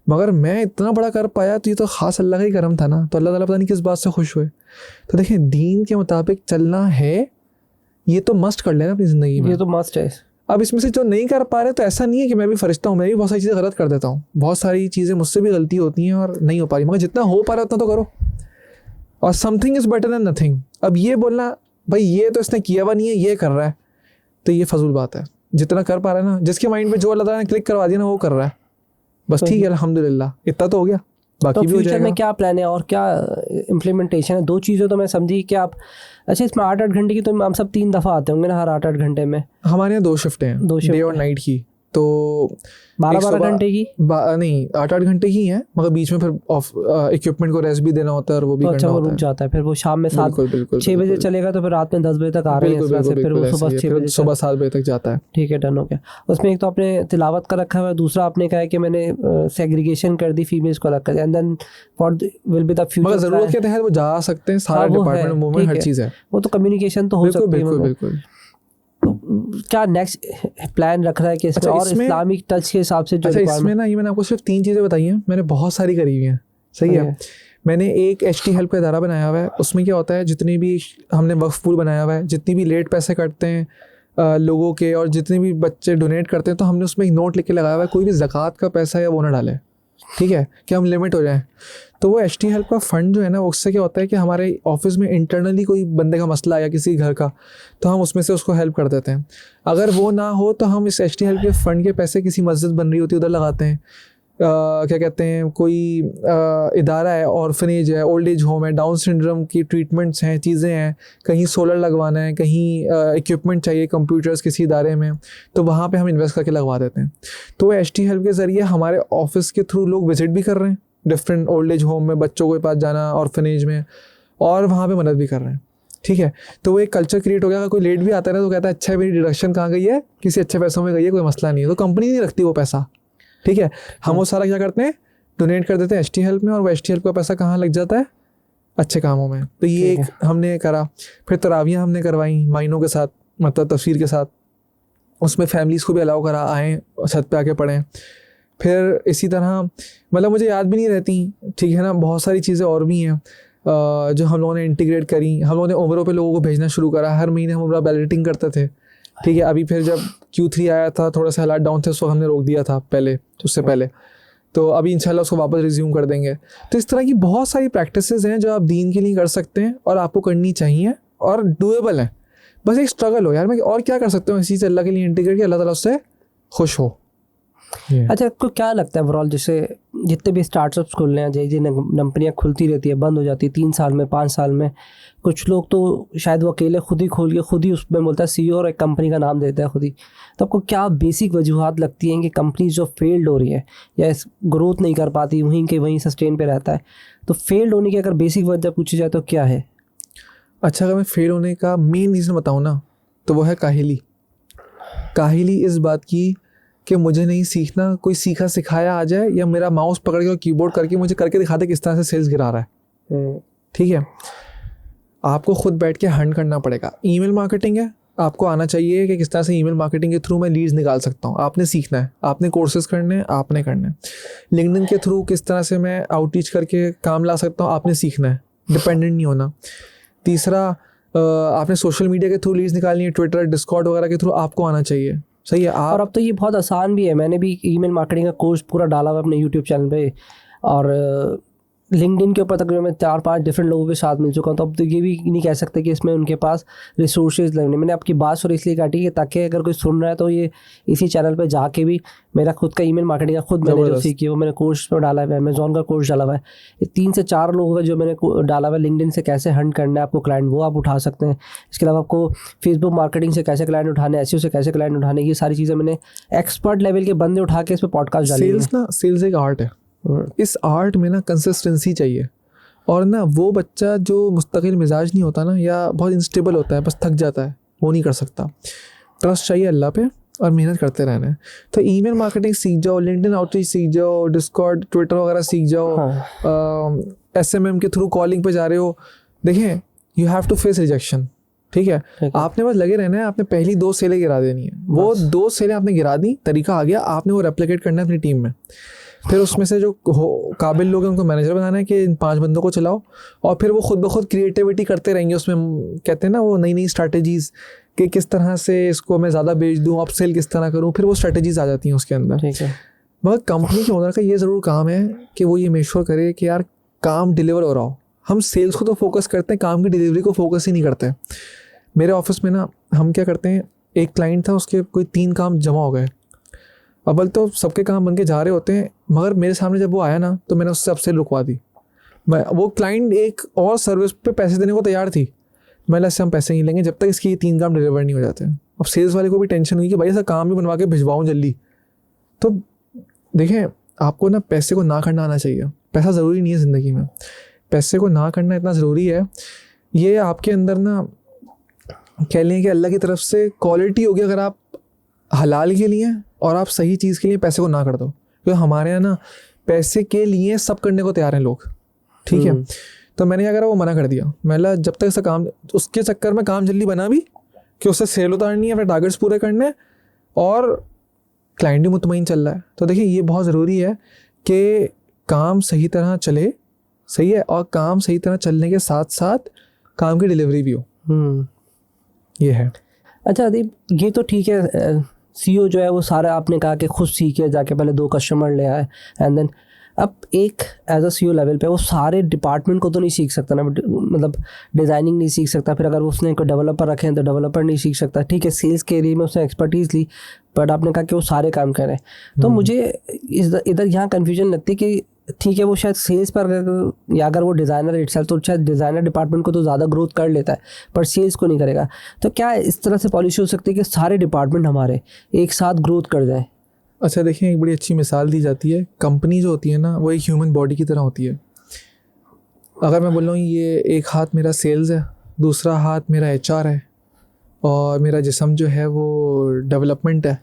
मगर मैं इतना बड़ा कर पाया तो ये तो ख़ास अल्लाह का ही करम था ना। तो अल्लाह ताला पता नहीं किस बात से खुश हुए। तो देखें, दीन के मुताबिक चलना है, ये तो मस्ट कर लेना अपनी ज़िंदगी में, ये तो मस्ट है। अब इसमें से जो नहीं कर पा रहे तो ऐसा नहीं है कि मैं भी फरिश्ता हूँ, मैं भी बहुत सारी चीज़ें गलत कर देता हूँ, बहुत सारी चीज़ें मुझसे भी गलती होती हैं और नहीं हो पा रही, मगर जितना हो पा रहा है उतना तो करो। और something is better than nothing. अब ये बोलना भाई ये तो इसने किया हुआ नहीं है, ये कर रहा है, तो ये फजूल बात है। जितना कर पा रहा है ना, जिसके माइंड में जो अल्लाह ताला ने क्लिक करवा दिया ना वो कर रहा है, बस ठीक है, अल्हम्दुलिल्लाह इतना तो हो गया, बाकी तो भी हो फ्यूचर जाएगा। में क्या प्लान है और क्या इम्प्लीमेंटेशन है? 2 चीज़ें तो मैं समझी कि आप, अच्छा इसमें 8-8 घंटे की, तो हम सब 3 दफ़ा आते होंगे ना हर 8-8 घंटे में? हमारे यहाँ 2 शिफ्टें हैं, 2 डे और नाइट की, तो 12-12 घंटे की नहीं 8-8 घंटे ही हैं, मगर बीच में फिर इक्विपमेंट को रेस्ट भी देना होता है और वो भी तो अच्छा करना वो होता रुक है। जाता है, फिर वो शाम में 6 बजे चलेगा तो फिर रात में 10 बजे तक आ रहे हैं, फिर वो सुबह 6 बजे सुबह 7 बजे तक जाता है। ठीक है, डन हो गया। उसमें एक तो आपने तिलावत का रखा हुआ है, दूसरा आपने कहा है कि मैंने सेग्रीगेशन कर दी, फीमेल्स को रखा है, and then what will be the future. मगर ज़रूरत के तहत वो जा सकते हैं, सारा डिपार्टमेंट मूवमेंट हर चीज़ है, वो तो कम्युनिकेशन तो हो सकती है। बिल्कुल बिल्कुल। क्या नेक्स्ट प्लान रख रहा है कि इसमें और इस्लामिक टच के हिसाब से जो इसमें ना, ये मैंने आपको सिर्फ 3 चीज़ें बताई हैं, मैंने बहुत सारी करी हुई हैं, सही है। मैंने एक HT हेल्प का इदारा बनाया हुआ है, उसमें क्या होता है, जितनी भी हमने वक्फ पूल बनाया हुआ है, जितनी भी लेट पैसे कटते हैं लोगों के और जितने भी बच्चे डोनेट करते हैं, तो हमने उसमें एक नोट लिख के लगाया हुआ है, कोई भी ज़कात का पैसा या वो ना डाले, ठीक है, कि हम लिमिट हो जाएं। तो वो HT हेल्प का फ़ंड जो है ना, उससे क्या होता है कि हमारे ऑफिस में इंटरनली कोई बंदे का मसला या किसी घर का, तो हम उसमें से उसको हेल्प कर देते हैं। अगर वो ना हो तो हम इस HT हेल्प के फ़ंड के पैसे किसी मस्जिद बन रही होती है उधर लगाते हैं, क्या कहते हैं, कोई इदारा है, ऑर्फनेज है, ओल्ड एज होम है, डाउन सिंड्रोम की ट्रीटमेंट्स हैं, चीज़ें हैं, कहीं सोलर लगवाना है, कहीं इक्विपमेंट चाहिए कंप्यूटर्स किसी इदारे में, तो वहाँ पे हम इन्वेस्ट करके लगवा देते हैं। तो HT हेल्प के ज़रिए हमारे ऑफिस के थ्रू लोग विजिट भी कर रहे हैं डिफरेंट ओल्ड एज होम में, बच्चों के पास जाना, ऑर्फनेज में, और वहाँ पे मदद भी कर रहे हैं, ठीक है। तो वो एक कल्चर क्रिएट हो गया। अगर कोई लेट भी आता है ना तो कहता है अच्छा मेरी डिडक्शन कहाँ गई है, किसी अच्छे पैसों में गई है, कोई मसला नहीं है, तो कंपनी नहीं रखती वो पैसा, ठीक है। हम वो सारा क्या करते हैं, डोनेट कर देते हैं HT हेल्प में, और वो HT हेल्प का पैसा कहाँ लग जाता है, अच्छे कामों में। तो ये एक हमने करा। फिर तरावियाँ हमने करवाई माइनों के साथ, मतलब तफसीर के साथ, उसमें फैमिलीज़ को भी अलाउ करा, आएँ छत पे आके पढ़ें। फिर इसी तरह मतलब मुझे याद भी नहीं रहती, ठीक है ना, बहुत सारी चीज़ें और भी हैं जो हम लोगों ने इंटीग्रेट करी। हम लोगों ने ओवरों पे लोगों को भेजना शुरू करा, हर महीने हम ओवरा बैलेटिंग करते थे, ठीक है। अभी फिर जब Q3 आया था, थोड़ा सा हालात डाउन थे, उसको हमने रोक दिया था पहले, उससे पहले। तो अभी इंशाल्लाह उसको वापस रिज्यूम कर देंगे। तो इस तरह की बहुत सारी प्रैक्टिसेस हैं जो आप दीन के लिए कर सकते हैं और आपको करनी चाहिए और डूएबल है। बस एक स्ट्रगल हो यार, मैं और क्या कर सकता हूँ इस चीज़ अल्लाह के लिए इंटीग्रेट, कि अल्लाह ताला उससे खुश हो। अच्छा, आपको क्या लगता है ओवरऑल, जैसे जितने भी स्टार्टअप्स खुल रहे हैं, जैसे कंपनियाँ खुलती रहती है, बंद हो जाती है 3 साल में, 5 साल में, कुछ लोग तो शायद वो अकेले खुद ही खोल के खुद ही उसमें बोलता है CEO और एक कंपनी का नाम देता है खुद ही। तो आपको क्या बेसिक वजूहत लगती हैं कि कंपनी जो फेल्ड हो रही है या ग्रोथ नहीं कर पाती, वहीं के वहीं सस्टेन पे रहता है, तो फेल्ड होने की अगर बेसिक वजह पूछी जाए तो क्या है? अच्छा, अगर मैं फेल होने का मेन रीज़न बताऊँ ना, तो वो है काहिली। काहिली इस बात की कि मुझे नहीं सीखना, कोई सीखा सिखाया आ जाए, या मेरा माउस पकड़ के और कीबोर्ड करके मुझे करके दिखा दे किस तरह से सेल्स गिरा रहा है, ठीक है। आपको खुद बैठ के हंट करना पड़ेगा। ईमेल मार्केटिंग है, आपको आना चाहिए कि किस तरह से ईमेल मार्केटिंग के थ्रू मैं लीड्स निकाल सकता हूँ। आपने सीखना है, आपने कोर्सेज करने हैं, आपने करना है। लिंक्डइन के थ्रू किस तरह से मैं आउटरीच करके काम ला सकता हूँ, आपने सीखना है, डिपेंडेंट नहीं होना। तीसरा, आपने सोशल मीडिया के थ्रू लीड्स निकालनी है, ट्विटर, डिस्कॉर्ड वगैरह के थ्रू आपको आना चाहिए, सही है। और अब तो ये बहुत आसान भी है, मैंने भी ईमेल मार्केटिंग का कोर्स पूरा डाला हुआ अपने यूट्यूब चैनल पे, और लिंक्डइन के ऊपर तकरीबन मैं 4-5 डिफरेंट लोगों के साथ मिल चुका हूँ। तो अब तो ये भी नहीं कह सकते कि इसमें उनके पास रिसोर्सेज लगने। मैंने आपकी बात और इसलिए काटी कि ताकि अगर कोई सुन रहा है तो ये इसी चैनल पे जाके भी मेरा खुद का ईमेल मार्केटिंग का खुद मैंने जो सीखी है वो मैंने कोर्स में डाला हुआ है, अमेजोन का कोर्स डाला हुआ है। ये 3 से 4 लोगों का जो मैंने डाला हुआ है, लिंक्डइन से कैसे हंट करना है आपको क्लाइंट, वो आप उठा सकते हैं। इसके अलावा आपको फेसबुक मार्केटिंग से कैसे क्लाइंट उठाने, SEO से कैसे क्लाइंट उठाने, ये सारी चीज़ें मैंने एक्सपर्ट लेवल के बंदे उठा के इस पर पॉडकास्ट डाली है। सेल्स एक आर्ट है, इस आर्ट में ना कंसिस्टेंसी चाहिए। और ना वो बच्चा जो मुस्तकिल मिजाज नहीं होता ना, या बहुत इंस्टेबल होता है, बस थक जाता है, वो नहीं कर सकता। ट्रस्ट चाहिए अल्लाह पे और मेहनत करते रहना है। तो ईमेल मार्केटिंग सीख जाओ, लिंक्डइन आउटरीच सीख जाओ, डिस्कॉर्ड, ट्विटर वगैरह सीख जाओ। SMM के थ्रू कॉलिंग पे जा रहे हो, देखें you have to face rejection, ठीक है। आपने बस लगे रहना है, आपने पहली 2 सेलें गिरा देनी है, वो 2 सेलें आपने गिरा दी, तरीका आ गया, आपने वो रेप्लिकेट करना है अपनी टीम में। फिर उसमें से जो काबिल लोग हैं उनको मैनेजर बनाना है कि इन 5 बंदों को चलाओ, और फिर वो खुद ब खुद क्रिएटिविटी करते रहेंगे। उसमें कहते हैं ना वो नई नई स्ट्रैटेजीज़ कि किस तरह से इसको मैं ज़्यादा बेच दूँ, अपसेल किस तरह करूँ, फिर वो स्ट्रैटेजीज़ आ जाती हैं उसके अंदर, ठीक है। मगर कंपनी के ओनर का ये ज़रूर काम है कि वो ये मेक श्योर करे कि यार काम डिलीवर हो रहा हो। हम सेल्स को तो फोकस करते हैं, काम की डिलीवरी को फोकस ही नहीं करते। मेरे ऑफिस में ना हम क्या करते हैं, एक क्लाइंट था, उसके कोई 3 काम जमा हो गए। अव्वल तो सबके काम बन के जा रहे होते हैं, मगर मेरे सामने जब वो आया ना तो मैंने उससे अपसेल रुकवा दी। वो क्लाइंट एक और सर्विस पे पैसे देने को तैयार थी, मैंने इससे हम पैसे नहीं लेंगे जब तक इसकी ये 3 काम डिलीवर नहीं हो जाते। अब सेल्स वाले को भी टेंशन हुई कि भाई ऐसा काम भी बनवा के भिजवाऊँ जल्दी। तो देखें, आपको ना पैसे को ना करना आना चाहिए। पैसा ज़रूरी नहीं है ज़िंदगी में, पैसे को ना करना इतना ज़रूरी है। ये आपके अंदर ना कह लें कि अल्लाह की तरफ से क्वालिटी होगी, अगर आप हलाल के लिए और आप सही चीज़ के लिए पैसे को ना कर दो। क्योंकि हमारे यहाँ ना पैसे के लिए सब करने को तैयार हैं लोग, ठीक है। तो मैंने क्या करा, वो मना कर दिया। मैंने जब तक ऐसा काम, उसके चक्कर में काम जल्दी बना भी कि उससे सेल उतारनी है, फिर टारगेट्स पूरे करने, और क्लाइंट भी मुतमईन चल रहा है। तो देखिए ये बहुत ज़रूरी है कि काम सही तरह चले, सही है, और काम सही तरह चलने के साथ साथ काम की डिलीवरी भी हो। ये है। अच्छा अदीब, ये तो ठीक है, CEO जो है वो सारा आपने कहा कि खुद सीखे जाके पहले 2 कस्टमर ले आए, एंड देन अब एक एज अ CEO लेवल पे वो सारे डिपार्टमेंट को तो नहीं सीख सकता ना, मतलब डिज़ाइनिंग नहीं सीख सकता, फिर अगर उसने कोई डेवलपर रखे हैं तो डेवलपर नहीं सीख सकता, ठीक है। सेल्स के एरिया में उसने एक्सपर्टीज़ ली, बट आपने कहा कि वो सारे काम करें। तो मुझे इधर यहाँ कन्फ्यूजन लगती है कि ठीक है वो शायद सेल्स पर या अगर वो डिज़ाइनर इटसेल्फ तो शायद डिज़ाइनर डिपार्टमेंट को तो ज़्यादा ग्रोथ कर लेता है, पर सेल्स को नहीं करेगा। तो क्या इस तरह से पॉलिसी हो सकती है कि सारे डिपार्टमेंट हमारे एक साथ ग्रोथ कर जाएँ? अच्छा देखिए, एक बड़ी अच्छी मिसाल दी जाती है। कंपनी जो होती है ना वो एक ह्यूमन बॉडी की तरह होती है। अगर मैं बोल रहा हूँ ये एक हाथ मेरा सेल्स है, दूसरा हाथ मेरा HR है, और मेरा जिस्म जो है वो डेवलपमेंट है,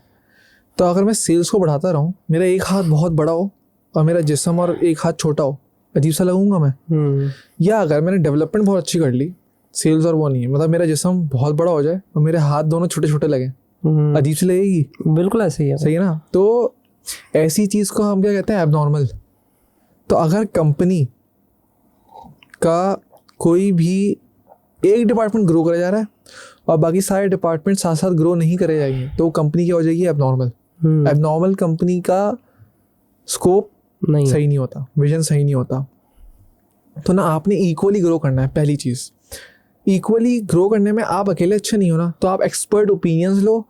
तो अगर मैं सेल्स को बढ़ाता रहूँ, मेरा एक हाथ बहुत बड़ा हो और मेरा जिस्म और एक हाथ छोटा हो, अजीब सा लगूंगा मैं। या अगर मैंने डेवलपमेंट बहुत अच्छी कर ली, सेल्स और वो नहीं है, मतलब मेरा जिस्म बहुत बड़ा हो जाए और मेरे हाथ दोनों छोटे छोटे लगे, अजीब सी लगेगी। बिल्कुल ऐसे ही है, सही है ना। तो ऐसी चीज़ को हम क्या कहते हैं, एबनॉर्मल। तो अगर कंपनी का कोई भी एक डिपार्टमेंट ग्रो करा जा रहा है और बाकी सारे डिपार्टमेंट साथ साथ ग्रो नहीं करे जाएंगे, तो कंपनी क्या हो जाएगी, एबनॉर्मल। एबनॉर्मल कंपनी का स्कोप नहीं सही नहीं होता, विजन सही नहीं होता। तो ना आपने इक्वली ग्रो करना है। पहली चीज़, इक्वली ग्रो करने में आप अकेले अच्छे नहीं हो ना, तो आप एक्सपर्ट ओपिनियंस लो,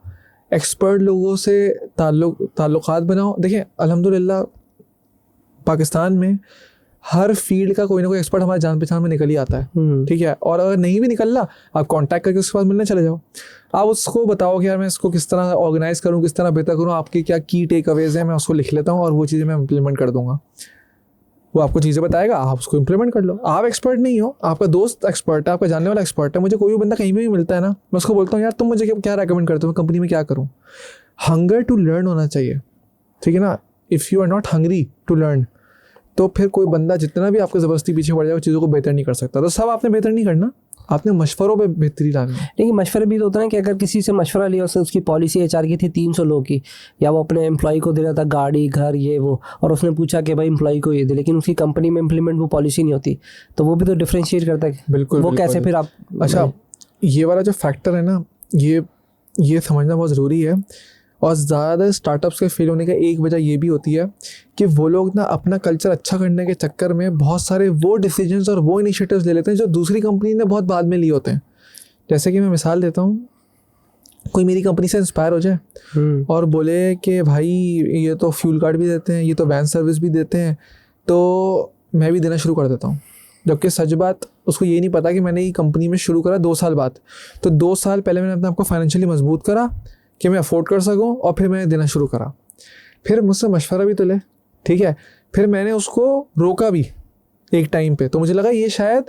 एक्सपर्ट लोगों से ताल्लुकात बनाओ। देखिए अल्हम्दुलिल्लाह पाकिस्तान में हर फील्ड का कोई ना कोई एक्सपर्ट हमारे जान पहचान में निकल ही आता है, ठीक है। और अगर नहीं भी निकल रहा, आप कांटेक्ट करके उसके पास मिलने चले जाओ। आप उसको बताओ कि यार मैं इसको किस तरह ऑर्गेनाइज करूँ, किस तरह बेहतर करूँ, आपके क्या की टेक अवेज हैं, मैं उसको लिख लेता हूँ और वो चीज़ें मैं इम्प्लीमेंट कर दूंगा। वो आपको चीज़ें बताएगा, आप उसको इम्प्लीमेंट कर लो। आप एक्सपर्ट नहीं हो, आपका दोस्त एक्सपर्ट है, आपका जानने वाला एक्सपर्ट है। मुझे कोई भी बंदा कहीं भी मिलता है ना, मैं उसको बोलता हूँ यार तुम मुझे क्या रेकमेंड करते हो, मैं कंपनी में क्या करूँ। हंगर टू लर्न होना चाहिए, ठीक है ना। If you are not hungry to learn, तो फिर कोई बंदा जितना भी आपको ज़बरदस्ती पीछे पड़ जाए, चीज़ों को बेहतर नहीं कर सकता। तो सब आपने बेहतर नहीं करना, आपने मशवरों पे बेहतरी लानी है। लेकिन मशवरा भी तो होता है कि अगर किसी से मशवरा लिया, उसकी पॉलिसी एचआर की थी 300 लोग की, या वो अपने एम्प्लॉय को दे रहा था गाड़ी घर ये वो, और उसने पूछा कि भाई एम्प्लॉय को ये दे, लेकिन उसकी कंपनी में इम्प्लीमेंट वो पॉलिसी नहीं होती, तो वो भी तो डिफ्रेंशिएट करता है। बिल्कुल, वो बिल्कुल। कैसे फिर आप, अच्छा, ये वाला जो फैक्टर है ना, ये समझना बहुत ज़रूरी है। और ज़्यादा स्टार्टअप्स के फेल होने का एक वजह ये भी होती है कि वो लोग ना अपना कल्चर अच्छा करने के चक्कर में बहुत सारे वो डिसीजंस और वो इनिशिएटिव्स ले लेते हैं जो दूसरी कंपनी ने बहुत बाद में लिए होते हैं। जैसे कि मैं मिसाल देता हूँ, कोई मेरी कंपनी से इंस्पायर हो जाए और बोले कि भाई ये तो फ्यूल कार्ड भी देते हैं, ये तो वैन सर्विस भी देते हैं, तो मैं भी देना शुरू कर देता हूँ। जबकि सच बात उसको ये नहीं पता कि मैंने ये कंपनी में शुरू करा 2 साल बाद। तो 2 साल पहले मैंने अपने आपको फाइनेंशियली मजबूत करा कि मैं अफोर्ड कर सकूं, और फिर मैंने देना शुरू करा। फिर मुझसे मशवरा भी तो ले, ठीक है। फिर मैंने उसको रोका भी एक टाइम पे, तो मुझे लगा ये शायद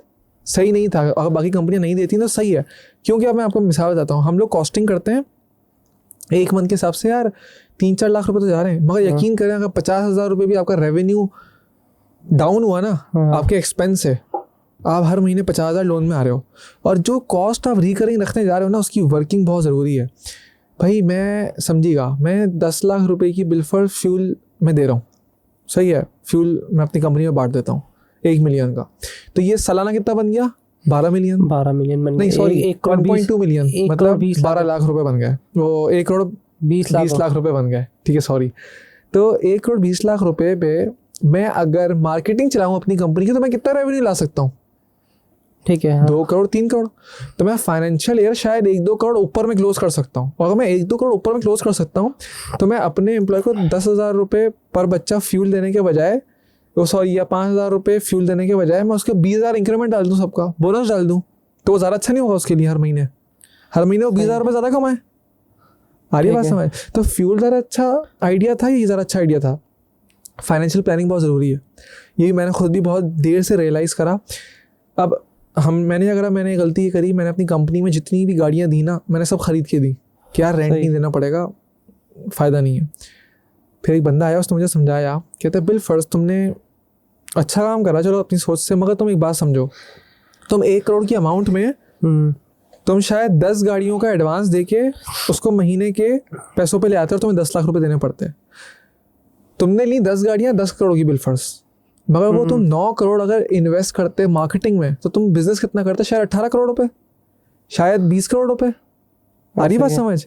सही नहीं था, अगर बाकी कंपनियां नहीं देती तो सही है। क्योंकि अब मैं आपको मिसाल बताता हूँ, हम लोग कॉस्टिंग करते हैं एक मंथ के हिसाब से, यार 3-4 लाख रुपए तो जा रहे हैं, मगर यकीन करें अगर 50,000 रुपये भी आपका रेवेन्यू डाउन हुआ ना, आपके एक्सपेंस है, आप हर महीने 50,000 लोन में आ रहे हो, और जो कॉस्ट आप रिकरिंग रखने जा रहे हो ना, उसकी वर्किंग बहुत ज़रूरी है। भाई मैं समझिएगा, मैं 10 लाख रुपए की बिल फॉर फ्यूल में दे रहा हूँ, सही है, फ्यूल मैं अपनी कंपनी में बांट देता हूँ 1 मिलियन का, तो ये सालाना कितना बन गया, 12 मिलियन। 12 मिलियन बन नहीं सॉरी, 1.2 मिलियन, मतलब 12 लाख रुपए बन गए, वो 1 करोड़ 20 लाख रुपए बन गए, ठीक है सॉरी। तो 1 करोड़ 20 लाख रुपए पे मैं अगर मार्केटिंग चलाऊँ अपनी कंपनी की, तो मैं कितना रेवेन्यू ला सकता हूँ, ठीक है, 2 करोड़ 3 करोड़। तो मैं फाइनेंशियल ईयर शायद 1-2 करोड़ ऊपर में क्लोज कर सकता हूँ। और अगर मैं 1-2 करोड़ ऊपर में क्लोज कर सकता हूँ, तो मैं अपने एम्प्लॉय को 10,000 रुपये पर बच्चा फ्यूल देने के बजाय, या 5,000 रुपये फ्यूल देने के बजाय मैं उसके 20,000 इंक्रीमेंट डाल दूँ, सबका बोनस डाल दूँ, तो वो ज़्यादा अच्छा नहीं होगा उसके लिए। हर महीने वो 20,000 रुपये ज़्यादा कमाए। आ रही बात समझ? तो फ्यूल ज़्यादा अच्छा आइडिया था, ये ज़्यादा अच्छा आइडिया था। फाइनेंशियल प्लानिंग बहुत ज़रूरी है, ये मैंने खुद भी बहुत देर से रियलाइज़ करा। अब मैंने गलती करी, मैंने अपनी कंपनी में जितनी भी गाड़ियाँ दी ना, मैंने सब खरीद के दी, क्या रेंट नहीं देना पड़ेगा, फ़ायदा नहीं है। फिर एक बंदा आया, उसने मुझे समझाया, कहता है बिल फर्स्ट तुमने अच्छा काम करा, चलो अपनी सोच से, मगर तुम एक बात समझो, तुम 1 करोड़ की अमाउंट में तुम शायद 10 गाड़ियों का एडवांस देके उसको महीने के पैसों पे ले आते हो, और तुम्हें 10 लाख रुपए देने पड़ते हैं। तुमने ली 10 गाड़ियाँ 10 करोड़ की बिल फर्स्ट, मगर वो तुम 9 करोड़ अगर इन्वेस्ट करते मार्केटिंग में, तो तुम बिजनेस कितना करते, शायद 18 करोड़ रुपए, शायद 20 करोड़ रुपए। आ रही बात समझ?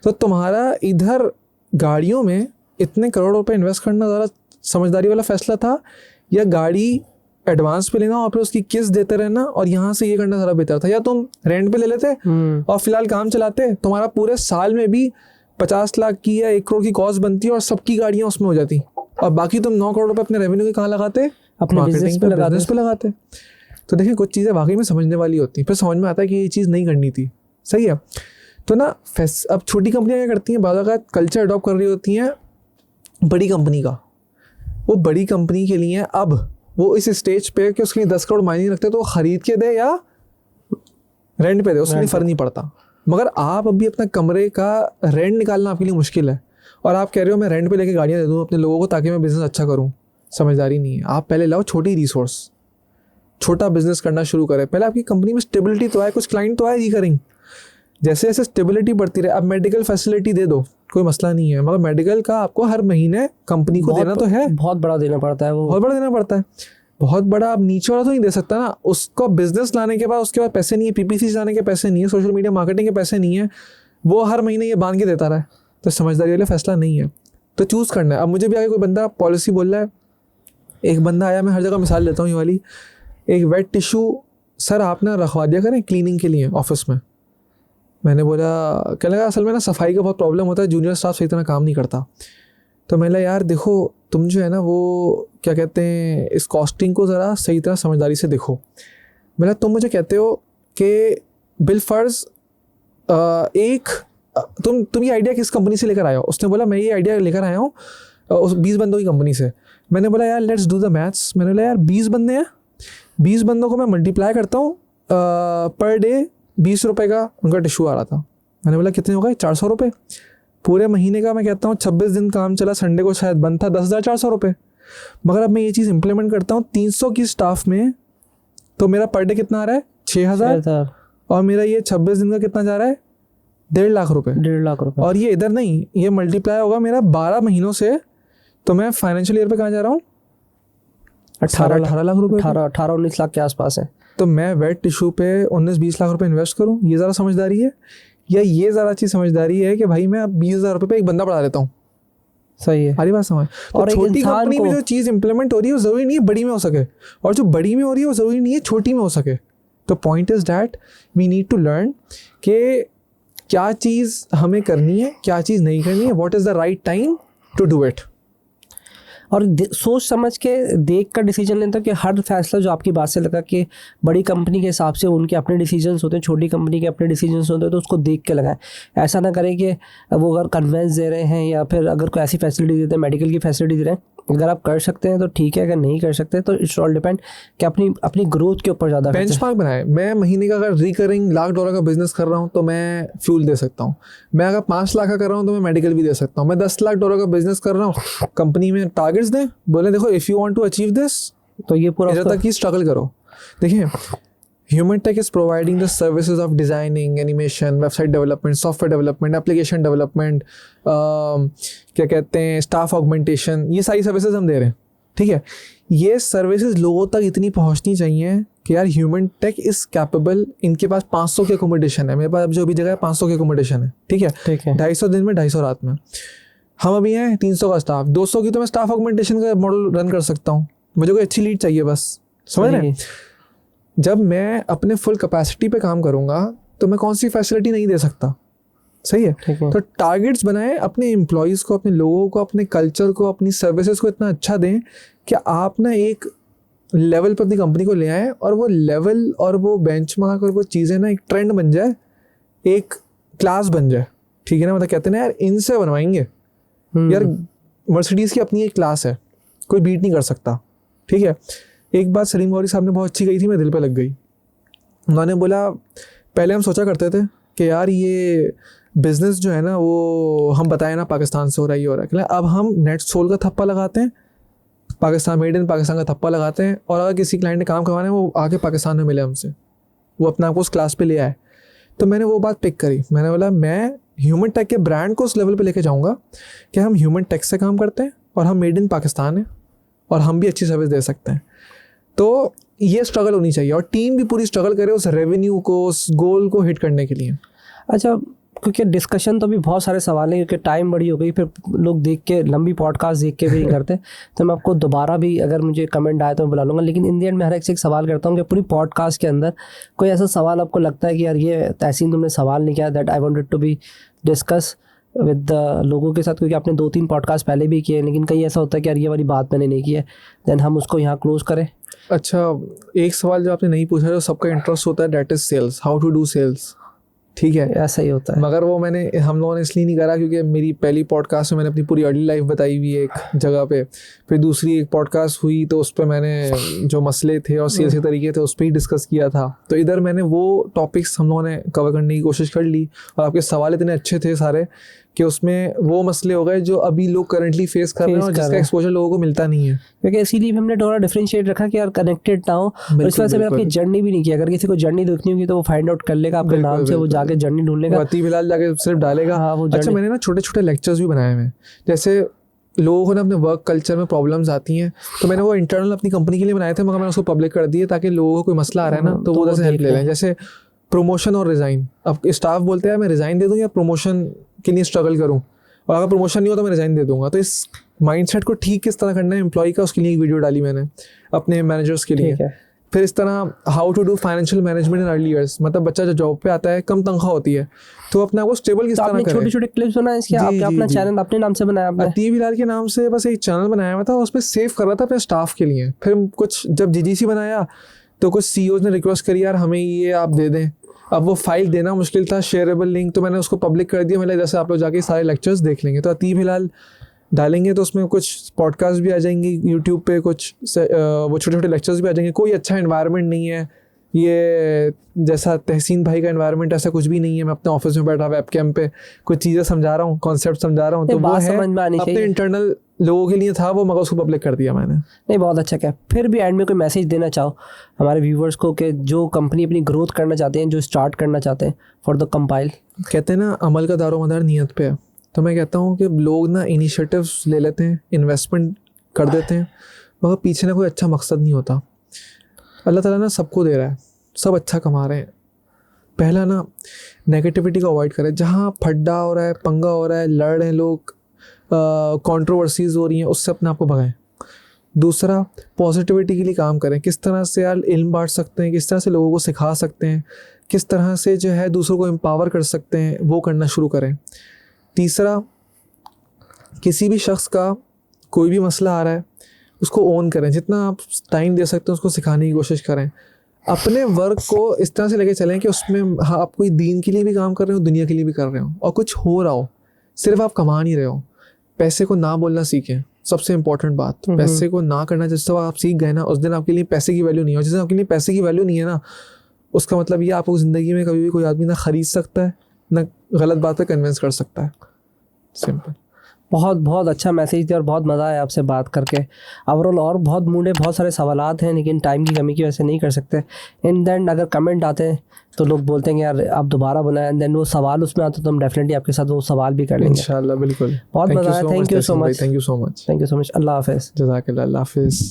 तो तुम्हारा इधर गाड़ियों में इतने करोड़ रुपए इन्वेस्ट करना ज़्यादा समझदारी वाला फैसला था, या गाड़ी एडवांस पे लेना और फिर उसकी किस्त देते रहना और यहाँ से ये करना ज़्यादा बेहतर था? या तुम रेंट पे ले लेते और फिलहाल काम चलाते, तुम्हारा पूरे साल में भी 50 लाख की या 1 करोड़ की कॉस्ट बनती और सबकी गाड़ियाँ उसमें हो जाती, और बाकी तुम 9 करोड़ रुपए अपने रेवेन्यू के कहाँ लगाते, अपने बिजनेस पे लगाते। तो देखिए कुछ चीज़ें वाकई में समझने वाली होती हैं, फिर समझ में आता है कि ये चीज़ नहीं करनी थी, सही है। तो ना अब छोटी कंपनियां क्या करती हैं, बाज़ कल्चर अडॉप्ट कर रही होती हैं बड़ी कंपनी का। वो बड़ी कंपनी के लिए अब वो इस स्टेज पे कि उसके लिए 10 करोड़ मायने नहीं रखते, तो वो खरीद के दे या रेंट पे दे, उसके लिए फ़र्क नहीं पड़ता। मगर आप अभी अपना कमरे का रेंट निकालना आपके लिए मुश्किल है, और आप कह रहे हो मैं रेंट पे लेके गाड़ियाँ दे दूँ अपने लोगों को ताकि मैं बिज़नेस अच्छा करूँ। समझदारी नहीं है। आप पहले लाओ छोटी रिसोर्स, छोटा बिजनेस करना शुरू करें। पहले आपकी कंपनी में स्टेबिलिटी तो आए, कुछ क्लाइंट तो आए रिकरिंग। जैसे जैसे स्टेबिलिटी बढ़ती रहे, अब मेडिकल फैसिलिटी दे दो, कोई मसला नहीं है, मगर मेडिकल का आपको हर महीने कंपनी को देना तो है, बहुत बड़ा देना पड़ता है वो, बहुत बड़ा देना पड़ता है, बहुत बड़ा। अब नीचे वाला तो नहीं दे सकता ना, उसको बिजनेस लाने के बाद उसके बाद पैसे नहीं है, पीपीसी लाने के पैसे नहीं है, सोशल मीडिया मार्केटिंग के पैसे नहीं है, वो हर महीने ये बांध के देता रहा है, तो समझदारी वाला फैसला नहीं है। तो चूज़ करना है। अब मुझे भी आगे कोई बंदा पॉलिसी बोल रहा है, एक बंदा आया, मैं हर जगह मिसाल लेता हूँ ये वाली, एक वेट टिश्यू सर आप ना रखवा दिया करें क्लीनिंग के लिए ऑफिस में। मैंने बोला, कहने लगा असल में ना सफाई का बहुत प्रॉब्लम होता है, जूनियर स्टाफ सही तरह काम नहीं करता। तो मैंने बोला यार देखो तुम जो है ना वो क्या कहते हैं, इस कॉस्टिंग को ज़रा सही तरह समझदारी से देखो। मैंने तुम मुझे कहते हो कि बिल फर्ज एक तुम ये आइडिया किस कंपनी से लेकर आए हो? उसने बोला मैं ये आइडिया लेकर आया हूँ उस 20 बंदों की कंपनी से। मैंने बोला यार लेट्स डू द मैथ्स। मैंने बोला यार 20 बंदे हैं, 20 बंदों को मैं मल्टीप्लाई करता हूँ, पर डे 20 रुपये का उनका टिश्यू आ रहा था। मैंने बोला कितने हो गए? 400 रुपये। पूरे महीने का मैं कहता हूँ 26 दिन काम चला, संडे को शायद बंद था, 10,400 रुपये। मगर अब मैं ये चीज़ इंप्लीमेंट करता हूँ 300 की स्टाफ में, तो मेरा पर डे कितना आ रहा है? 6,000। और मेरा ये 26 दिन का कितना जा रहा है? 1.5 लाख रुपये। 1.5 लाख रुपये। और ये इधर नहीं, ये मल्टीप्लाई होगा मेरा 12 महीनों से, तो मैं फाइनेंशियल ईयर पे कहाँ जा रहा हूँ? 18 लाख रुपये, 18-19 लाख के आसपास है। तो मैं वेट टिश्यू पे 19-20 लाख रुपए इन्वेस्ट करूँ, ये ज़रा समझदारी है? या ये ज़रा चीज़ समझदारी है कि भाई मैं अब 20,000 रुपये पे एक बंदा बढ़ा देता हूँ? सही है। हमारी बात समझ। और तो छोटी कंपनी में जो चीज़ इंप्लीमेंट हो रही है वो ज़रूरी नहीं है बड़ी में हो सके, और जो बड़ी में हो रही है वो ज़रूरी नहीं है छोटी में हो सके। तो point is that we need to learn कि क्या चीज़ हमें करनी है, क्या चीज़ नहीं करनी है, what is the right time to do it. और सोच समझ के देख कर डिसीजन लेता कि हर फैसला जो आपकी बात से लगा कि बड़ी कंपनी के हिसाब से उनके अपने डिसीजंस होते हैं, छोटी कंपनी के अपने डिसीजंस होते हैं, तो उसको देख के लगाएं। ऐसा ना करें कि वो अगर कन्वेंस दे रहे हैं या फिर अगर कोई ऐसी फैसिलिटी देते हैं, मेडिकल की फैसिलिटी दे रहे हैं, अगर आप कर सकते हैं तो ठीक है, अगर नहीं कर सकते तो इट्स ऑल डिपेंड कि अपनी ग्रोथ के ऊपर ज़्यादा बेंचमार्क बनाए। मैं महीने का अगर रिकरिंग $1,00,000 का बिजनेस कर रहा हूँ तो मैं फ्यूल दे सकता हूँ। मैं अगर 5 लाख का कर रहा हूँ तो मैं मेडिकल भी दे सकता हूँ। मैं $10 लाख का बिजनेस कर रहा हूँ, कंपनी में टारगेट्स दें, बोले देखो if you want to achieve this तो ये पूरा इधर तक ही स्ट्रगल करो। देखिए Human Tech is providing the services of designing, animation, website development, software development, application development, क्या कहते हैं staff augmentation, ये सारी सर्विसेज हम दे रहे हैं, ठीक है। ये सर्विसेज लोगों तक इतनी पहुंचनी चाहिए कि यार Human Tech is capable, इनके पास 500 की अकोमोडेशन है, मेरे पास जो भी जगह है 500 की अकोमोडेशन है, ठीक है। 250 दिन में 250 रात में। हम अभी हैं 300 का स्टाफ, 200 की तो मैं स्टाफ ऑगमेंटेशन का मॉडल रन कर सकता हूँ। मुझे कोई अच्छी लीड चाहिए बस, समझ रहे हैं। जब मैं अपने फुल कैपेसिटी पे काम करूँगा तो मैं कौन सी फैसिलिटी नहीं दे सकता, सही है। तो टारगेट्स बनाएं, अपने एम्प्लॉयज़ को, अपने लोगों को, अपने कल्चर को, अपनी सर्विसेज को इतना अच्छा दें कि आप ना एक लेवल पर अपनी कंपनी को ले आएँ, और वो लेवल और वो बेंचमार्क और वो चीज़ें ना एक ट्रेंड बन जाए, एक क्लास बन जाए, ठीक है ना। मतलब कहते हैं ना यार इनसे बनवाएंगे, यार मर्सिडीज़ की अपनी एक क्लास है, कोई बीट नहीं कर सकता, ठीक है। एक बात सलीम गौरी साहब ने बहुत अच्छी कही थी, मेरे दिल पे लग गई। उन्होंने बोला पहले हम सोचा करते थे कि यार ये बिज़नेस जो है ना वो हम बताएं ना पाकिस्तान से हो रहा है, ये हो रहा है, अब हम नेट सोल का थप्पा लगाते हैं, पाकिस्तान मेड इन पाकिस्तान का थप्पा लगाते हैं, और अगर किसी क्लाइंट ने काम करवाना है वो आके पाकिस्तान में मिले हमसे, वो अपने आप को उस क्लास पे ले आए। तो मैंने वो बात पिक करी, मैंने बोला मैं ह्यूमन टेक के ब्रांड को उस लेवल पे लेके जाऊंगा कि हम ह्यूमन टेक से काम करते हैं और हम मेड इन पाकिस्तान है और हम भी अच्छी सर्विस दे सकते हैं। तो ये स्ट्रगल होनी चाहिए और टीम भी पूरी स्ट्रगल करे उस रेवेन्यू को, उस गोल को हिट करने के लिए। अच्छा, क्योंकि डिस्कशन तो भी बहुत सारे सवाल हैं, क्योंकि टाइम बड़ी हो गई, फिर लोग देख के लंबी पॉडकास्ट देख के भी नहीं करते, तो मैं आपको दोबारा भी अगर मुझे कमेंट आए तो मैं बुला लूँगा। लेकिन इन द एंड मैं हर एक से एक सवाल करता हूँ कि पूरी पॉडकास्ट के अंदर कोई ऐसा सवाल आपको लगता है कि यार ये तहसीन तुमने सवाल नहीं किया, that I wanted to be discuss with लोगों के साथ, क्योंकि आपने 2-3 पॉडकास्ट पहले भी किए, लेकिन कहीं ऐसा होता है कि यार ये वाली बात मैंने नहीं की है, देन हम उसको यहाँ क्लोज करें। अच्छा, एक सवाल जो आपने नहीं पूछा जो सबका इंटरेस्ट होता है, that is sales, how to do sales, ठीक है। ऐसा ही होता है, मगर वो हम लोगों ने इसलिए नहीं करा क्योंकि मेरी पहली पॉडकास्ट में मैंने अपनी पूरी अर्ली लाइफ बताई हुई है एक जगह पे, फिर दूसरी एक पॉडकास्ट हुई तो उस पर मैंने जो मसले थे और सेल्स के तरीके थे उस पर ही डिस्कस किया था। तो इधर मैंने वो टॉपिक्स हम लोगों ने कवर करने की कोशिश कर ली और आपके सवाल इतने अच्छे थे सारे कि उसमें वो मसले हो गए जो अभी लोग करंटली फेस कर रहे हैं और जिसका एक्सपोजर लोगों को मिलता नहीं है। क्योंकि इसीलिए हमने थोड़ा डिफरेंशिएट रखा कि यार कनेक्टेड ना हो, और इस वजह से मैंने अपनी जर्नी भी नहीं किया। अगर किसी को जर्नी देखनी होगी तो वो फाइंड आउट कर लेगा आपके नाम से, वो जाके जर्नी ढूंढ लेगा, अतीब हिलाल जाके सिर्फ डालेगा। हाँ, वो अच्छा, मैंने ना छोटे छोटे लेक्चर्स भी बनाए हुए हैं, जैसे लोगों को ना अपने वर्क कल्चर में प्रॉब्लम्स आती हैं, तो मैंने वो इंटरनल अपनी कंपनी के लिए बनाए थे, मगर मैंने उसको पब्लिक कर दिए ताकि लोगों को कोई मसला आ रहा है ना तो वो उधर से हेल्प ले लें। जैसे प्रमोशन और रिज़ाइन, अब स्टाफ बोलते हैं मैं रिज़ाइन दे दूँ या प्रमोशन के लिए स्ट्रगल करूँ, और अगर प्रमोशन नहीं हो तो मैं रिज़ाइन दे दूंगा। तो इस माइंडसेट को ठीक किस तरह करना है एम्प्लॉय का, उसके लिए एक वीडियो डाली मैंने अपने मैनेजर्स के लिए। फिर इस तरह how to do financial management in early years, मतलब बच्चा जो जॉब पे आता है, कम तनख्वाह होती है, तो अपने आप को स्टेबल किस तरह करें। छोटे छोटे क्लिप्स बनाए इसके, आपने अपना चैनल अपने नाम से बनाया आपने? अतीब हिलाल के नाम से बस एक चैनल बनाया हुआ था, उस पर सेव कर रहा था अपने स्टाफ के लिए। फिर कुछ जब जीजीसी बनाया तो कुछ सीईओज ने रिक्वेस्ट करी यार हमें ये आप दे दें, अब वो फाइल देना मुश्किल था, शेयरेबल लिंक, तो मैंने उसको पब्लिक कर दिया। मतलब जैसे आप लोग जाके सारे लेक्चर्स देख लेंगे, तो अतीब हिलाल डालेंगे तो उसमें कुछ पॉडकास्ट भी आ जाएंगे यूट्यूब पे, कुछ वो छोटे छोटे लेक्चर्स भी आ जाएंगे। कोई अच्छा एनवायरनमेंट नहीं है ये, जैसा तहसीन भाई का एनवायरनमेंट ऐसा कुछ भी नहीं है। मैं अपने ऑफिस में बैठा वेब कैम पे कुछ चीज़ें समझा रहा हूँ, कॉन्सेप्ट समझा रहा हूँ, तो वो है अपने इंटरनल लोगों के लिए था वो, मगर उसको पब्लिक कर दिया मैंने। नहीं, बहुत अच्छा क्या। फिर भी एंड में कोई मैसेज देना चाहो हमारे व्यूवर्स को कि जो कंपनी अपनी ग्रोथ करना चाहते हैं, जो स्टार्ट करना चाहते हैं फॉर द कंपाइल? कहते हैं ना अमल का दारोमदार नियत पे है, तो मैं कहता हूँ कि लोग ना इनिशिएटिव्स ले लेते हैं, इन्वेस्टमेंट कर देते हैं, मगर पीछे ना कोई अच्छा मकसद नहीं होता। अल्लाह ताला ना सबको दे रहा है, सब अच्छा कमा रहे हैं। पहला ना नेगेटिविटी को अवॉइड करें, जहाँ फड्डा हो रहा है, पंगा हो रहा है, लड़ रहे हैं लोग, कंट्रोवर्सीज हो रही हैं, उससे अपने आप को भगाएं। दूसरा, पॉजिटिविटी के लिए काम करें, किस तरह से यार इल्म बांट सकते हैं, किस तरह से लोगों को सिखा सकते हैं, किस तरह से जो है दूसरों को एम्पावर कर सकते हैं, वो करना शुरू करें। तीसरा, किसी भी शख्स का कोई भी मसला आ रहा है उसको ओन करें, जितना आप टाइम दे सकते हैं उसको सिखाने की कोशिश करें। अपने वर्क को इस तरह से लेके चलें कि उसमें हाँ आप कोई दीन के लिए भी काम कर रहे हो, दुनिया के लिए भी कर रहे हो, और कुछ हो रहा हो, सिर्फ आप कमा नहीं रहे हो। पैसे को ना बोलना सीखें, सबसे इंपॉर्टेंट बात, पैसे को ना करना। जिस तरह आप सीख गए ना, उस दिन आपके लिए पैसे की वैल्यू नहीं है, और जिस दिन आपके लिए पैसे की वैल्यू नहीं है ना, उसका मतलब ये आपको ज़िंदगी में कभी भी कोई आदमी ना ख़रीद सकता है, ना गलत बात पे कन्विंस कर सकता है। सिंपल। बहुत बहुत अच्छा मैसेज दिया और बहुत मज़ा आया आपसे बात करके ओवरऑल। और बहुत मूडे बहुत सारे सवालात हैं, लेकिन टाइम की कमी की वजह से नहीं कर सकते। इन दैन अगर कमेंट आते हैं तो लोग बोलते हैं यार आप दोबारा बनाएं, एंड देन वो सवाल उसमें आते तो हम डेफिनेटली आपके साथ वो सवाल भी कर लेंगे इंशाल्लाह। बिल्कुल, बहुत मज़ा आया। Thank you so much. Thank you so much. अल्लाह हाफिज़। जज़ाकल्लाह। अल्लाह हाफिज़।